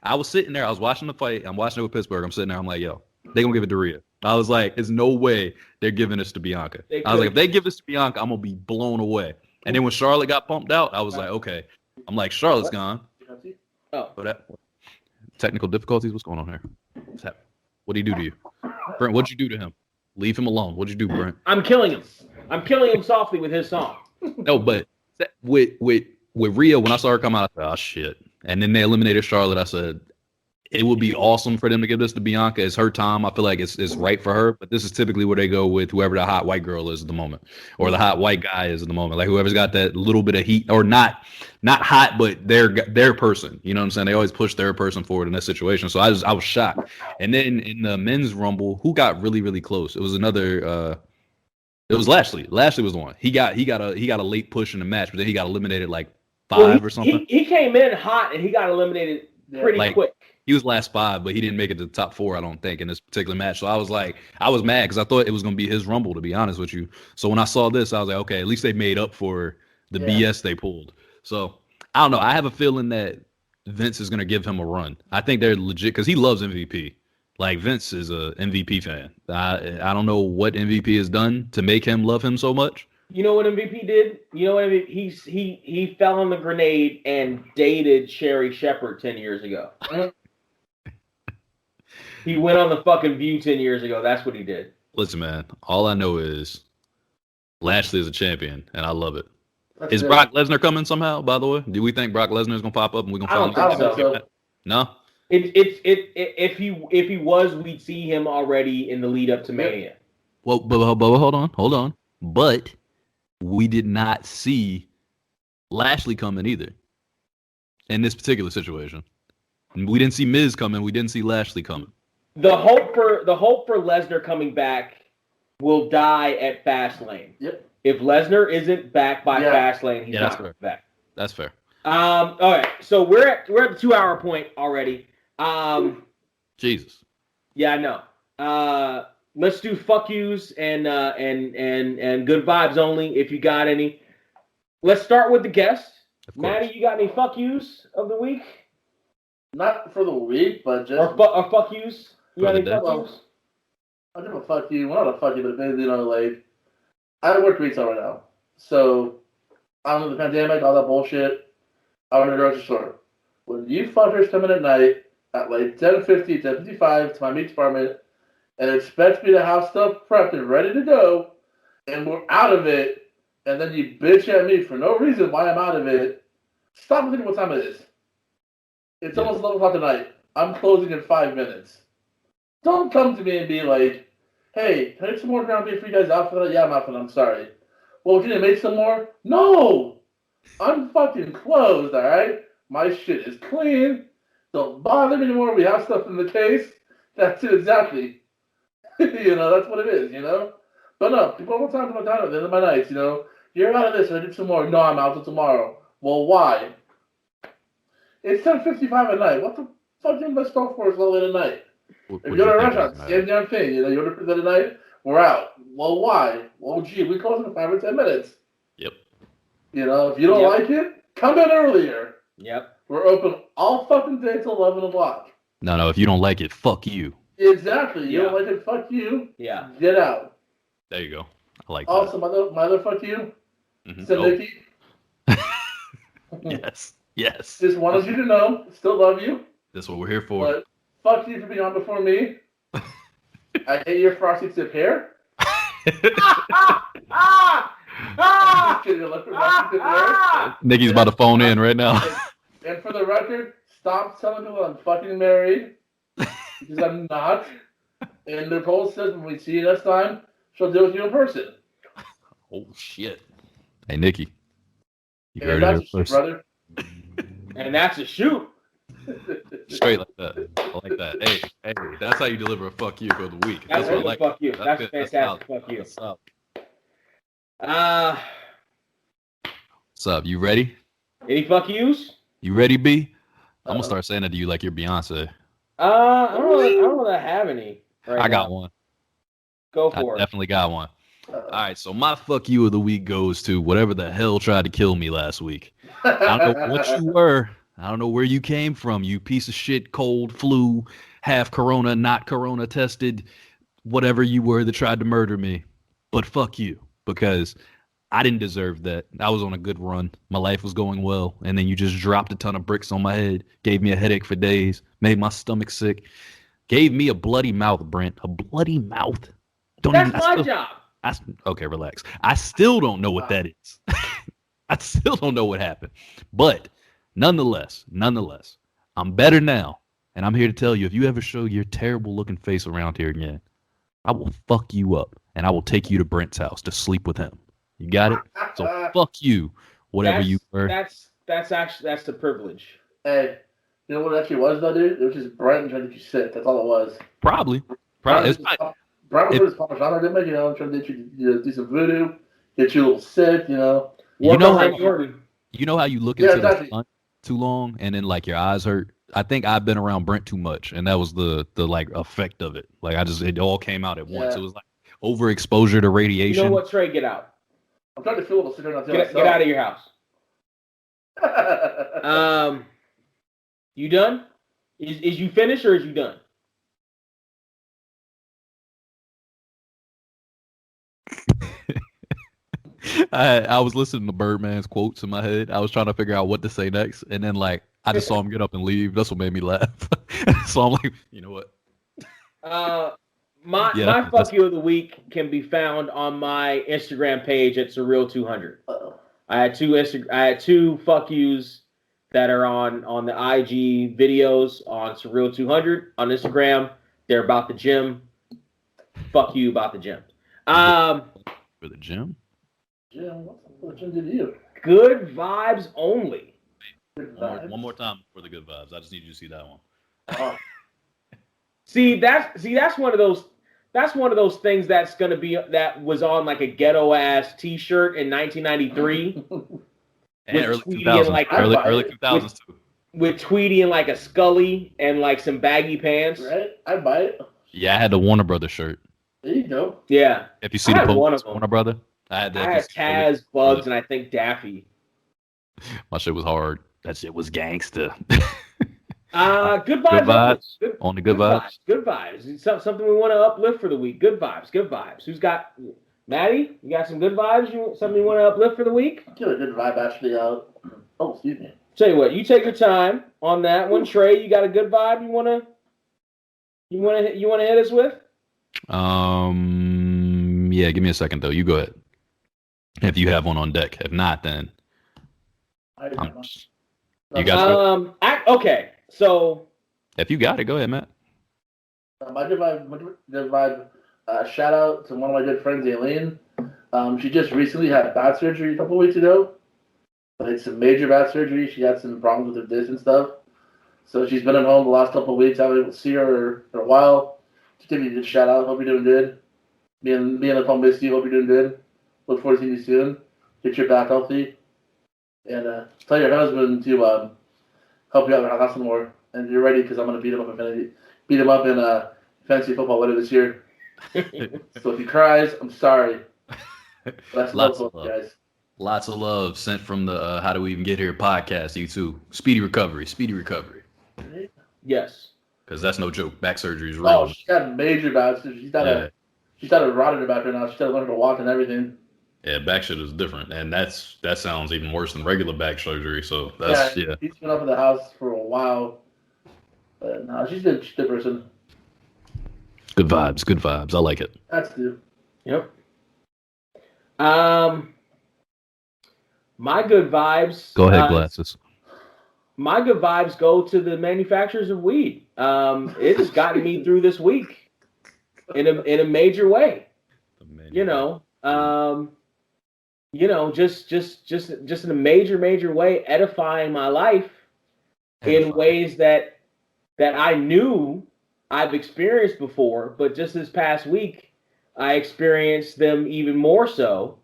I was sitting there. I was watching the fight. I'm watching it with Pittsburgh. I'm sitting there. I'm like, yo, they gonna give it to Rhea. I was like, there's no way they're giving this to Bianca. I was like, if they give this to Bianca, I'm gonna be blown away. And then when Charlotte got pumped out, I was like, okay. I'm like, Charlotte's gone. Oh, technical difficulties. What's going on here? What did he do to you, Brent? What'd you do to him? Leave him alone. What'd you do, Brent? I'm killing him. I'm killing him softly with his song. No, but with Rhea, when I saw her come out, I said, oh shit. And then they eliminated Charlotte. I said, it would be awesome for them to give this to Bianca. It's her time. I feel like it's right for her. But this is typically where they go with whoever the hot white girl is at the moment, or the hot white guy is at the moment. Like whoever's got that little bit of heat, or not hot, but their person. You know what I'm saying? They always push their person forward in that situation. So I was shocked. And then in the men's rumble, who got really really close? It was another. It was Lashley. Lashley was the one. He got a late push in the match, but then he got eliminated like 5 or something. He came in hot and he got eliminated pretty quick. He was last 5, but he didn't make it to the top 4, I don't think, in this particular match. So I was mad because I thought it was going to be his Rumble, to be honest with you. So when I saw this, I was like, okay, at least they made up for the BS they pulled. So I don't know. I have a feeling that Vince is going to give him a run. I think they're legit because he loves MVP. Like Vince is a MVP fan. I don't know what MVP has done to make him love him so much. You know what MVP did? You know what he fell on the grenade and dated Sherry Shepherd 10 years ago. He went on the fucking View 10 years ago. That's what he did. Listen, man. All I know is Lashley is a champion, and I love it. Is Brock Lesnar coming somehow, by the way? Do we think Brock Lesnar is going to pop up and we're going to find him? So. No? If he was, we'd see him already in the lead up to Mania. Well, but hold on. But we did not see Lashley coming either in this particular situation. We didn't see Miz coming. We didn't see Lashley coming. The hope for Lesnar coming back will die at Fastlane. Yep. If Lesnar isn't back by Fastlane, he's not coming back. That's fair. All right. So we're at the 2-hour point already. Jesus. Yeah, I know. Let's do fuck yous and good vibes only if you got any. Let's start with the guest. Maddie, you got any fuck yous of the week? Not for the week, but just or fuck yous. You got any fuck yous? I'll give a fuck you. Well, not a fuck you, but basically, like, I work retail right now, so I'm in the pandemic, all that bullshit. I'm in a grocery store. When you fuckers come in at night at like 10:50, 10:55 to my meat department and expect me to have stuff prepped and ready to go, and we're out of it, and then you bitch at me for no reason why I'm out of it, stop and think what time it is. It's almost 11 o'clock tonight. I'm closing in 5 minutes. Don't come to me and be like, hey, can I get some more ground beef for you guys out for that? Yeah, I'm out for that. I'm sorry. Well, can you make some more? No! I'm fucking closed, alright? My shit is clean. Don't bother me anymore. We have stuff in the case. That's it exactly. That's what it is, But no, people all the time to my time at the end of my nights, You're out of this, I did some more. No, I'm out till tomorrow. Well, why? It's 10:55 at night. What the fuck do you invest for so late at night? If you go to a restaurant, same damn thing. You order for the night, we're out. Well, why? Well, gee, we close in 5 or 10 minutes. Yep. If you don't like it, come in earlier. Yep. We're open all fucking day till 11 o'clock. No, if you don't like it, fuck you. Exactly. You don't like it, fuck you. Yeah. Get out. There you go. I like that. Also, my other fuck you, Nikki. Yes. Just wanted you to know, still love you. That's what we're here for. But fuck you for being on before me. I hate your frosty tip hair. Nikki's about to phone in right now. And for the record, stop telling people I'm fucking married. Because I'm not. And Nicole says when we see you next time, she'll deal with you in person. Oh, shit. Hey, Nikki. You heard it first. Brother. And that's a shoot. Straight like that. I like that. Hey, that's how you deliver a fuck you for the week. That's what I like. Fuck you. That's fantastic. Fuck you. What's up? What's up? You ready? Any fuck yous? You ready, B? I'm gonna start saying it to you like you're Beyonce. I don't know that I have any. I got one. Go for it. Definitely got one. All right, so my fuck you of the week goes to whatever the hell tried to kill me last week. I don't know what you were. I don't know where you came from, you piece of shit, cold, flu, half corona, not corona tested, whatever you were that tried to murder me. But fuck you, because I didn't deserve that. I was on a good run. My life was going well. And then you just dropped a ton of bricks on my head, gave me a headache for days, made my stomach sick, gave me a bloody mouth, Brent. A bloody mouth. That's my job. Okay, relax. I still don't know what that is. I still don't know what happened. But nonetheless, I'm better now. And I'm here to tell you, if you ever show your terrible looking face around here again, I will fuck you up. And I will take you to Brent's house to sleep with him. You got it? So fuck you, whatever you were. That's the privilege. Hey, you know what it actually was though, dude? It was just Brent trying to get you sick. That's all it was. Probably. Brent was put his Parmesan didn't make, trying to get you to do some voodoo, get you a little sick, You know how you look into the sun too long and then like your eyes hurt? I think I've been around Brent too much, and that was the like effect of it. Like it all came out at once. It was like overexposure to radiation. You know what, Trey? Get out. I'm trying to feel a little sicker. Get out of your house. You done? Is you finished or is you done? I was listening to Birdman's quotes in my head. I was trying to figure out what to say next, and then like I just saw him get up and leave. That's what made me laugh. So I'm like, you know what? My fuck you of the week can be found on my Instagram page at Surreal200. I had two fuck yous that are on the IG videos on Surreal200 on Instagram. They're about the gym. Fuck you about the gym. For the gym? Jim, what gym did you? Good vibes only. One more time for the good vibes. I just need you to see that one. That's one of those things that was on like a ghetto ass T-shirt in 1993. And early 2000s. Early 2000s too. With Tweety and like a Scully and like some baggy pants. Right, I'd buy it. Yeah, I had the Warner Brothers shirt. There you go. Yeah. If you see the post, Warner Brother. I had Taz, Bugs, and I think Daffy. My shit was hard. That shit was gangsta. Good vibes. Good vibes. On the good vibes. Good vibes. It's something we want to uplift for the week. Good vibes. Good vibes. Who's got Maddie? You got some good vibes? Something you want to uplift for the week? Give a good vibe actually. Excuse me. Tell you what, you take your time on that one. Trey, you got a good vibe you wanna hit us with? Yeah, give me a second though. You go ahead. If you have one on deck. If not, then you got okay. So if you got it, go ahead, Matt. My good vibe. Shout out to one of my good friends, Aileen. She just recently had back surgery a couple weeks ago. It's some major back surgery. She had some problems with her disc and stuff. So she's been at home the last couple of weeks. I haven't been able to see her for a while. Just give you a shout out. Hope you're doing good. Me and the phone miss you. Hope you're doing good. Look forward to seeing you soon. Get your back healthy. And tell your husband to help you out in our house some more. And you're ready because I'm going to beat him up in fantasy football later this year. So if he cries, I'm sorry. That's Lots of love, guys. Lots of love sent from the How Do We Even Get Here podcast. You too. Speedy recovery. Yes. Because that's no joke. Back surgery is real. Oh, she got major back surgery. She's got a rod in her back right now. She's got to learn to walk and everything. Yeah, back shit is different, and that sounds even worse than regular back surgery. So that's yeah. She's been up in the house for a while, but no, she's a good person. Good vibes. I like it. That's good. Yep. My good vibes. Go ahead, glasses. My good vibes go to the manufacturers of weed. It has gotten me through this week in a major way. Just in a major way, edifying my life in ways that I knew I've experienced before, but just this past week, I experienced them even more so.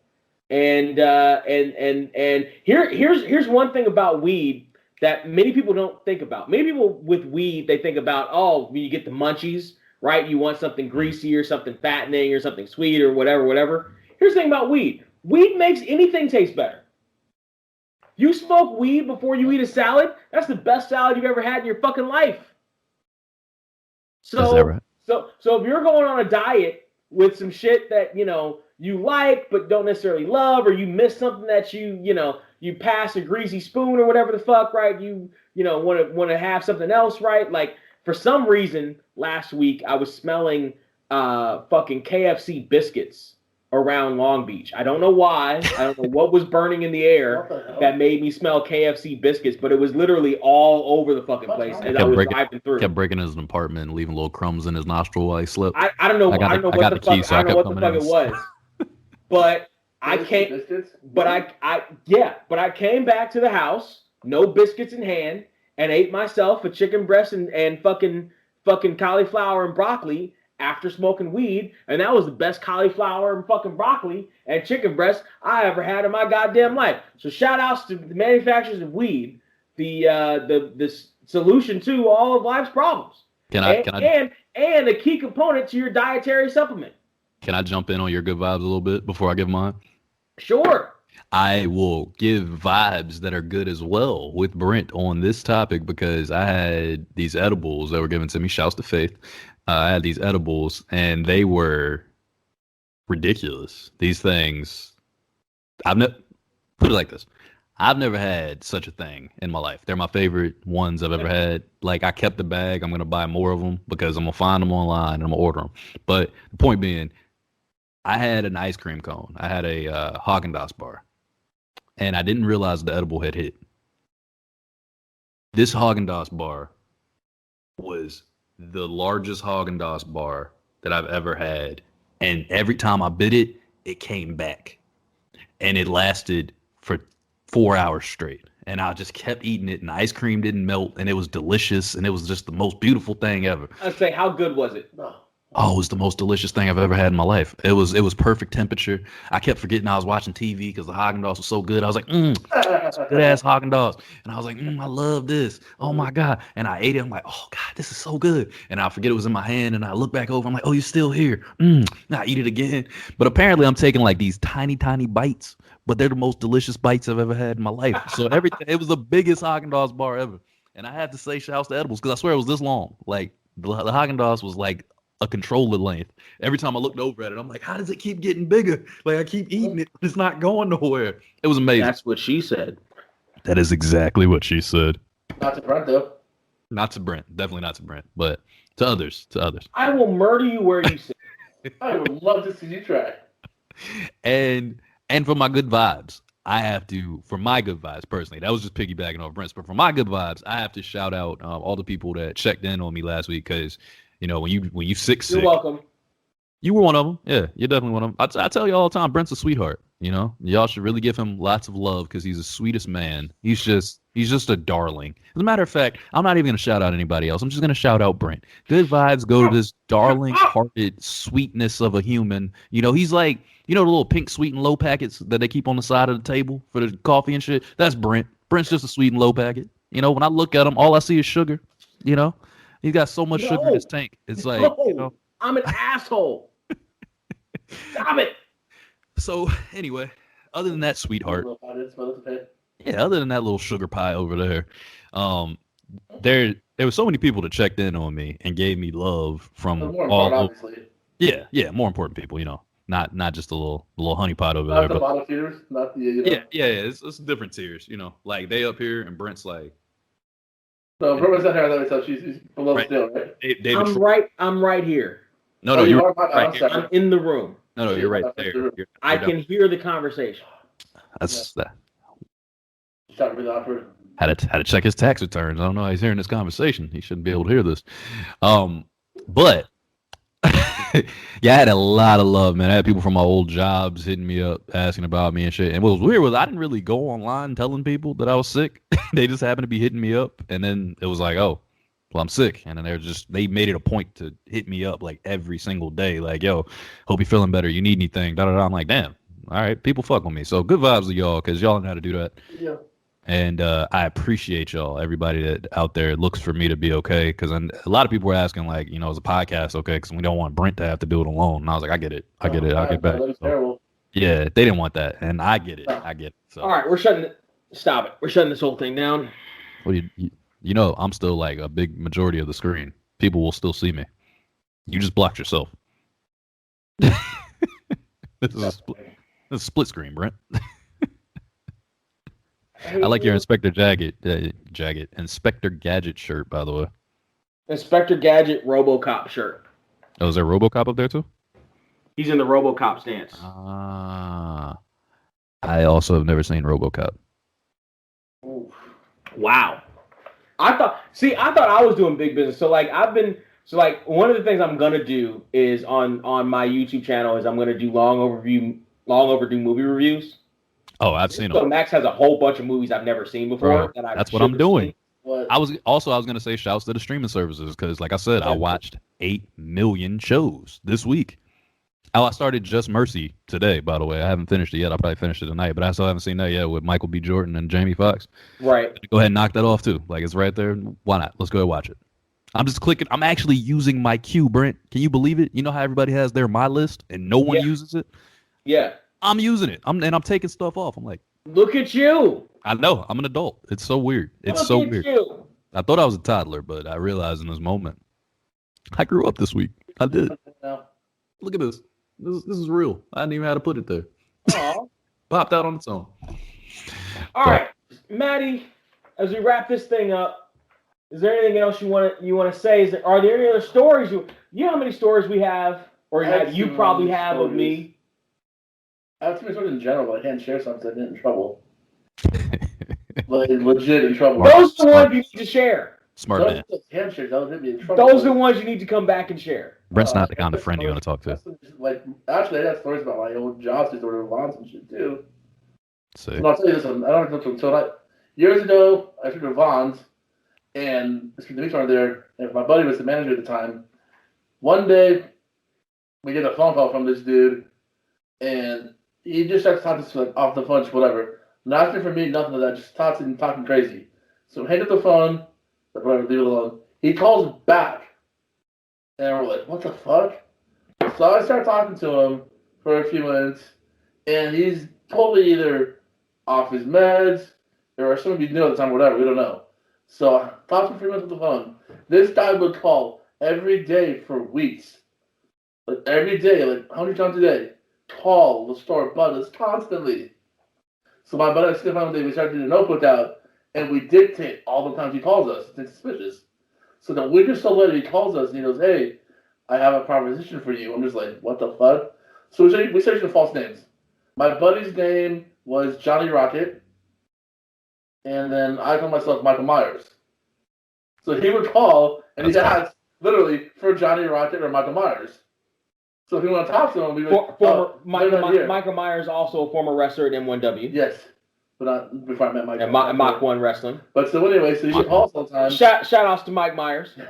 And here's one thing about weed that many people don't think about. Many people with weed, they think about, when you get the munchies, right? You want something greasy or something fattening or something sweet or whatever. Here's the thing about weed. Weed makes anything taste better. You smoke weed before you eat a salad, that's the best salad you've ever had in your fucking life. So, is that right? So if you're going on a diet with some shit that, you like but don't necessarily love, or you miss something that you pass a greasy spoon or whatever the fuck, right? You want to have something else, right? Like, for some reason last week I was smelling fucking KFC biscuits around Long Beach. I don't know why. I don't know what was burning in the air that made me smell KFC biscuits, but it was literally all over the fucking place as I was driving through. Kept breaking his apartment and leaving little crumbs in his nostril while he slept. I don't know. I don't know what the fuck it was. But I came. But I came back to the house, no biscuits in hand, and ate myself a chicken breast and fucking cauliflower and broccoli after smoking weed, and that was the best cauliflower and fucking broccoli and chicken breast I ever had in my goddamn life. So shout outs to the manufacturers of weed, the solution to all of life's problems. And a key component to your dietary supplement. Can I jump in on your good vibes a little bit before I give mine? Sure. I will give vibes that are good as well with Brent on this topic, because I had these edibles that were given to me. Shouts to Faith. I had these edibles and they were ridiculous. These things, put it like this. I've never had such a thing in my life. They're my favorite ones I've ever had. Like, I kept the bag. I'm going to buy more of them because I'm going to find them online and I'm going to order them. But the point being, I had an ice cream cone. I had a Haagen-Dazs bar. And I didn't realize the edible had hit. This Haagen-Dazs bar was the largest Haagen-Dazs bar that I've ever had. And every time I bit it, it came back. And it lasted for 4 hours straight. And I just kept eating it, and the ice cream didn't melt, and it was delicious, and it was just the most beautiful thing ever. I'd say, how good was it? Oh, it was the most delicious thing I've ever had in my life. It was perfect temperature. I kept forgetting I was watching TV because the Haagen-Dazs was so good. I was like, good ass Haagen-Dazs. And I was like, I love this. Oh my God. And I ate it. I'm like, oh God, this is so good. And I forget it was in my hand, and I look back over. I'm like, oh, you're still here. And I eat it again. But apparently I'm taking like these tiny, tiny bites, but they're the most delicious bites I've ever had in my life. So everything, it was the biggest Haagen-Dazs bar ever. And I had to say shouts to edibles because I swear it was this long. Like the Haagen-Dazs was like a controller length. Every time I looked over at it, I'm like, how does it keep getting bigger? Like, I keep eating it, but it's not going nowhere. It was amazing. That's what she said. That is exactly what she said. Not to Brent, though. Not to Brent. Definitely not to Brent. But to others. I will murder you where you sit. I would love to see you try. and for my good vibes, I have to, for my good vibes personally, that was just piggybacking off Brent's, but for my good vibes, I have to shout out all the people that checked in on me last week because, you know, when you sick, You're welcome. you were one of them. Yeah, you're definitely one of them. I tell you all the time, Brent's a sweetheart. You know, y'all should really give him lots of love because he's the sweetest man. He's just a darling. As a matter of fact, I'm not even gonna shout out anybody else. I'm just gonna shout out Brent. Good vibes go to this darling-hearted sweetness of a human. You know, he's like, you know, the little pink sweet and low packets that they keep on the side of the table for the coffee and shit. That's Brent. Brent's just a sweet and low packet. You know, when I look at him, all I see is sugar. You know, he's got so much sugar in his tank. It's like, you know, I'm an asshole. Stop it. So anyway, other than that, sweetheart. Yeah, other than that little sugar pie over there, there were so many people that checked in on me and gave me love from all. Obviously. Yeah, more important people. You know, not just a little honeypot over not there. The bottom feeders, not the. You know. Yeah. It's different tiers. You know, like they up here and Brent's like. No, Brent was down here. So she's below still, right? I'm right here. No, you're right here. I'm in the room. No, you're right there. I can hear the conversation. That's that. Really awkward. Had to check his tax returns. I don't know how he's hearing this conversation. He shouldn't be able to hear this. But yeah, I had a lot of love, man. I had people from my old jobs hitting me up, asking about me and shit. And what was weird was I didn't really go online telling people that I was sick. They just happened to be hitting me up, and then it was like, oh, well, I'm sick. And then they made it a point to hit me up like every single day. Like, yo, hope you're feeling better. You need anything? Da da da. I'm like, damn. All right, people fuck with me. So good vibes to y'all because y'all know how to do that. Yeah. And I appreciate y'all, everybody that out there looks for me to be okay. Because a lot of people were asking, like, you know, is a podcast okay? Because we don't want Brent to have to do it alone. And I was like, I get it. I'll get back. So, yeah, they didn't want that, and I get it. I get it. So. All right, stop it. We're shutting this whole thing down. Well, you know, I'm still like a big majority of the screen. People will still see me. You just blocked yourself. This is a split screen, Brent. I like your Inspector Inspector Gadget shirt, by the way. Inspector Gadget RoboCop shirt. Oh, is there RoboCop up there too? He's in the RoboCop stance. I also have never seen RoboCop. Ooh. Wow. I thought I was doing big business. So one of the things I'm gonna do is on my YouTube channel is I'm gonna do long overdue movie reviews. Oh, I've seen them. So Max has a whole bunch of movies I've never seen before. That's what I'm doing. I was gonna say shouts to the streaming services because, like I said, I watched 8 million shows this week. I started Just Mercy today, by the way. I haven't finished it yet. I'll probably finish it tonight, but I still haven't seen that yet with Michael B. Jordan and Jamie Foxx. Right. Go ahead and knock that off too. Like it's right there. Why not? Let's go ahead and watch it. I'm just clicking. I'm actually using my queue, Brent. Can you believe it? You know how everybody has their My List and no one uses it? Yeah. I'm using it. I'm taking stuff off. I'm like, look at you. I know. I'm an adult. It's so weird. It's so weird. You. I thought I was a toddler, but I realized in this moment, I grew up this week. I did. Look at this. This is real. I didn't even know how to put it there. Popped out on its own. All right, Maddie. As we wrap this thing up, is there anything else you want to say? Are there any other stories? You know how many stories we have, or you probably have of me? I have too many stories in general, but I can't share something. I get in trouble. Like legit in trouble. Those are the ones you need to share. Smart man. Those are the ones you need to come back and share. Brent's not the kind of friend you want to talk to. Like, actually, I got stories about my old jobs, sort of Vons and shit too. And I'll tell you this one. I don't know. So years ago, I worked at Vons, and the meetings weren't there, and my buddy was the manager at the time. One day, we get a phone call from this dude, and he just starts talking to us off the phone, just whatever. Not asking for me, nothing like that, just talking crazy. So we hang up the phone, whatever, leave it alone. He calls back, and we're like, what the fuck? So I start talking to him for a few minutes, and he's totally either off his meds, or somebody knew at the time, whatever, we don't know. So I talked to him for 3 minutes on the phone. This guy would call every day for weeks. Like every day, like 100 times a day. Call the store buttons constantly. So my buddy said one day we started getting a notebook out, and we dictate all the times he calls us. It's suspicious. So the week or so later, he calls us and he goes, "Hey, I have a proposition for you." I'm just like, "What the fuck?" So we searched the false names. My buddy's name was Johnny Rocket, and then I called myself Michael Myers. So he would call, and he asked literally for Johnny Rocket or Michael Myers. So if you want to talk to him, we'd be like, Michael Myers, also a former wrestler at M1W. Yes, but not before I met Mike. And Mach 1 Wrestling. But so anyway, so he calls all the time. Shout outs to Mike Myers. So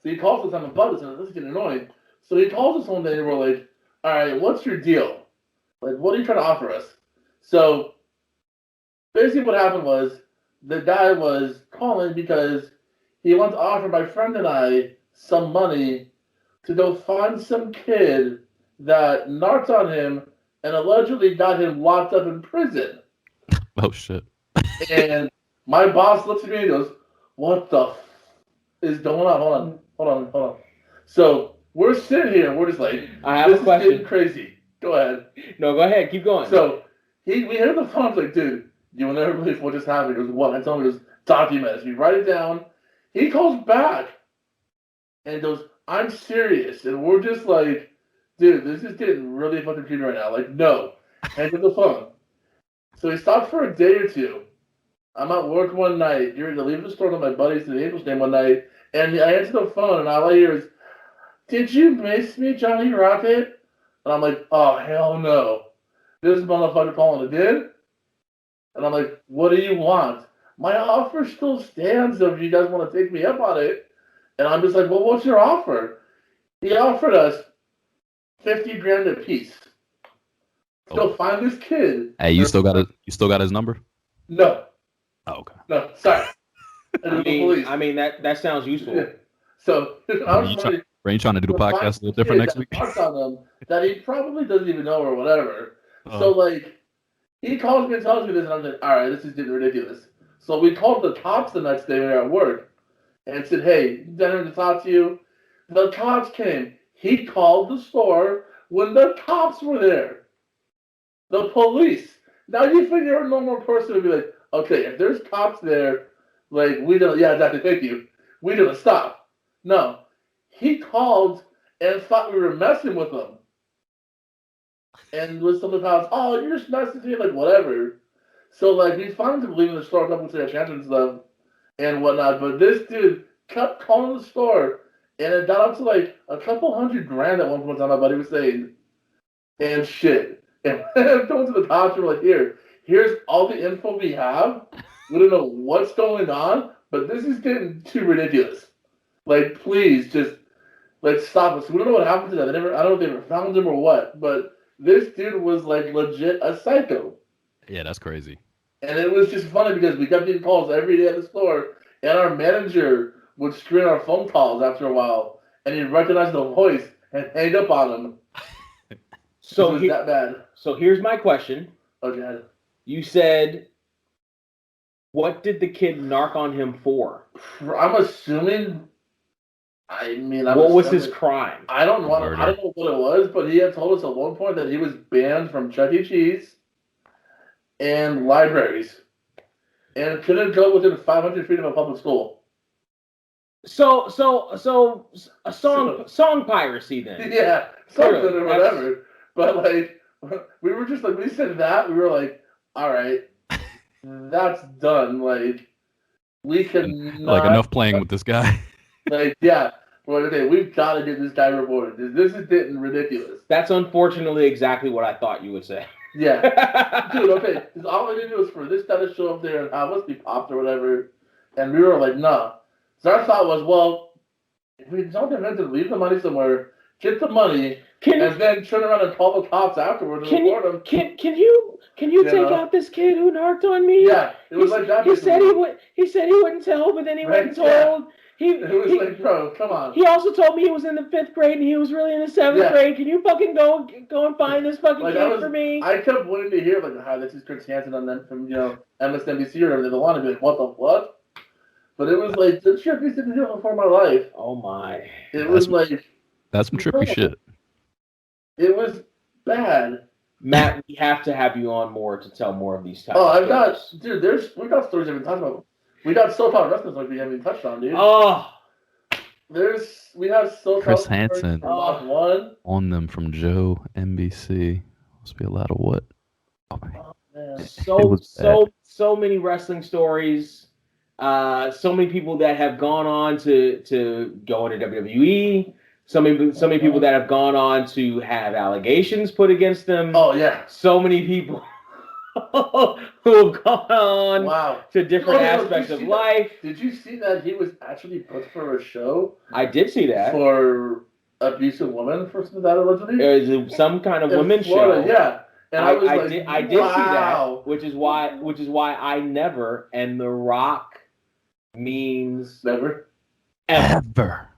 he calls all the time and bugs us, and this is getting annoying. So he calls us one day, and we're like, all right, what's your deal? Like, what are you trying to offer us? So basically what happened was the guy was calling because he wanted to offer my friend and I some money to go find some kid that narked on him and allegedly got him locked up in prison. Oh, shit. And my boss looks at me and goes, what the is going on? Hold on. So we're sitting here and we're just like, I have a question. This is getting crazy. Go ahead. No, go ahead. Keep going. So we hear the phone. Like, dude, you will never believe what just happened. He goes, what? I told him, he goes, document it. We write it down. He calls back and goes, I'm serious. And we're just like, dude, this is getting really fucking creepy right now. Like, no. Hang up the phone. So he stopped for a day or two. I'm at work one night. You're to leave the store with my buddies to the Angels game one night. And I answer the phone, and all I hear is, did you miss me, Johnny Rocket? And I'm like, oh, hell no. This motherfucker calling again? And I'm like, what do you want? My offer still stands if you guys want to take me up on it. And I'm just like, well, what's your offer? He offered us $50,000 a piece. Go find this kid. Hey, you still got his number? No. Oh, okay. No, sorry. I mean that sounds useful. Yeah. So Are you trying to do the podcast a little different next week? On him that he probably doesn't even know or whatever. So like, he calls me and tells me this, and I'm like, all right, this is getting ridiculous. So we called the cops the next day when we were at work, and said, hey, Denver to talk to you. The cops came. He called the store when the cops were there. The police. Now you figure a normal person would be like, okay, if there's cops there, like, we don't, yeah, exactly, thank you. We don't stop. No. He called and thought we were messing with him. And with some of the cops, oh, you're just messing with me, like, whatever. So, like, we found him leaving the store a couple of chances and stuff and whatnot, but this dude kept calling the store, and it got up to, like, a couple $100,000 at one point in time, my buddy was saying, and shit. And I'm going to the cops, and we're like, here's all the info we have. We don't know what's going on, but this is getting too ridiculous. Like, please, just, like, stop us. We don't know what happened to that. I don't know if they ever found him or what, but this dude was, like, legit a psycho. Yeah, that's crazy. And it was just funny because we kept getting calls every day at the store, and our manager would screen our phone calls after a while, and he'd recognize the voice and hang up on him. So it was that bad. So here's my question. Okay. You said, what did the kid narc on him for? I'm assuming. What was his crime? I don't know what it was, but he had told us at one point that he was banned from Chuck E. Cheese and libraries, and couldn't go within 500 feet of a public school. So a song piracy then. Yeah, something or whatever. But like, we were just like, when he said that, we were like, all right, that's done. Like, we can like enough playing with this guy. Like, yeah, we're like, okay, we've got to get this guy reported. This is getting ridiculous. That's unfortunately exactly what I thought you would say. Yeah, dude. Okay, because all I needed was for this guy to show up there and have us be popped or whatever, and we were like, nah. So our thought was, well, if we don't get to leave the money somewhere, get the money, and then turn around and call the cops afterwards and report them. Can you take out this kid who narked on me? Yeah, it was like that. He said he wouldn't tell, but then he went and told. Yeah. It was like, bro, come on. He also told me he was in the 5th grade and he was really in the 7th grade. Can you fucking go and find this fucking kid for me? I kept wanting to hear like, hi, this is Chris Hansen on them from MSNBC or whatever. They wanted to be like, what the fuck? But it was like the trippiest thing to do before my life. Oh my! That's some trippy shit. It was bad. Matt, we have to have you on more to tell more of these types. Oh, we got stories I've been talking about. We got so far wrestling like we haven't even touched on, dude. Oh, we have so Chris Hansen one on them from Joe NBC. Must be a lot of what? Oh, man. So many wrestling stories. So many people that have gone on to go into WWE. So many people that have gone on to have allegations put against them. Oh yeah. So many people who have gone on to different aspects of life. Did you see that he was actually booked for a show? I did see that. For abusive women, for that allegedly? It was some kind of women's show. Yeah. And I did see that, which is why I never, and The Rock means never, ever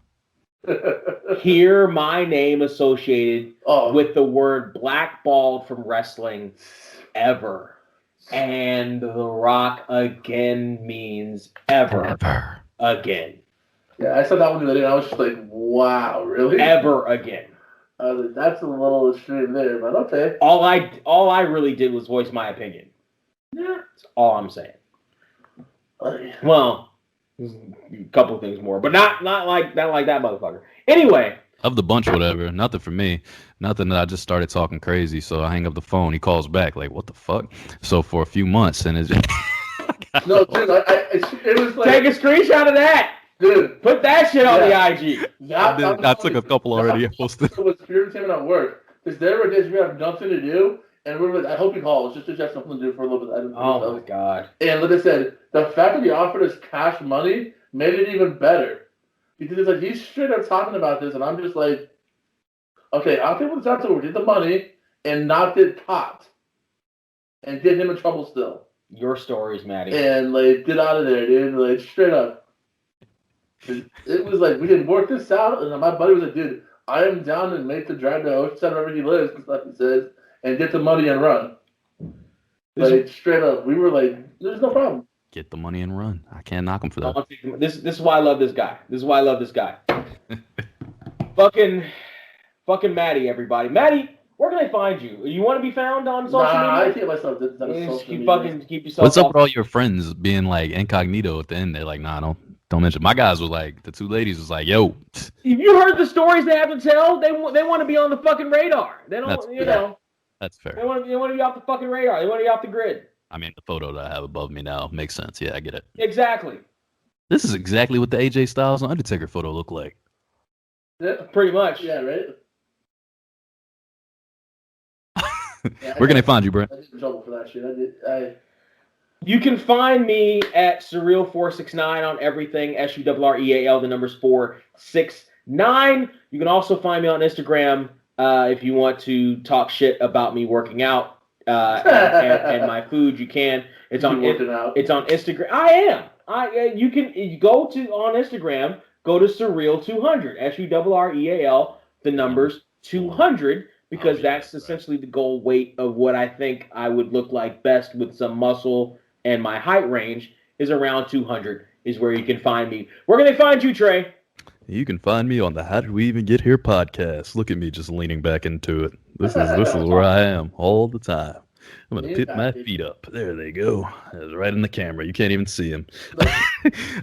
hear my name associated with the word blackballed from wrestling ever. And The Rock again means ever again. Yeah, I saw that one the other day and I was just like, wow, really? Ever again. I was like, that's a little extreme there, but okay. All I really did was voice my opinion. Yeah. That's all I'm saying. Well, a couple of things more, but not like that motherfucker. Anyway. Of the bunch, whatever. Nothing for me. Nothing that I just started talking crazy, so I hang up the phone. He calls back, like, what the fuck? So for a few months, and it's... No, dude, it was like... Take a screenshot of that. Dude. Put that shit on the IG. I took a couple already. I posted. It was pure time at work. Because there were days we have nothing to do, and we were like, I hope he calls, just to have something to do for a little bit. Oh, my God. And like I said, the fact that he offered us cash money made it even better. Because it's like, he's straight up talking about this, and I'm just like, okay, I'll take what's out to get the money and not get caught. And get him in trouble still. Your stories, Maddie. And, like, get out of there, dude. Like, straight up. It was like, we didn't work this out, and my buddy was like, dude, I am down to make the drive to Oceanside wherever he lives, like he says, and get the money and run. Like, straight up. We were like, there's no problem. Get the money and run. I can't knock him for that. This is why I love this guy. Fucking Maddie, everybody. Maddie, where can they find you? You want to be found on social media? I keep myself on social media. Keep yourself. What's up with all your friends being like incognito at the end? They're like, nah, don't mention. My guys were like, the two ladies was like, yo. You heard the stories they have to tell? They want to be on the fucking radar. They don't, know. That's fair. They want to be off the fucking radar. They want to be off the grid. I mean, the photo that I have above me now makes sense. Yeah, I get it. Exactly. This is exactly what the AJ Styles and Undertaker photo looked like. Yeah, pretty much. Yeah, right? Where can they find you, Brent? I did in trouble for that shit. You can find me at Surreal469 on everything. SURREAL, the numbers 469. You can also find me on Instagram if you want to talk shit about me working out and my food. You can. It's on Instagram. I am. You can go on Instagram. Go to Surreal200. SURREAL, the numbers 200. Because that's essentially the goal weight of what I think I would look like best with some muscle, and my height range is around 200 is where you can find me. Where can they find you, Trey? You can find me on the How Did We Even Get Here podcast. Look at me just leaning back into it. This is where I am all the time. I'm going to put my feet up. There they go. It's right in the camera. You can't even see them.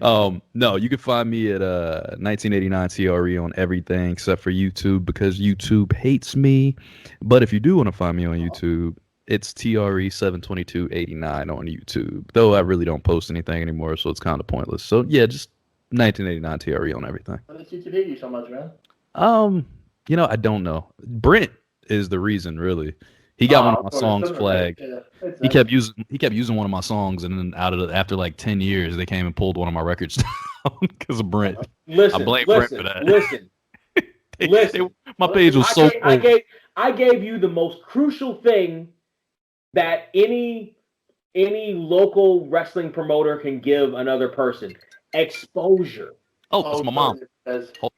No, you can find me at 1989 TRE on everything except for YouTube because YouTube hates me. But if you do want to find me on YouTube, it's TRE 72289 on YouTube. Though I really don't post anything anymore, so it's kind of pointless. So yeah, just 1989 TRE on everything. Why does YouTube hate you so much, man? I don't know. Brent is the reason, really. He got one of my songs flagged. Yeah, he kept using one of my songs, and then after like 10 years, they came and pulled one of my records down because of Brent. I blame Brent for that. Listen. My page was so. I gave you the most crucial thing that any local wrestling promoter can give another person: exposure. Oh, it's my mom.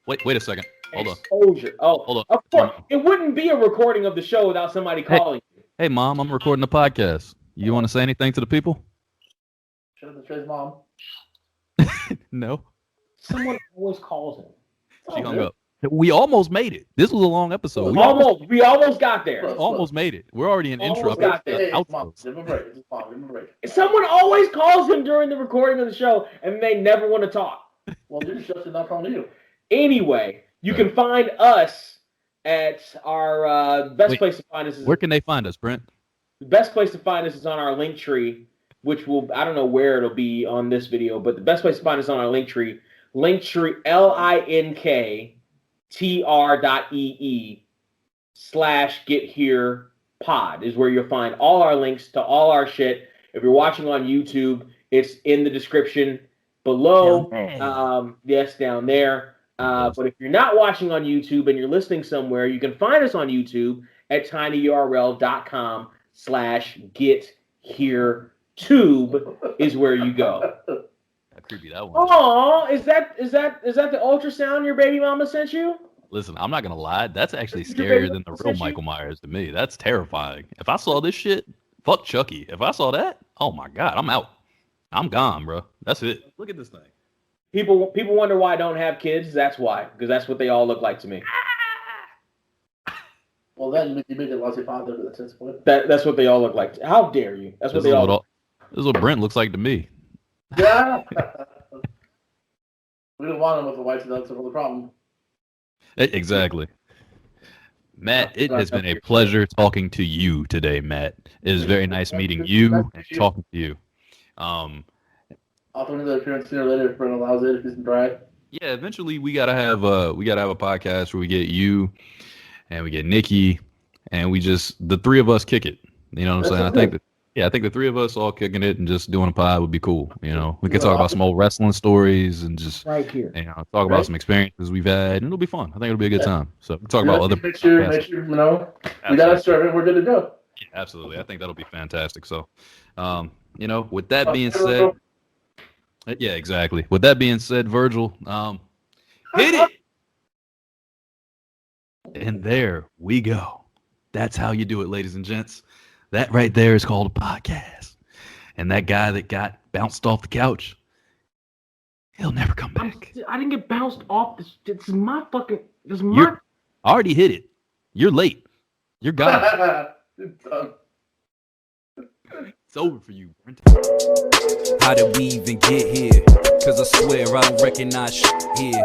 Wait a second. Hold on. Exposure. Oh, hold on. Of course, it wouldn't be a recording of the show without somebody calling you. Hey, Mom, I'm recording the podcast. You want to say anything to the people? Shout out to Trey's mom. No. Someone always calls him. She hung up. We almost made it. This was a long episode. We almost got there. Almost made it. We're already in intro. Got there. Hey, mom, give him a break. Someone always calls him during the recording of the show, and they never want to talk. Well, this show is not calling you. Anyway, you can find us at our best place to find us. Where can they find us, Brent? The best place to find us is on our link tree, which I don't know where it'll be on this video, but the best place to find us on our link tree, linktr.ee/getherepod is where you'll find all our links to all our shit. If you're watching on YouTube, it's in the description below. Yes, down there. But if you're not watching on YouTube and you're listening somewhere, you can find us on YouTube at tinyurl.com/getHereTube is where you go. That creepy, that one. Oh, is that the ultrasound your baby mama sent you? Listen, I'm not gonna lie. That's actually scarier than the real Michael Myers to me. That's terrifying. If I saw this shit, fuck Chucky. If I saw that, oh my God, I'm out. I'm gone, bro. That's it. Look at this thing. People wonder why I don't have kids. That's why, because that's what they all look like to me. Well, then you make it lousy father at this point. That's what they all look like. How dare you? That's what they all. This is what Brent looks like to me. Yeah. We don't want him with the white, so that's another problem. Exactly. Matt, it has been a pleasure talking to you today, Matt. It is very nice meeting you and talking to you. I'll do another appearance sooner or later if Brent allows it, if he's dry. Yeah, eventually we gotta have a podcast where we get you and we get Nikki and we just the three of us kick it. You know what I'm saying? I think the three of us all kicking it and just doing a pod would be cool. You know, we could talk about some old wrestling stories and just right here. You know, talk about some experiences we've had, and it'll be fun. I think it'll be a good time. So we'll talk about other. Make sure, you know, we got to serve it. We're good to go. Yeah, absolutely. I think that'll be fantastic. So, you know, with that being said, yeah, exactly. With that being said, Virgil, hit it, and there we go. That's how you do it, ladies and gents. That right there is called a podcast. And that guy that got bounced off the couch, he'll never come back. I didn't get bounced off. This is my fucking. This is I already hit it. You're late. You're gone. It's over for you, Brent. How did we even get here? Cause I swear I don't recognize shit here.